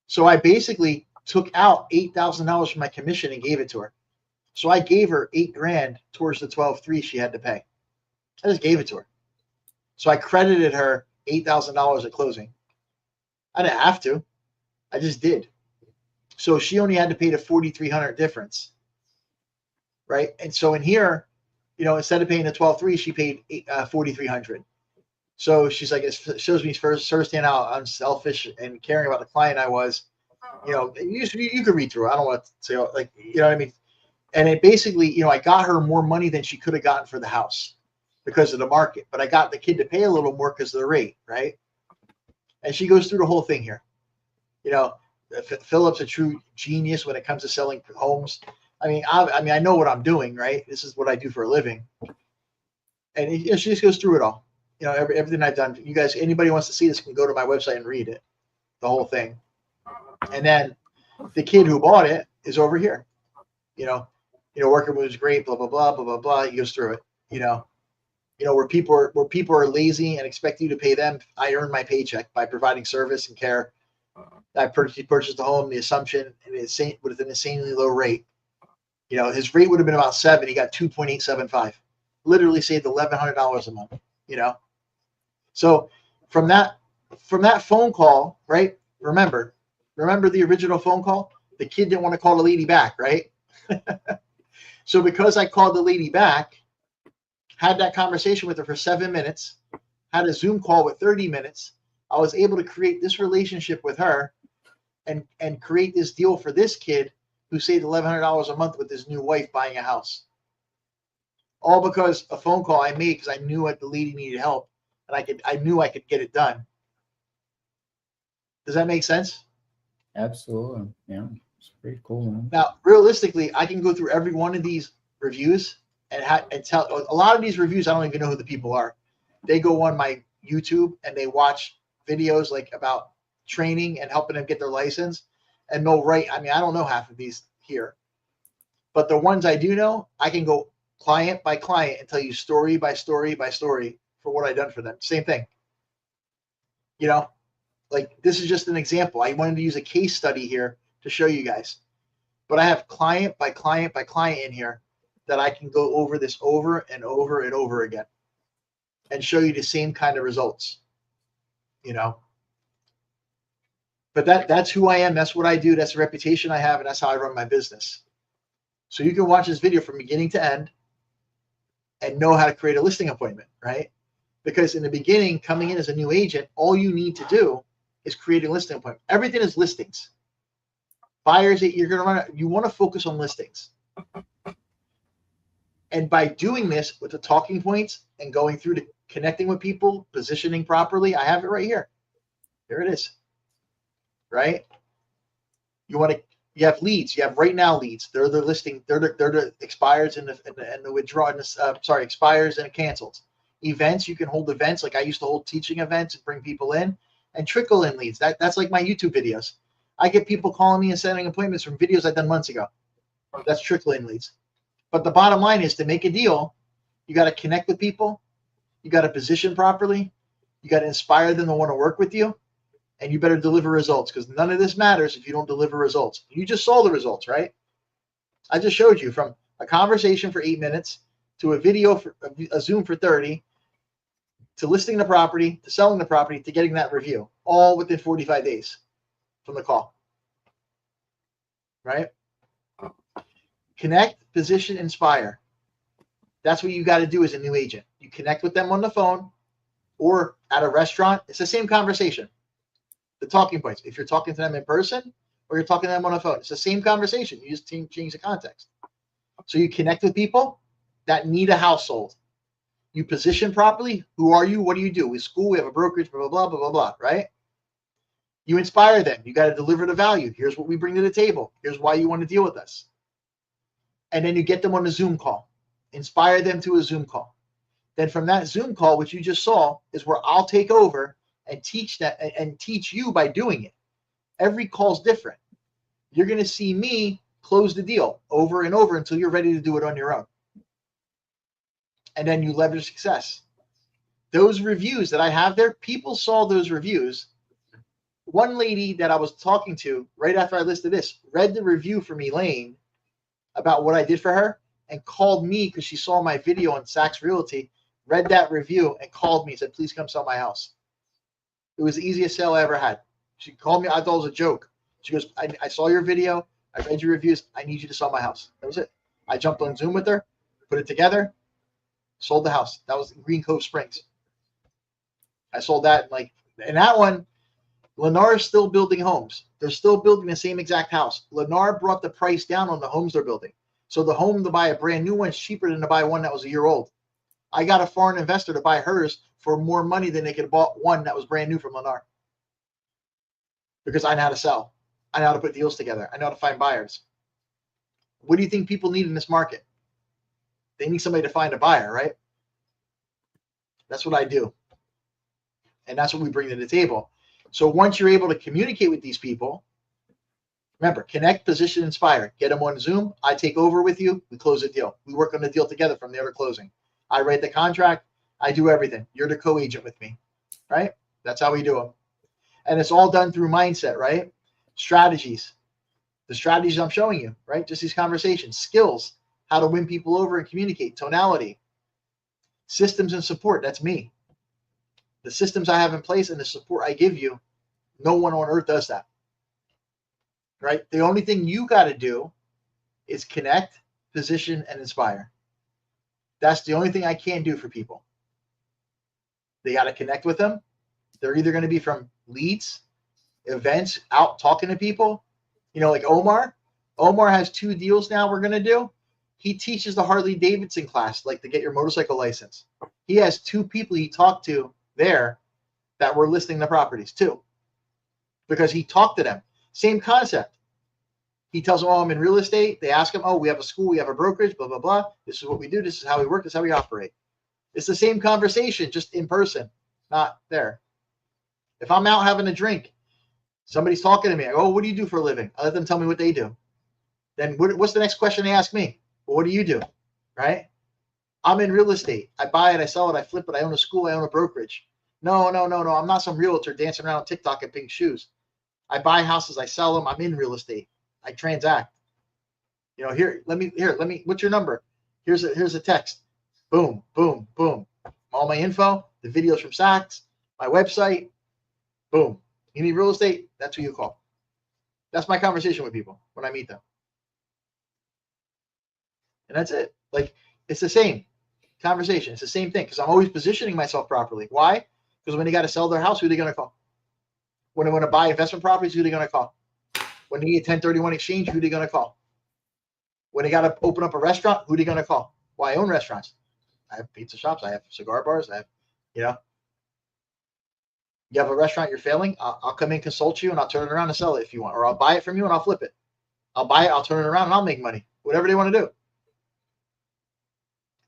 Speaker 1: So I basically took out $8,000 from my commission and gave it to her. So I gave her $8,000 towards the 12,300 she had to pay. I just gave it to her. So I credited her $8,000 at closing. I didn't have to. I just did. So she only had to pay the $4,300 difference, right? And so in here, you know, instead of paying the 12,300, she paid $4,300. So she's like, it shows me firsthand how unselfish and caring about the client I was. You know, you can read through it. I don't want to say, like, you know what I mean? And it basically, you know, I got her more money than she could have gotten for the house because of the market. But I got the kid to pay a little more because of the rate, right? And she goes through the whole thing here. You know, Philip's a true genius when it comes to selling homes. I mean, I know what I'm doing, right? This is what I do for a living. And you know, she just goes through it all. You know, everything I've done. You guys, anybody wants to see this can go to my website and read it, the whole thing. And then the kid who bought it is over here. You know, working was great, blah blah blah blah blah blah. He goes through it. You know, where people are lazy and expect you to pay them. I earn my paycheck by providing service and care. I purchased the home, the assumption, and with an insanely low rate. You know, his rate would have been about 7. He got 2.875. Literally saved $1,100 a month. You know, so from that phone call, right? Remember the original phone call. The kid didn't want to call the lady back, right? So because I called the lady back, had that conversation with her for 7 minutes, had a Zoom call with 30 minutes, I was able to create this relationship with her and create this deal for this kid who saved $1,100 a month with his new wife buying a house. All because a phone call I made because I knew the lady needed help and I knew I could get it done. Does that make sense?
Speaker 2: Absolutely. Yeah. It's pretty cool, man.
Speaker 1: Now, realistically, I can go through every one of these reviews and tell a lot of these reviews. I don't even know who the people are. They go on my YouTube and they watch videos like about training and helping them get their license, and they'll write. I mean, I don't know half of these here, but the ones I do know, I can go client by client and tell you story by story by story for what I've done for them. Same thing. You know, like this is just an example. I wanted to use a case study here to show you guys, but I have client by client by client in here that I can go over this over and over and over again and show you the same kind of results, you know. But that's who I am. That's what I do. That's the reputation I have, and that's how I run my business. So you can watch this video from beginning to end and know how to create a listing appointment, right? Because in the beginning, coming in as a new agent, all you need to do is creating listing appointments. Everything is listings. Buyers that you're going to run, you want to focus on listings. And by doing this with the talking points and going through to connecting with people, positioning properly, I have it right here. Here it is. Right? You have leads. You have right now leads. They're the listing. They're the expires and the withdraw. Expires and cancels. Events. You can hold events. Like I used to hold teaching events and bring people in, and trickle in leads. That's like my YouTube videos. I get people calling me and setting appointments from videos I've done months ago. That's trickle in leads. But the bottom line is, to make a deal, you got to connect with people. You got to position properly. You got to inspire them to want to work with you. And you better deliver results, because none of this matters if you don't deliver results. You just saw the results, right? I just showed you, from a conversation for 8 minutes to a video, for a Zoom for 30, to listing the property, to selling the property, to getting that review, all within 45 days from the call, right? Connect, position, inspire. That's what you got to do as a new agent. You connect with them on the phone or at a restaurant. It's the same conversation. The talking points. If you're talking to them in person or you're talking to them on a phone, it's the same conversation. You just change the context. So you connect with people that need a household. You position properly. Who are you? What do you do? We school. We have a brokerage. Blah blah blah blah blah. Right? You inspire them. You got to deliver the value. Here's what we bring to the table. Here's why you want to deal with us. And then you get them on a Zoom call. Inspire them to a Zoom call. Then from that Zoom call, which you just saw, is where I'll take over and teach that and teach you by doing it. Every call's different. You're going to see me close the deal over and over until you're ready to do it on your own. And then you leverage success. Those reviews that I have there, people saw those reviews. One lady that I was talking to right after I listed this read the review from Elaine about what I did for her and called me because she saw my video on Saks Realty, read that review and called me and said, please come sell my house. It was the easiest sale I ever had. She called me. I thought it was a joke. She goes, I saw your video. I read your reviews. I need you to sell my house. That was it. I jumped on Zoom with her, put it together, sold the house. That was in Green Cove Springs. I sold that. And that one, Lennar is still building homes. They're still building the same exact house. Lennar brought the price down on the homes they're building. So the home to buy a brand new one is cheaper than to buy one that was a year old. I got a foreign investor to buy hers for more money than they could have bought one that was brand new from Lennar. Because I know how to sell. I know how to put deals together. I know how to find buyers. What do you think people need in this market? They need somebody to find a buyer, right? That's what I do. And that's what we bring to the table. So once you're able to communicate with these people, remember, connect, position, inspire. Get them on Zoom. I take over with you. We close a deal. We work on the deal together from there to closing. I write the contract. I do everything. You're the co-agent with me, right? That's how we do them. And it's all done through mindset, right? Strategies. The strategies I'm showing you, right? Just these conversations. Skills. How to win people over and communicate. Tonality. Systems and support. That's me. The systems I have in place and the support I give you, no one on earth does that, right? The only thing you got to do is connect, position, and inspire. That's the only thing I can do for people. They got to connect with them. They're either going to be from leads, events, out talking to people. You know, like Omar. Omar has 2 deals now we're going to do. He teaches the Harley Davidson class, like to get your motorcycle license. He has 2 people he talked to there that were listing the properties too, because he talked to them. Same concept. He tells them, oh, I'm in real estate. They ask him, oh, we have a school, we have a brokerage, blah, blah, blah. This is what we do. This is how we work. This is how we operate. It's the same conversation, just in person, not there. If I'm out having a drink, somebody's talking to me. I go, oh, what do you do for a living? I let them tell me what they do. Then what's the next question they ask me? Well, what do you do? Right? I'm in real estate. I buy it, I sell it, I flip it. I own a school, I own a brokerage. No. I'm not some realtor dancing around on TikTok in pink shoes. I buy houses, I sell them. I'm in real estate. I transact. You know, let me, what's your number? Here's a text. Boom, boom, boom. All my info, the videos from Saks, my website. Boom. You need real estate? That's who you call. That's my conversation with people when I meet them. And that's it. Like, it's the same conversation. It's the same thing, because I'm always positioning myself properly. Why? Because when they got to sell their house, who are they going to call? When they want to buy investment properties, who are they going to call? When they need a 1031 exchange, who are they going to call? When they got to open up a restaurant, who are they going to call? Well, I own restaurants. I have pizza shops. I have cigar bars. I have, you know, you have a restaurant, you're failing. I'll come in, consult you, and I'll turn it around and sell it if you want. Or I'll buy it from you and I'll flip it. I'll buy it, I'll turn it around, and I'll make money. Whatever they want to do.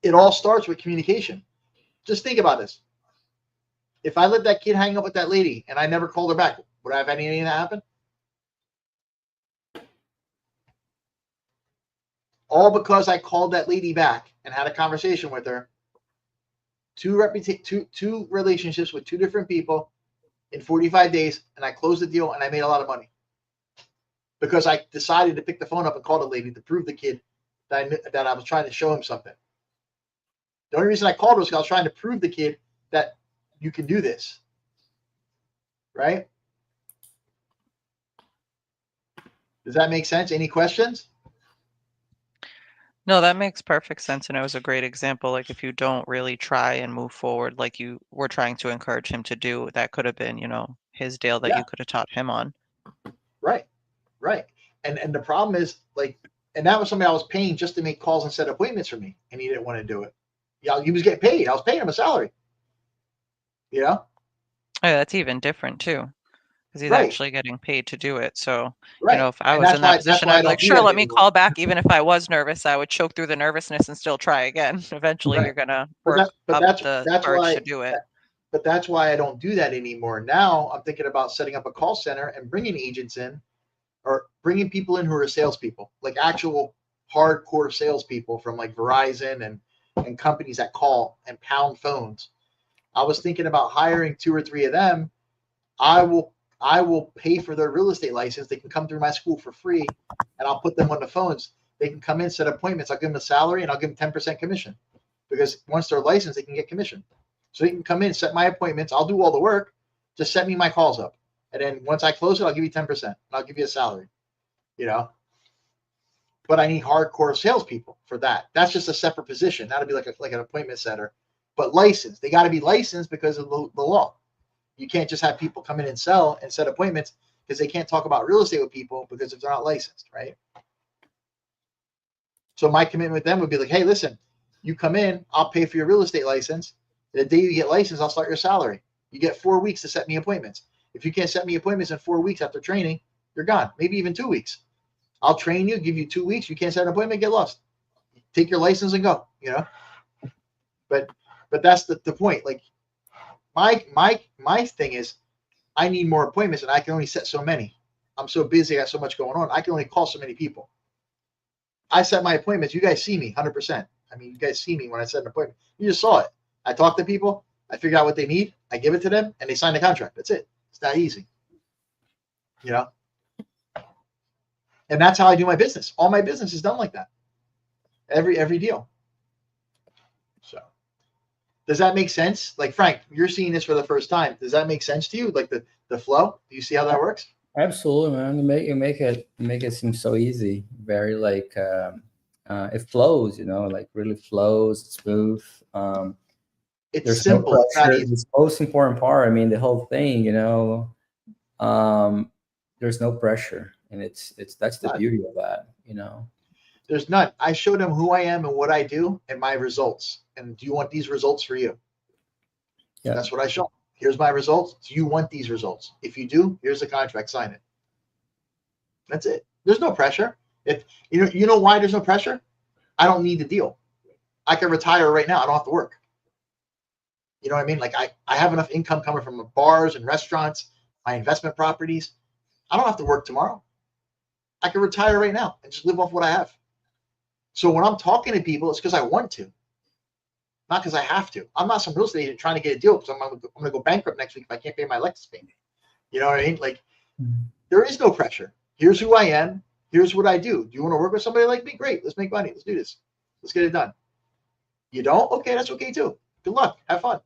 Speaker 1: It all starts with communication. Just think about this. If I let that kid hang up with that lady and I never called her back, would I have anything that happen? All because I called that lady back and had a conversation with her. Two relationships with two different people in 45 days, and I closed the deal and I made a lot of money. Because I decided to pick the phone up and call the lady to prove the kid that I was trying to show him something. The only reason I called was because I was trying to prove the kid that you can do this. Right? Does that make sense? Any questions?
Speaker 4: No, that makes perfect sense. And it was a great example. Like if you don't really try and move forward, like you were trying to encourage him to do, that could have been, you know, his deal that you could have taught him on.
Speaker 1: Right. Right. And the problem is like, and that was somebody I was paying just to make calls and set appointments for me. And he didn't want to do it. Yeah, he was getting paid. I was paying him a salary. You know?
Speaker 4: Oh, yeah, that's even different too. Because he's actually getting paid to do it. So, you know, if I was in that position, I'd be like, sure, let me call back. Even if I was nervous, I would choke through the nervousness and still try again. Eventually, you're going to work up the courage to do it.
Speaker 1: But that's why I don't do that anymore. Now I'm thinking about setting up a call center and bringing agents in or bringing people in who are salespeople, like actual hardcore salespeople from like Verizon and companies that call and pound phones. I was thinking about hiring 2 or 3 of them. I will pay for their real estate license. They can come through my school for free, and I'll put them on the phones. They can come in, set appointments. I'll give them a salary, and I'll give them 10% commission. Because once they're licensed, they can get commission. So they can come in, set my appointments. I'll do all the work. Just set me my calls up. And then once I close it, I'll give you 10%. And I'll give you a salary. You know? But I need hardcore salespeople for that. That's just a separate position. That'll be like an appointment setter. But licensed. They got to be licensed because of the law. You can't just have people come in and sell and set appointments because they can't talk about real estate with people because if they're not licensed, right? So my commitment with them would be like, hey, listen, you come in, I'll pay for your real estate license. The day you get licensed, I'll start your salary. You get 4 weeks to set me appointments. If you can't set me appointments in 4 weeks after training, you're gone. Maybe even 2 weeks. I'll train you, give you 2 weeks. You can't set an appointment, get lost. Take your license and go, you know? But that's the point. Like, my thing is I need more appointments and I can only set so many. I'm so busy. I got so much going on. I can only call so many people. I set my appointments. You guys see me 100%. I mean, you guys see me when I set an appointment. You just saw it. I talk to people. I figure out what they need. I give it to them and they sign the contract. That's it. It's that easy. You know? And that's how I do my business. All my business is done like that. Every deal. So. Does that make sense? Like, Frank, you're seeing this for the first time. Does that make sense to you? Like the flow? Do you see how that works?
Speaker 2: Absolutely, man. You make it seem so easy. Very like it flows, you know, like really flows, smooth.
Speaker 1: It's simple.
Speaker 2: No pressure. It's the most important part. I mean, the whole thing, you know. There's no pressure, and that's the beauty of that, you know.
Speaker 1: There's none. I show them who I am and what I do and my results. And do you want these results for you? Yeah. That's what I show. Here's my results. Do you want these results? If you do, here's the contract. Sign it. That's it. There's no pressure. If you know why there's no pressure? I don't need the deal. I can retire right now. I don't have to work. You know what I mean? Like I have enough income coming from bars and restaurants, my investment properties. I don't have to work tomorrow. I can retire right now and just live off what I have. So when I'm talking to people, it's because I want to, not because I have to. I'm not some real estate agent trying to get a deal because I'm going to go bankrupt next week if I can't pay my Lexus payment. You know what I mean? Like, there is no pressure. Here's who I am. Here's what I do. Do you want to work with somebody like me? Great. Let's make money. Let's do this. Let's get it done. You don't? Okay, that's okay too. Good luck. Have fun.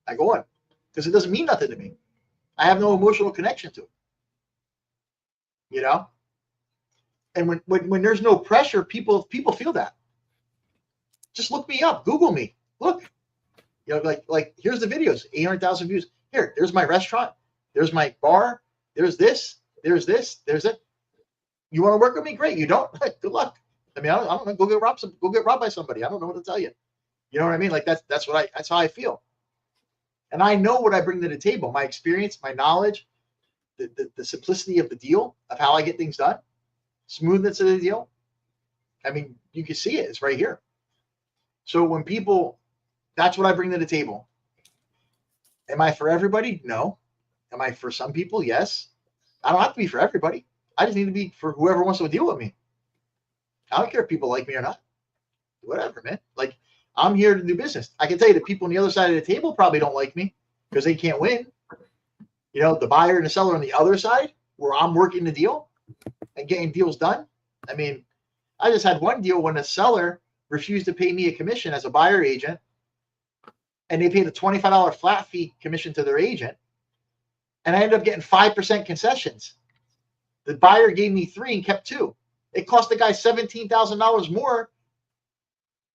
Speaker 1: I go on because it doesn't mean nothing to me. I have no emotional connection to it. You know? And when there's no pressure, people feel that. Just look me up, Google me. Look, you know, like here's the videos, 800,000 views. There's my restaurant. There's my bar. There's this, there's this, there's it. You want to work with me? Great. You don't? Good luck. I mean, I don't know. Go get robbed by somebody. I don't know what to tell you. You know what I mean? Like that's how I feel. And I know what I bring to the table, my experience, my knowledge, the simplicity of the deal, of how I get things done, smoothness of the deal. I mean, you can see it. It's right here. So when people, that's what I bring to the table. Am I for everybody? No. Am I for some people? Yes. I don't have to be for everybody. I just need to be for whoever wants to deal with me. I don't care if people like me or not. Whatever, man. Like, I'm here to do business. I can tell you the people on the other side of the table probably don't like me because they can't win. You know, the buyer and the seller on the other side, where I'm working the deal and getting deals done. I mean, I just had one deal when a seller refused to pay me a commission as a buyer agent, and they paid a $25 flat fee commission to their agent, and I ended up getting 5% concessions. The buyer gave me 3 and kept 2. It cost the guy $17,000 more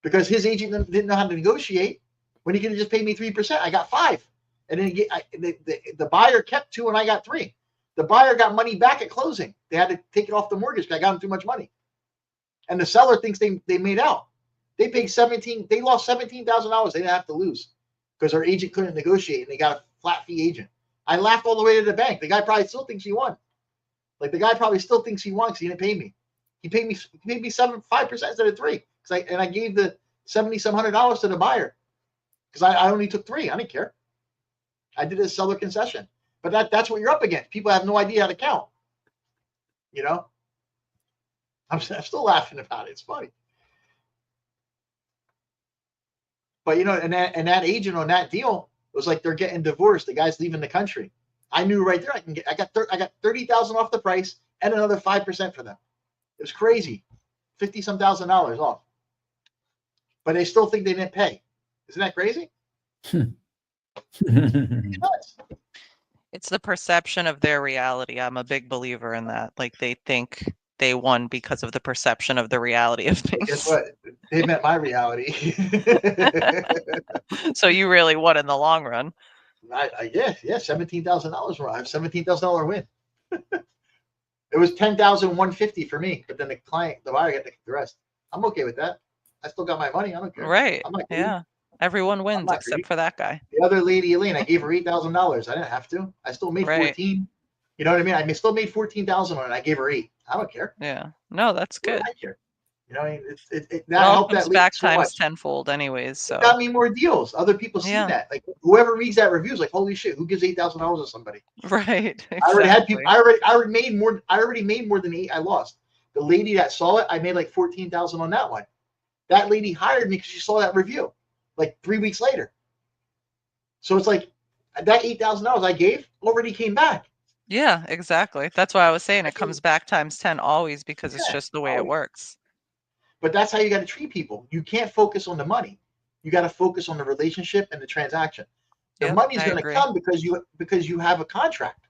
Speaker 1: because his agent didn't know how to negotiate when he could have just paid me 3%. I got 5. And then the buyer kept 2 and I got 3. The buyer got money back at closing. They had to take it off the mortgage because I got them too much money. And the seller thinks they made out. They paid they lost $17,000 they didn't have to lose because our agent couldn't negotiate and they got a flat fee agent. I laughed all the way to the bank. The guy probably still thinks he won. Like, the guy probably still thinks he won because he didn't pay me. He paid me 5% instead of 3. I gave the $7,700 to the buyer because I only took 3. I didn't care. I did a seller concession. But that's what you're up against. People have no idea how to count. You know? I'm still laughing about it. It's funny. But, you know, and that agent on that deal was like they're getting divorced. The guy's leaving the country. I knew right there I got $30,000 off the price and another 5% for them. It was crazy. $50-some thousand off. But they still think they didn't pay. Isn't that crazy?
Speaker 4: It's the perception of their reality. I'm a big believer in that. Like, they think they won because of the perception of the reality of things.
Speaker 1: Guess what? They met my reality.
Speaker 4: So you really won in the long run.
Speaker 1: Yeah, $17,000 more. I have $17,000 win. It was $10,150 for me, but then the buyer got the rest. I'm okay with that. I still got my money. I don't care.
Speaker 4: Right.
Speaker 1: I'm not
Speaker 4: yeah. Everyone wins except for that guy.
Speaker 1: The other lady, Elaine, I gave her $8,000. I didn't have to. I still made 14. You know what I mean? I still made 14,000 on it. I gave her 8. I don't care.
Speaker 4: Yeah. No, that's good.
Speaker 1: I care. You know, that
Speaker 4: helped that back times tenfold, anyways. So
Speaker 1: it got me more deals. Other people see that. Like, whoever reads that review is like, "Holy shit! Who gives $8,000 to somebody?"
Speaker 4: Right. Exactly.
Speaker 1: I already had people. I already made more. I already made more than 8. I lost. The lady that saw it, I made like 14,000 on that one. That lady hired me because she saw that review, like 3 weeks later. So it's like that $8,000 I gave already came back.
Speaker 4: Yeah, exactly. That's why I was saying it comes back times 10 always because it's just the way it works.
Speaker 1: But that's how you got to treat people. You can't focus on the money. You got to focus on the relationship and the transaction. The money's going to come because you have a contract.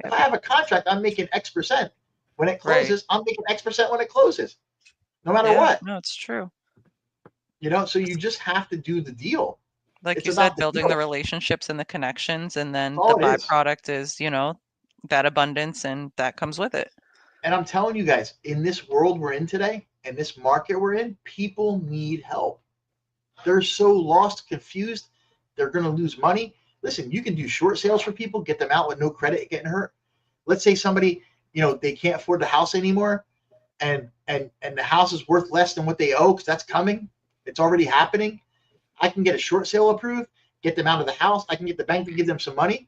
Speaker 1: If I have a contract, I'm making X%. When it closes, I'm making X% when it closes. No matter what.
Speaker 4: No, it's true.
Speaker 1: You know, so you just have to do the deal.
Speaker 4: Like you said, building the relationships and the connections, and then the byproduct is, you know, that abundance, and that comes with it.
Speaker 1: And I'm telling you guys, in this world we're in today, and this market we're in, people need help. They're so lost, confused. They're going to lose money. Listen, you can do short sales for people, get them out with no credit, getting hurt. Let's say somebody, you know, they can't afford the house anymore, and the house is worth less than what they owe because that's coming. It's already happening. I can get a short sale approved, get them out of the house. I can get the bank to give them some money,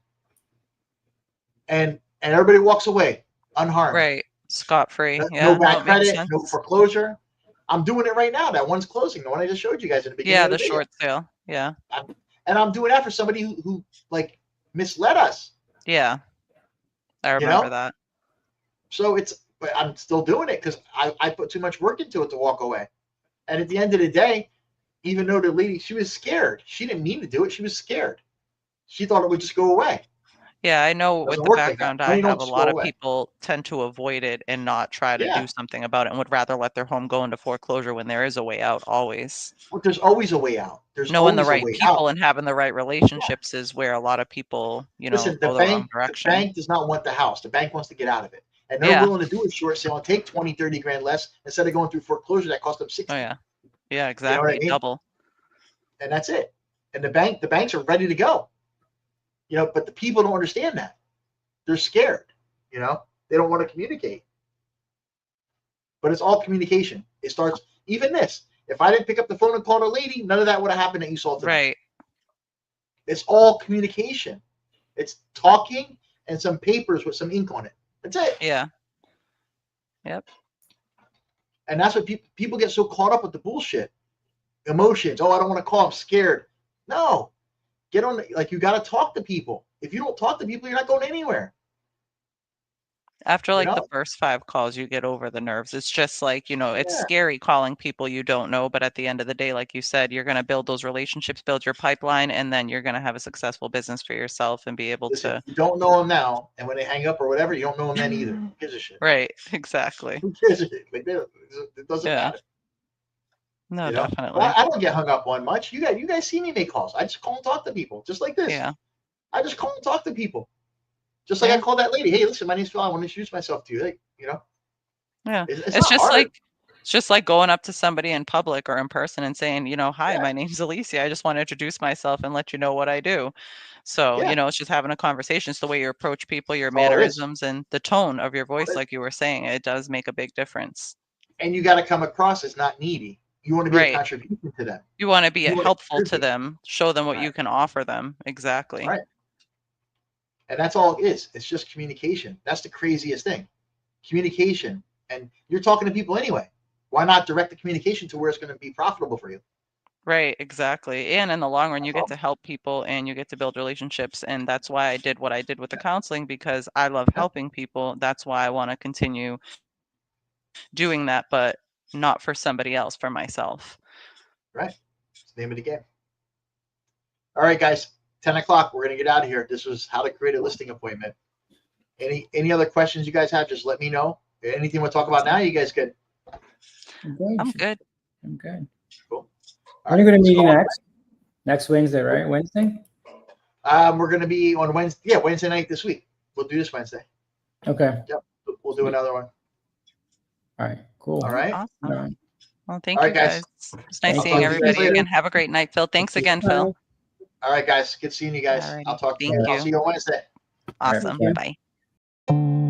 Speaker 1: and everybody walks away unharmed.
Speaker 4: Right. Scot-free.
Speaker 1: No bad credit, no foreclosure. I'm doing it right now. That one's closing. The one I just showed you guys in the beginning.
Speaker 4: Yeah,
Speaker 1: of the
Speaker 4: short sale. Yeah.
Speaker 1: And I'm doing that for somebody who like misled us.
Speaker 4: Yeah. I remember that.
Speaker 1: So but I'm still doing it because I put too much work into it to walk away. And at the end of the day, even though the lady, she was scared. She didn't mean to do it. She was scared. She thought it would just go away.
Speaker 4: Yeah, I know with
Speaker 1: Doesn't
Speaker 4: the
Speaker 1: work like that.
Speaker 4: background I
Speaker 1: Money
Speaker 4: have,
Speaker 1: don't
Speaker 4: a
Speaker 1: just
Speaker 4: lot
Speaker 1: go
Speaker 4: of
Speaker 1: away.
Speaker 4: people tend to avoid it and not try to
Speaker 1: Yeah.
Speaker 4: do something about it and would rather let their home go into foreclosure when there is a way out always.
Speaker 1: But there's always a way out. There's
Speaker 4: Knowing the
Speaker 1: always a
Speaker 4: right
Speaker 1: way
Speaker 4: people
Speaker 1: out.
Speaker 4: and having the right relationships is where a lot of people, you know,
Speaker 1: Listen,
Speaker 4: go the wrong
Speaker 1: the
Speaker 4: direction.
Speaker 1: bank does not want the house. The bank wants to get out of it. And they're
Speaker 4: Yeah.
Speaker 1: willing to do a short sale and take 20, 30 grand less instead of going through foreclosure that cost them 60.
Speaker 4: Oh yeah. Yeah,
Speaker 1: You know
Speaker 4: exactly.
Speaker 1: what I mean?
Speaker 4: Double.
Speaker 1: And that's it. And the banks are ready to go. You know, but the people don't understand that. They're scared. You know, they don't want to communicate. But it's all communication. It starts, even this. If I didn't pick up the phone and call a lady, none of that would have happened that you saw tonight.
Speaker 4: Right.
Speaker 1: It's all communication. It's talking and some papers with some ink on it. That's it.
Speaker 4: Yeah. Yep.
Speaker 1: And that's what people get so caught up with the bullshit. Emotions. Oh, I don't want to call. I'm scared. No. Get on. Like, you got to talk to people. If you don't talk to people, you're not going anywhere.
Speaker 4: After
Speaker 1: You
Speaker 4: like the
Speaker 1: know?
Speaker 4: first 5 calls, you get over the nerves. It's just like, you know, it's
Speaker 1: Yeah.
Speaker 4: scary calling people you don't know, but at the end of the day, like you said, you're going to build those relationships, build your pipeline, and then you're going to have a successful business for yourself and be able
Speaker 1: Listen,
Speaker 4: to.
Speaker 1: you don't know them now, and when they hang up or whatever, you don't know them then either. Who gives a shit?
Speaker 4: Right. Exactly.
Speaker 1: Who gives a shit? Like, it doesn't
Speaker 4: Yeah.
Speaker 1: matter.
Speaker 4: No,
Speaker 1: You know?
Speaker 4: definitely.
Speaker 1: Well, I don't get hung up on much. You guys see me make calls. I just call and talk to people, just like this.
Speaker 4: Yeah.
Speaker 1: I just call and talk to people. Just like
Speaker 4: Yeah.
Speaker 1: I called that lady. Hey, listen, my name's Phil. I want to introduce myself to you. Like, you know,
Speaker 4: Yeah.
Speaker 1: it's
Speaker 4: It's
Speaker 1: not
Speaker 4: just
Speaker 1: hard.
Speaker 4: it's just like going up to somebody in public or in person and saying, you know, hi,
Speaker 1: Yeah.
Speaker 4: my name's Alicia. I just want to introduce myself and let you know what I do. So,
Speaker 1: Yeah.
Speaker 4: you know, it's just having a conversation. It's the way you approach people, your
Speaker 1: That's all it is.
Speaker 4: mannerisms, and the tone of your voice,
Speaker 1: is.
Speaker 4: like you were saying, it does make a big difference.
Speaker 1: And you got to come across as not needy. You want to be a
Speaker 4: Right.
Speaker 1: contribution to them.
Speaker 4: You want to be
Speaker 1: You want to
Speaker 4: helpful to
Speaker 1: contribute.
Speaker 4: them, show them what
Speaker 1: Right.
Speaker 4: you can offer them. Exactly.
Speaker 1: Right. And that's all it is. It's just communication. That's the craziest thing. Communication. And you're talking to people anyway. Why not direct the communication to where it's going to be profitable for you?
Speaker 4: Right, exactly. And in the long run, you
Speaker 1: That's
Speaker 4: get
Speaker 1: all.
Speaker 4: to help people and you get to build relationships. And that's why I did what I did with the counseling, because I love
Speaker 1: Yeah.
Speaker 4: helping people. That's why I want to continue doing that, but not for somebody else, for myself.
Speaker 1: Right. It's the name of the game. All right, guys. 10 o'clock. We're going to get out of here. This was how to create a listing appointment. Any other questions you guys have, just let me know. Anything we'll talk about now, you guys good?
Speaker 4: I'm good.
Speaker 2: I'm good.
Speaker 1: Cool.
Speaker 2: When are you going to
Speaker 1: let's
Speaker 2: meet
Speaker 1: go on.
Speaker 2: next Wednesday, right? Wednesday?
Speaker 1: We're going to be on Wednesday. Yeah, Wednesday night this week. We'll do this Wednesday.
Speaker 2: Okay.
Speaker 1: Yep. We'll do another one.
Speaker 2: All right. Cool.
Speaker 1: All right.
Speaker 4: Awesome.
Speaker 2: All right.
Speaker 4: Well, thank
Speaker 1: All
Speaker 4: you
Speaker 1: right, guys.
Speaker 4: It's nice
Speaker 2: Thank
Speaker 4: seeing
Speaker 2: you.
Speaker 4: everybody
Speaker 1: Later.
Speaker 4: again. Have a great night, Phil. Thanks again, Phil.
Speaker 1: All right, guys. Good seeing you guys.
Speaker 4: Alrighty.
Speaker 1: I'll talk to
Speaker 4: Thank
Speaker 1: you. I'll
Speaker 4: you.
Speaker 1: see you on Wednesday.
Speaker 4: Awesome.
Speaker 2: Bye.
Speaker 4: Bye.